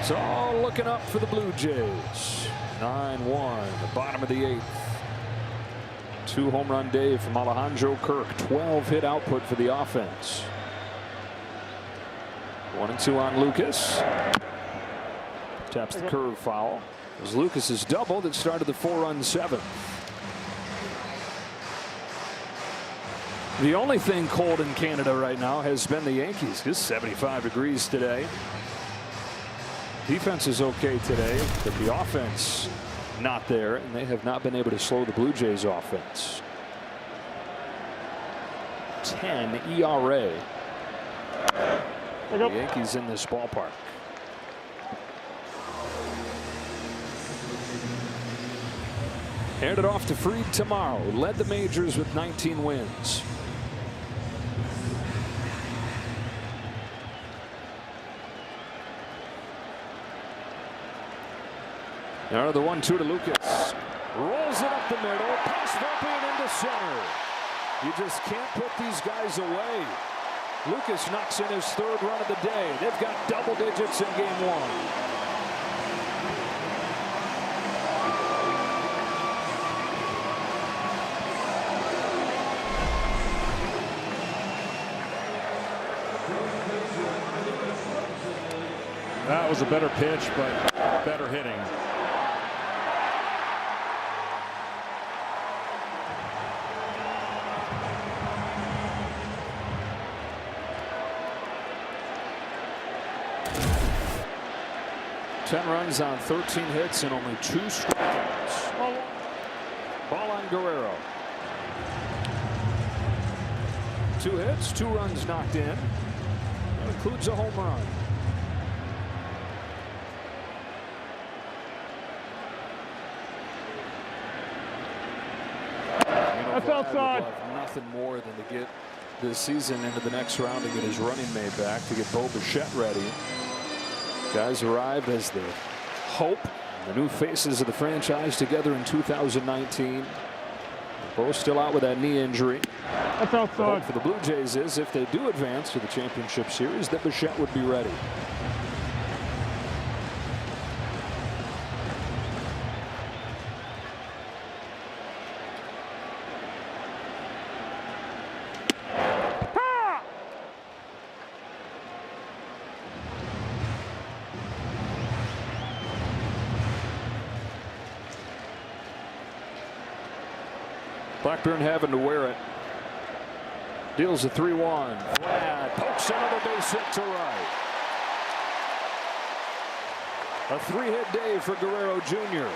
Speaker 1: It's all looking up for the Blue Jays. 9-1, the bottom of the 8th. 2 home run day from Alejandro Kirk. 12 hit output for the offense. 1-2 on Lucas. Taps the curve foul. It was Lucas's double that started the 4-run 7th. The only thing cold in Canada right now has been the Yankees. It's 75 degrees today. Defense is okay today, but the offense not there, and they have not been able to slow the Blue Jays offense. 10 ERA. The Yankees in this ballpark. Handed off to Fried tomorrow. Led the majors with 19 wins. Now the 1-2 to Lucas. Rolls it up the middle. Past Volpe and into center. You just can't put these guys away. Lucas knocks in his 3rd run of the day. They've got double digits in game 1.
Speaker 2: That was a better pitch, but better hitting.
Speaker 1: Ten runs on 13 hits and only 2 strikeouts. Ball on Guerrero. 2 hits, 2 runs knocked in. That includes a home run.
Speaker 5: That's outside.
Speaker 1: Nothing more than to get this season into the next round to get his running mate back, to get Bo Bichette ready. Guys arrived as the hope, the new faces of the franchise together in 2019. Both still out with that knee injury.
Speaker 5: That's
Speaker 1: The
Speaker 5: outside.
Speaker 1: hope for the Blue Jays is if they do advance to the championship series that Bichette would be ready. Blackburn having to wear it. Deals a 3-1. Flat. Pokes another base hit to right. A 3-hit day for Guerrero Jr.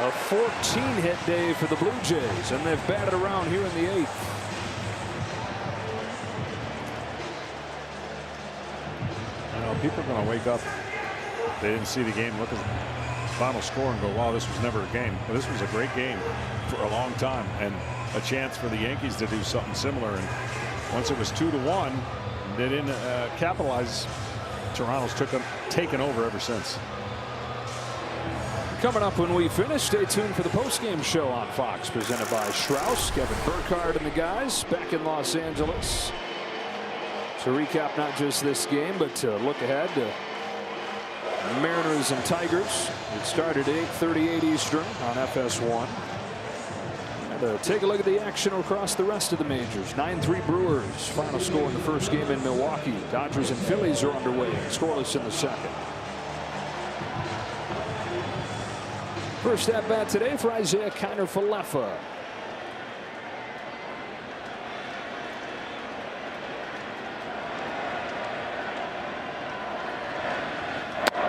Speaker 1: A 14-hit day for the Blue Jays, and they've batted around here in the 8th.
Speaker 2: You know, people are going to wake up. They didn't see the game, look at the final score and go, wow, this was never a game. But this was a great game for a long time, and a chance for the Yankees to do something similar. And once it was 2-1, they didn't capitalize. Toronto's taken over ever since.
Speaker 1: Coming up when we finish, stay tuned for the postgame show on Fox, presented by Strauss. Kevin Burkhardt and the guys back in Los Angeles to recap not just this game, but to look ahead to Mariners and Tigers. It started at 8:38 Eastern on FS1. And take a look at the action across the rest of the majors. 9-3 Brewers. Final score in the first game in Milwaukee. Dodgers and Phillies are underway. Scoreless in the second. First at bat today for Isaiah Kiner-Falefa.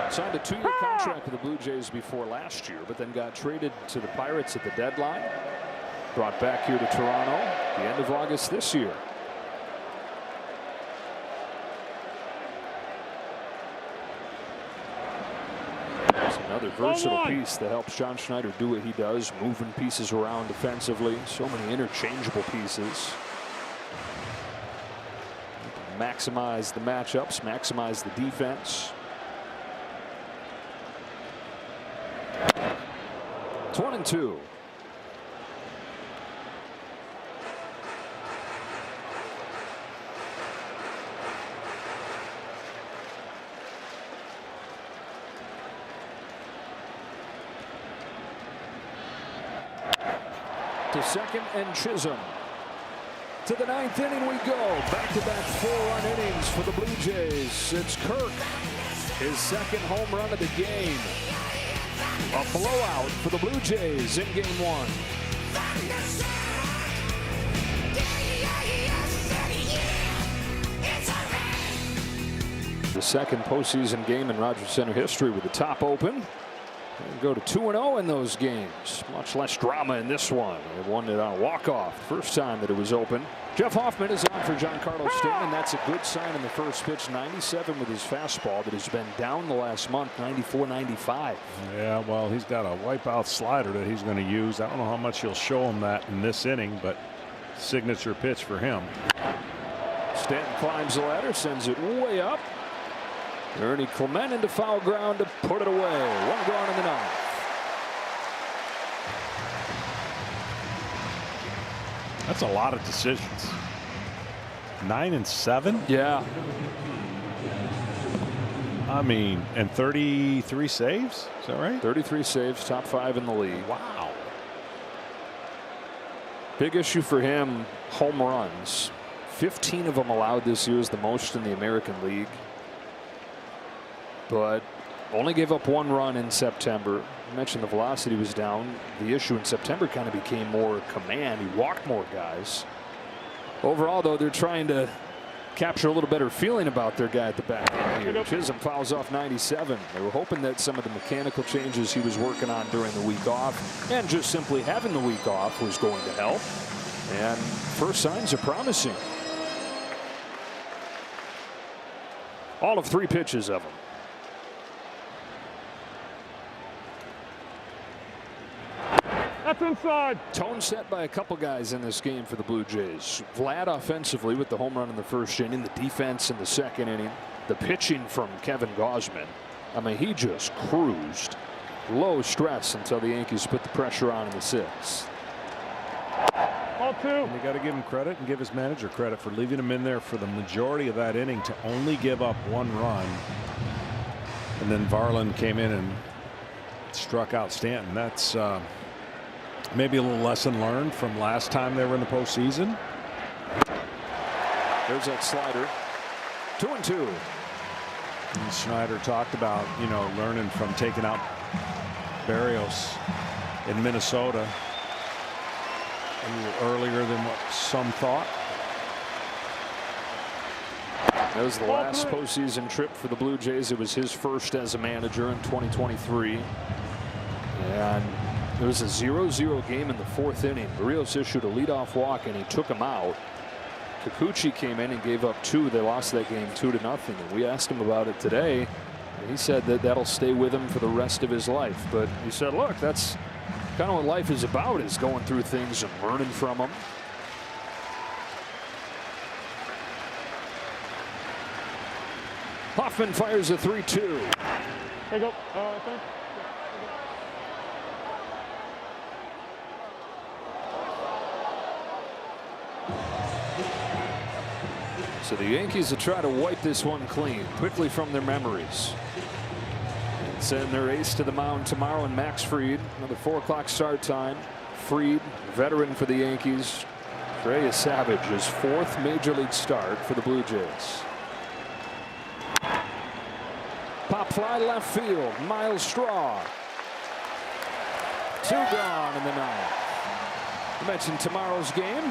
Speaker 1: Signed a 2-year contract with the Blue Jays before last year, but then got traded to the Pirates at the deadline. Brought back here to Toronto the end of August this year. There's another versatile piece that helps John Schneider do what he does, moving pieces around defensively. So many interchangeable pieces. Maximize the matchups, maximize the defense. It's 1-2. To second and Chisholm. To the 9th inning we go. Back-to-back 4-run innings for the Blue Jays. It's Kirk, his second home run of the game. A blowout for the Blue Jays in Game 1. The second postseason game in Rogers Center history with the top open. They go to 2-0 in those games. Much less drama in this one. They won it on a walk-off the first time that it was open. Jeff Hoffman is on for Giancarlo Stanton. That's a good sign in the first pitch. 97 with his fastball that has been down the last month. 94, 95.
Speaker 2: Yeah, well, he's got a wipeout slider that he's going to use. I don't know how much he'll show him that in this inning, but signature pitch for him.
Speaker 1: Stanton climbs the ladder, sends it way up. Ernie Clement into foul ground to put it away. One gone in the 9th.
Speaker 2: That's a lot of decisions. 9 and 7.
Speaker 1: Yeah.
Speaker 2: I mean, and 33 saves. Is that right?
Speaker 1: 33 saves, top 5 in the league.
Speaker 2: Wow.
Speaker 1: Big issue for him, home runs. 15 of them allowed this year is the most in the American League. But only gave up 1 run in September. I mentioned the velocity was down. The issue in September kind of became more command. He walked more guys. Overall, though, they're trying to capture a little better feeling about their guy at the back end here. Chisholm fouls off 97. They were hoping that some of the mechanical changes he was working on during the week off and just simply having the week off was going to help. And first signs are promising. All of 3 pitches of them.
Speaker 5: That's inside.
Speaker 1: Tone set by a couple guys in this game for the Blue Jays. Vlad offensively with the home run in the first inning, the defense in the second inning, the pitching from Kevin Gausman. I mean, he just cruised. low stress until the Yankees put the pressure on in the 6th.
Speaker 5: Ball 2.
Speaker 2: And you got to give him credit and give his manager credit for leaving him in there for the majority of that inning to only give up 1 run. And then Varland came in and struck out Stanton. That's maybe a little lesson learned from last time they were in the postseason.
Speaker 1: There's that slider. 2-2.
Speaker 2: And Schneider talked about, learning from taking out Barrios in Minnesota a little earlier than what some thought.
Speaker 1: That was the last postseason trip for the Blue Jays. It was his first as a manager in 2023. And it was a 0-0 game in the 4th inning. Barrios issued a leadoff walk and he took him out. Kikuchi came in and gave up 2. They lost that game 2-0. And we asked him about it today. And he said that that'll stay with him for the rest of his life. But he said, look, that's kind of what life is about, is going through things and learning from them. Hoffman fires a 3-2.
Speaker 5: There you go. Thanks.
Speaker 1: So the Yankees will try to wipe this one clean quickly from their memories. Send their ace to the mound tomorrow, and Max Fried. Another 4 o'clock start time. Fried, veteran for the Yankees. Trey Savage, his 4th major league start for the Blue Jays. Pop fly left field. Miles Straw. 2 gone in the 9th. I mentioned tomorrow's game.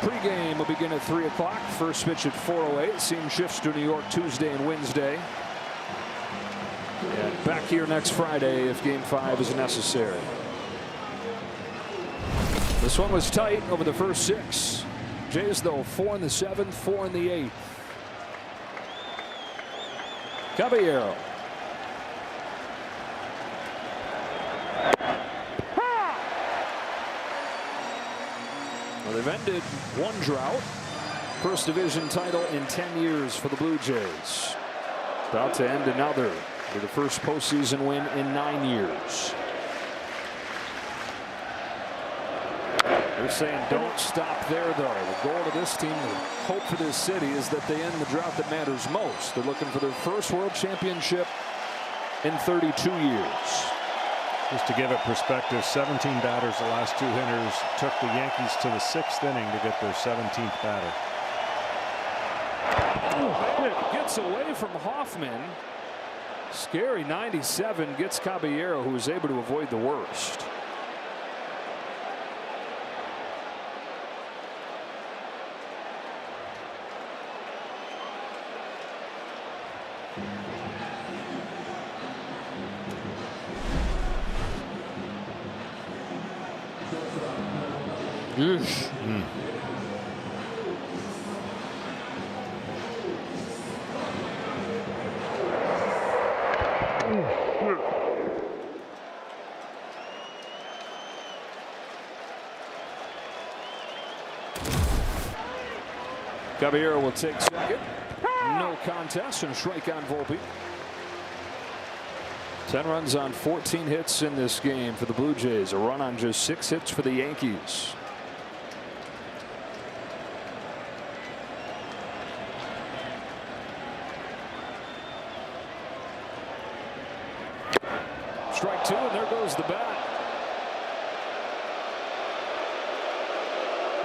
Speaker 1: Pre-game will begin at 3 o'clock. First pitch at 4:08. Scene shifts to New York Tuesday and Wednesday. And back here next Friday if Game 5 is necessary. This one was tight over the first 6. Jays, though, 4 in the 7th, 4 in the 8th. Caballero. Well, they've ended one drought. First division title in 10 years for the Blue Jays. About to end another. With the first postseason win in 9 years. They're saying don't stop there, though. The goal of this team, the hope for this city, is that they end the drought that matters most. They're looking for their first world championship in 32 years.
Speaker 2: Just to give it perspective, 17 batters the last 2 hitters took the Yankees to the 6th inning to get their 17th batter.
Speaker 1: Gets away from Hoffman. Scary 97 gets Caballero, who was able to avoid the worst. Caballero will take second. No contest and strike on Volpe. 10 runs on 14 hits in this game for the Blue Jays. A run on just 6 hits for the Yankees. Strike 2, and there goes the bat.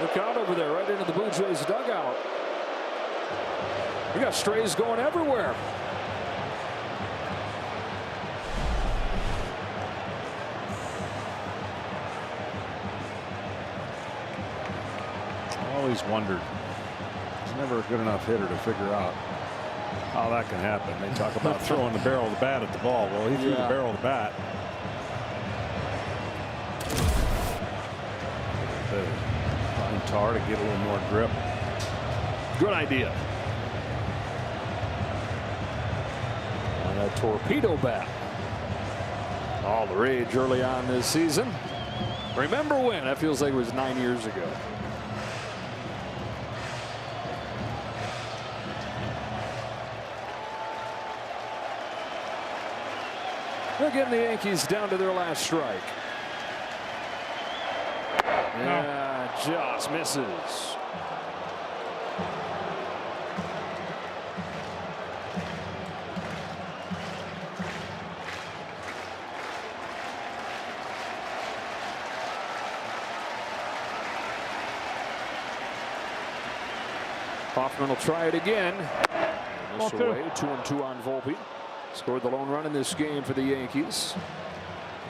Speaker 1: Look out over there, right into the Blue Jays dugout. We got strays going everywhere.
Speaker 2: I always wondered. He's never a good enough hitter to figure out how that can happen. They talk about throwing the barrel of the bat at the ball. Well, he threw the barrel of the bat. Find tar to get a little more grip.
Speaker 1: Good idea. On a torpedo bat. All the rage early on this season. Remember when? That feels like it was 9 years ago. Again, the Yankees down to their last strike. Yeah, just misses. Hoffman will try it again. This away, 2-2 on Volpe. Scored the lone run in this game for the Yankees.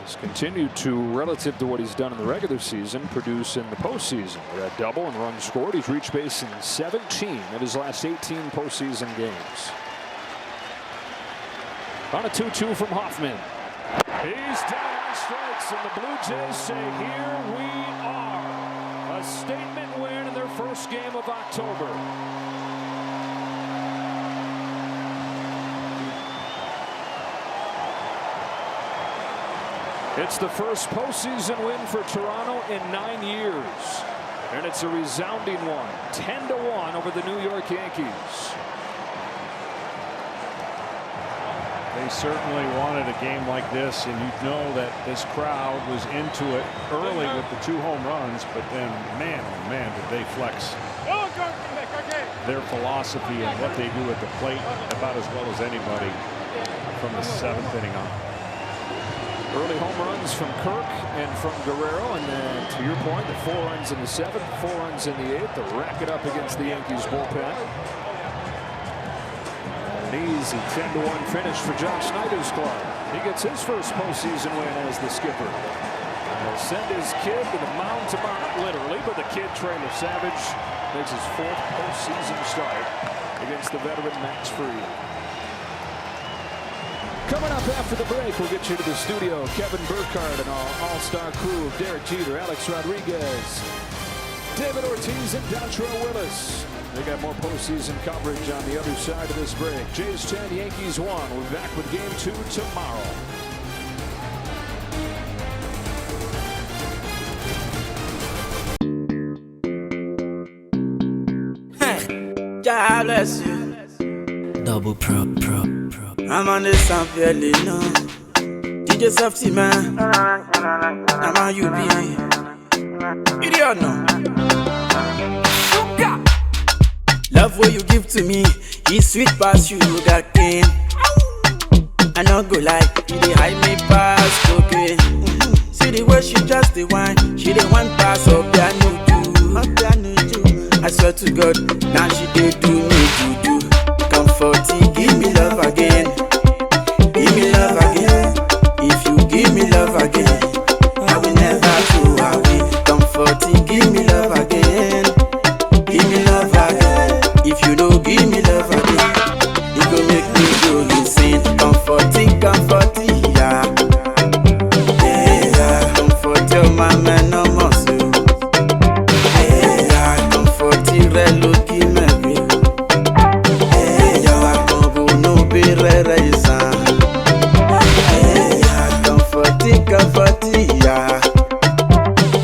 Speaker 1: He's continued to, relative to what he's done in the regular season, produce in the postseason. With that double and run scored, he's reached base in 17 of his last 18 postseason games. On a 2-2 from Hoffman. He's down on strikes, and the Blue Jays say, here we are. A statement win in their first game of October. It's the first postseason win for Toronto in 9 years. And it's a resounding one. 10-1 over the New York Yankees.
Speaker 2: They certainly wanted a game like this, and you know that this crowd was into it early with the 2 home runs, but then, man, oh man, did they flex their philosophy and what they do at the plate about as well as anybody from the 7th inning on.
Speaker 1: Early home runs from Kirk and from Guerrero, and then, to your point, the 4 runs in the 7th, 4 runs in the 8th to rack it up against the Yankees bullpen. An easy 10-1 finish for John Schneider's club. He gets his first postseason win as the skipper. He'll send his kid to the mound tomorrow, literally, but the kid, Trailer Savage, makes his 4th postseason start against the veteran Max Fried. Coming up after the break, we'll get you to the studio. Kevin Burkhardt and our all-star crew of Derek Jeter, Alex Rodriguez, David Ortiz, and Dontrell Willis. They got more postseason coverage on the other side of this break. Jays 10, Yankees 1. We'll be back with Game 2 tomorrow.
Speaker 10: God bless you. Double pro. I'm on this sound fairly no. DJ Softy man. I'm on you be. You don't know. Love what you give to me. It's sweet past you got cane. I not go like you dey hide me past okay. See the way she just the wine. She the one pass up piano do. I swear to God, now she dey do me do. Comforting, give me love again. Give me love again. If you give me love again, I will never go away. Comforting, give me love again. Give me love again. If you don't give me love again, it go make me go insane. Comforting, yeah. Yeah, comfort your mama no more so. Yeah, comforting reloki me. Yeah, combo no be reisa. Yeah, comforting, yeah.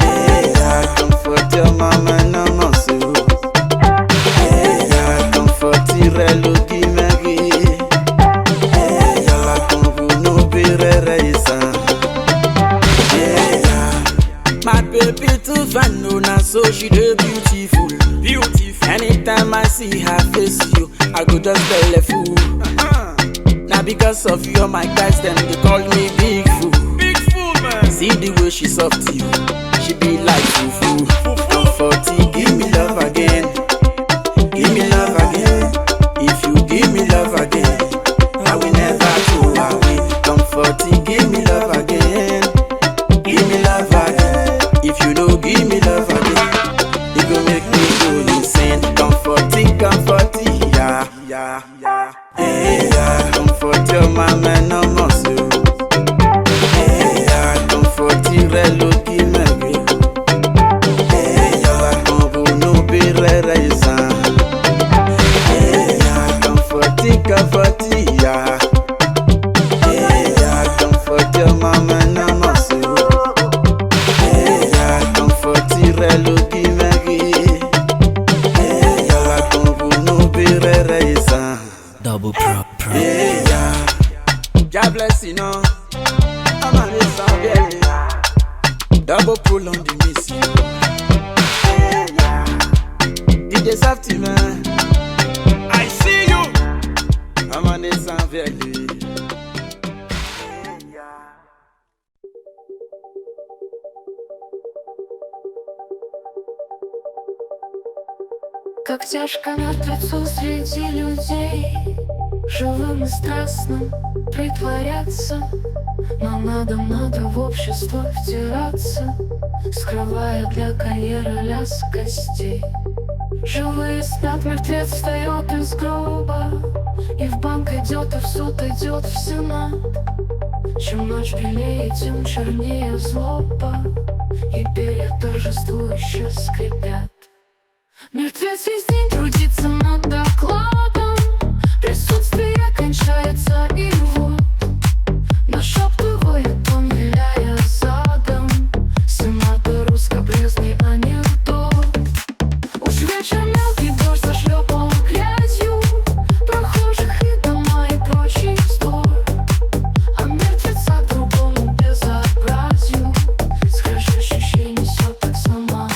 Speaker 10: Yeah, comfort your mama no more so. My baby too fine, no, now so she dey beautiful. Anytime I see her face, you, I go just belly fool. Now because of you, my guys them they call me big fool. Big fool, man. See the way she soft to you, she be like foo. Comforting, give me love again. Give me love again. If you give me love again, I will never go away. Comforting, give me love again. Give me love again. If you don't give me love again, it gon' make me go insane. Comforting, yeah. Yeah, comfort your mama no more so. Yeah, comforting reloki me. Yeah, combo no be reisa. Yeah, comforting, yeah. Yeah, comfort your double pull on the missy. DJ Safety man, I see you. I'm on this sound valley.
Speaker 11: Как тяжко мертвецу среди людей, живым и страстным притворяться. Но надо в общество втираться, скрывая для карьеры лязг костей. Живые спят, мертвец встает из гроба, и в банк идет, и в суд идет, в сенат. Чем ночь белее, тем чернее злоба, и перья торжествующе скрипят. Мертвец весь день трудится над докладом, присутствие кончается, и вот нашептывает он, виляя задом, сенатору скобрезный анекдот. Уж вечер мелкий дождь зашлепал грязью прохожих и дома и прочий вздор, а мертвеца к другому безобразию скрежещущий несет таксомотор.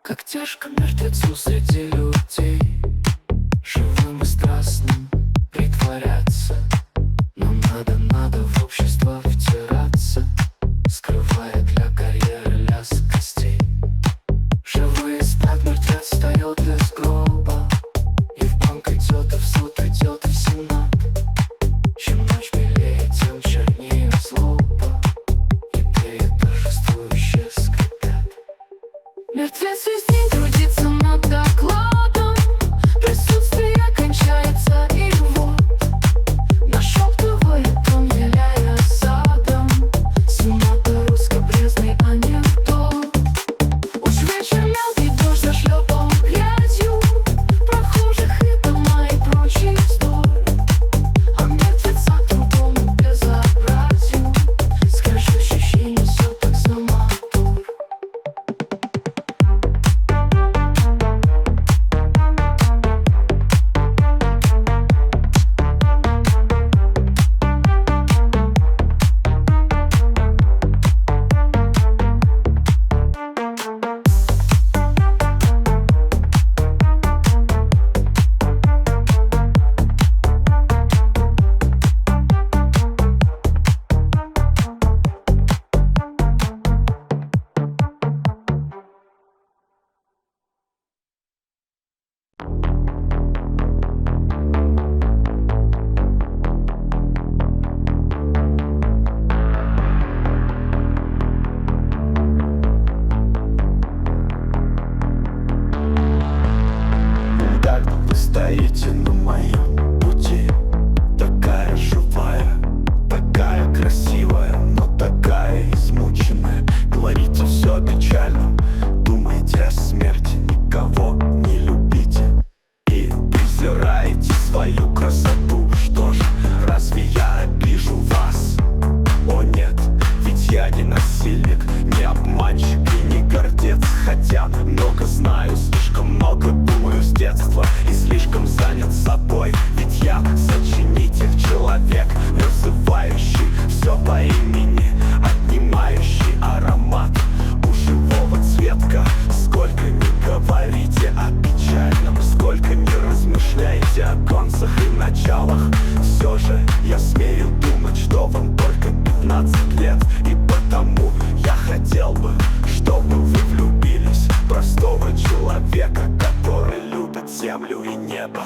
Speaker 11: Как тяжко мертвецу среди людей, живым и страстным притворяться. Но надо в общество втираться, скрывая для карьеры лязг костей. Живые спят, мертвец встает из гроба, и в банк идет, и в суд идет, и в сенат. Чем ночь белее, тем чернее злоба, и перья торжествующе скрипят. Мертвец весь день трудится над докладом, присутствие кончается, и вот нашептывает он, виляя задом, сенатору скобрезный анекдот. Уж вечер мелкий дождь зашлепал грязью прохожих и дома и прочий вздор, а мертвеца к другому безобразию скрежещущий несет таксомотор.
Speaker 12: Стоите на моем пути, такая живая, такая красивая, но такая измученная. Говорите все печально, думаете о смерти, никого не любите и презираете свою красоту. Что ж, разве я обижу вас? О нет, ведь я не насильник, не обманщик и не гордец. Хотя много знаю, слишком много думаю с детства и слишком занят собой. Ведь я сочинитель, человек, называющий все по имени, отнимающий аромат у живого цветка. Сколько ни говорите о печальном, сколько ни размышляете о концах и началах, все же я смею думать, что вам только 15 лет. И потому я хотел бы, чтобы вы влюбились в простого человека, который любит землю и небо.